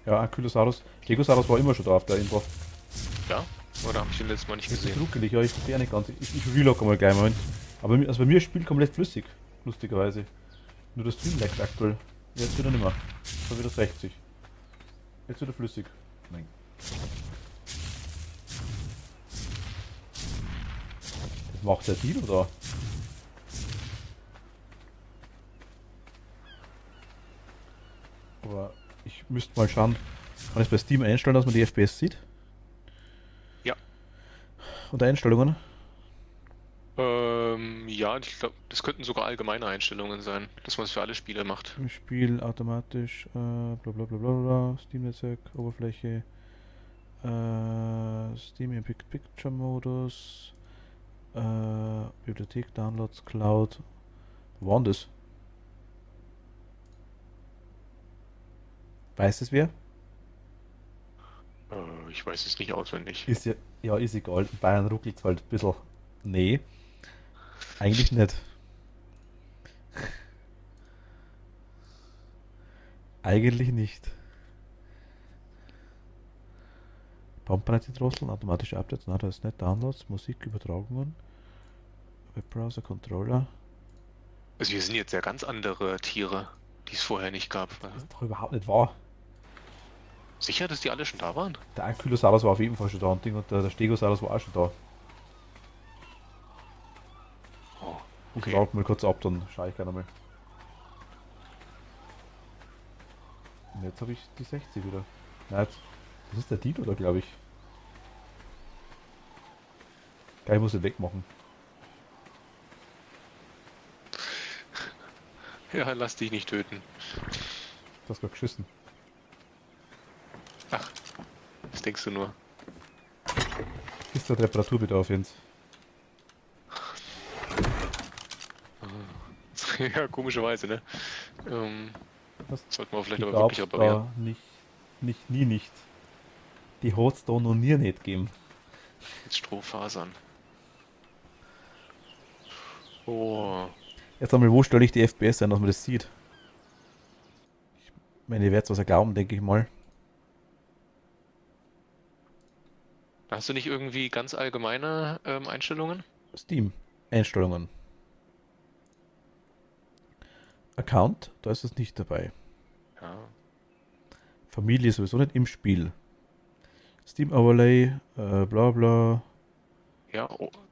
Ja, Ankylosaurus. Stegosaurus war immer schon da auf der Info. Ja? Oder habe ich den letztes Mal nicht Das ist gesehen? ruckelig, ja, ich verstehe nicht ganz. Ich relogge mal gleich mal. Aber also bei mir spielt komplett flüssig, lustigerweise. Nur das Stream leckt aktuell. Jetzt wieder nicht mehr. Schon wieder 60. Jetzt wieder flüssig. Nein. Was macht der Deal da? Aber ich müsste mal schauen. Kann ich bei Steam einstellen, dass man die FPS sieht? Ja. Unter Einstellungen? Ja, ich glaube, das könnten sogar allgemeine Einstellungen sein, dass man es für alle Spiele macht. Im Spiel automatisch, bla bla bla bla bla, Steam-Netzwerk, Oberfläche, Steam im Picture Modus, Bibliothek, Downloads, Cloud. Wo war denn das? Weiß es wer? Ich weiß es nicht auswendig. Ist ja, ja, ist egal. In Bayern ruckelt es halt ein bisschen. Nee, eigentlich nicht. Eigentlich nicht. Bandbreite drosseln, automatische Updates, na, das ist nicht. Downloads, Musikübertragungen, Webbrowser, Controller. Also hier sind jetzt ja ganz andere Tiere, die es vorher nicht gab. Das ist doch überhaupt nicht wahr. Sicher, dass die alle schon da waren? Der Ankylosaurus war auf jeden Fall schon da und der Stegosaurus war auch schon da. Oh, Ich okay. lade mal kurz ab, dann schaue ich gleich nochmal. Und jetzt habe ich die 60 wieder. Nein, das ist der Dino da, glaube ich. Geil, ich muss ihn wegmachen. Ja, lass dich nicht töten. Du hast gerade geschissen. Ach, was denkst du nur? Ist der Reparaturbedarf, Jens? Ja, komischerweise, ne? Was? Sollten wir vielleicht Ich aber wirklich darf reparieren. da nie nicht. Die hat es da noch nie nicht gegeben. Mit Strohfasern. Oh. Jetzt einmal, wo stelle ich die FPS ein, dass man das sieht? Ich meine, ihr werdet was glauben, denke ich mal. Hast du nicht irgendwie ganz allgemeine Einstellungen? Steam. Einstellungen. Account, da ist es nicht dabei. Ja. Familie sowieso nicht im Spiel. Steam Overlay, bla bla. Ja,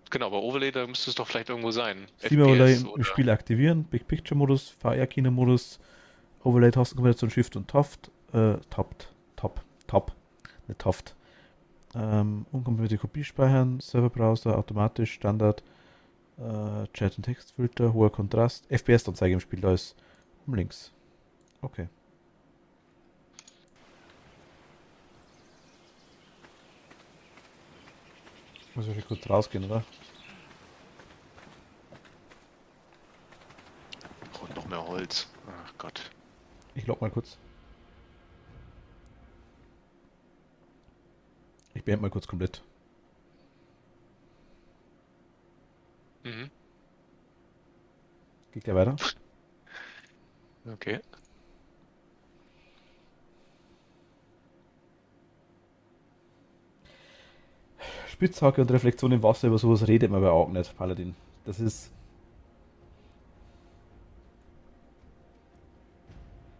genau, aber Overlay, da müsste es doch vielleicht irgendwo sein. Steam Overlay FPS im oder... Spiel aktivieren, Big Picture Modus, VR-Kino Modus, Overlay Tastenkombination Shift und Taft, Top, nicht Taft. Unkompatible Kopie speichern, Serverbrowser, automatisch, Standard, Chat- und Textfilter, hoher Kontrast, FPS-Anzeige im Spiel, da ist um links. Okay. Muss ich kurz rausgehen, oder? Und noch mehr Holz. Ach Gott. Ich log mal kurz. Ich beende mal kurz komplett. Mhm. Geht gleich weiter. Okay. Spitzhacke und Reflexion im Wasser, über sowas redet man bei auch nicht, Paladin. Das ist...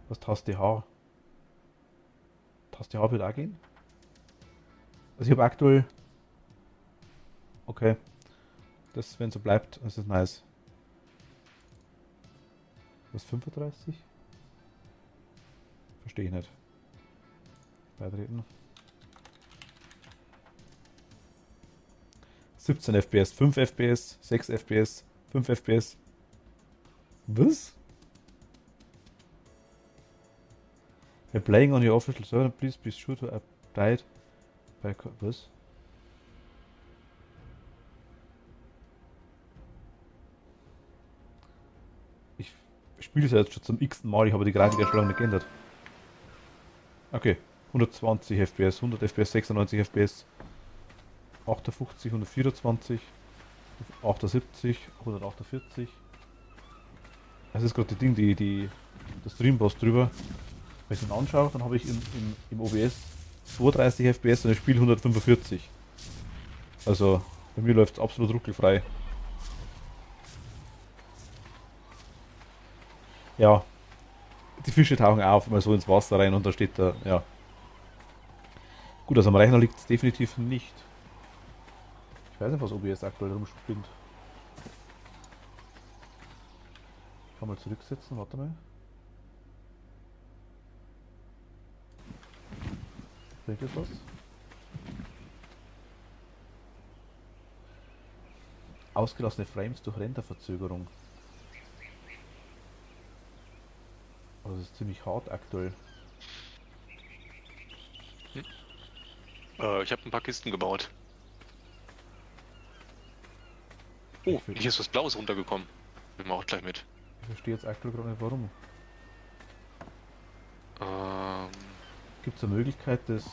Was Taste H? Taste H wird auch gehen? Also ich habe aktuell... Okay. Das, wenn so bleibt, das ist nice. Was, 35? Verstehe ich nicht. Beitreten. 17 FPS, 5 FPS, 6 FPS, 5 FPS. Was? When playing on your official server, please be sure to update by... Was? Ich spiele es jetzt schon zum x-ten Mal, ich habe die Grafikeinstellung nicht geändert. Okay, 120 FPS, 100 FPS, 96 FPS, 58, 124. 78, 148. Das ist gerade die Ding, das Streamboss drüber. Wenn ich den anschaue, dann habe ich im OBS 32 FPS und ich spiele 145. Also bei mir läuft es absolut ruckelfrei. Ja, die Fische tauchen auf, mal so ins Wasser rein und da steht da, ja. Gut, also am Rechner liegt es definitiv nicht. Ich weiß nicht, was OBS aktuell rumspinnt. Ich kann mal zurücksetzen, warte mal. Bringt das was? Ausgelassene Frames durch Renderverzögerung. Also das ist ziemlich hart aktuell. Ich habe ein paar Kisten gebaut. Oh, hier ist was Blaues runtergekommen. Nehmen wir auch gleich mit. Ich verstehe jetzt aktuell gerade nicht warum. Gibt es eine Möglichkeit, das...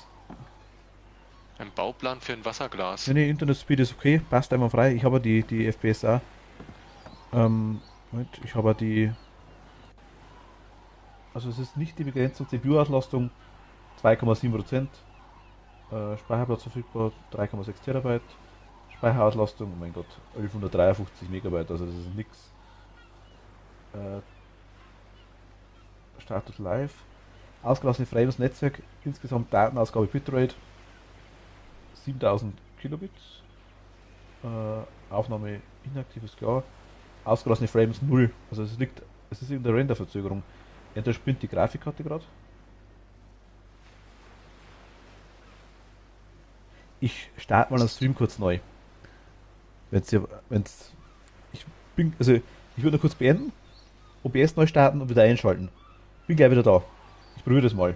Ein Bauplan für ein Wasserglas. Nee, Internet Speed ist okay, passt einmal frei. Ich habe die FPS auch. Moment, ich habe die... Also es ist nicht die begrenzte CPU-Auslastung 2,7%. Speicherplatz verfügbar 3,6 Terabyte. Speicherauslastung, oh mein Gott, 1153 Megabyte, also das ist nix. Status live. Ausgelassene Frames Netzwerk, insgesamt Datenausgabe Bitrate 7000 Kilobits. Aufnahme inaktiv ist klar. Ausgelassene Frames 0. Also es ist in der Renderverzögerung. Entweder spinnt die Grafikkarte gerade. Ich starte mal den Stream kurz neu. Ich würde nur kurz beenden, OBS neu starten und wieder einschalten. Bin gleich wieder da. Ich probiere das mal.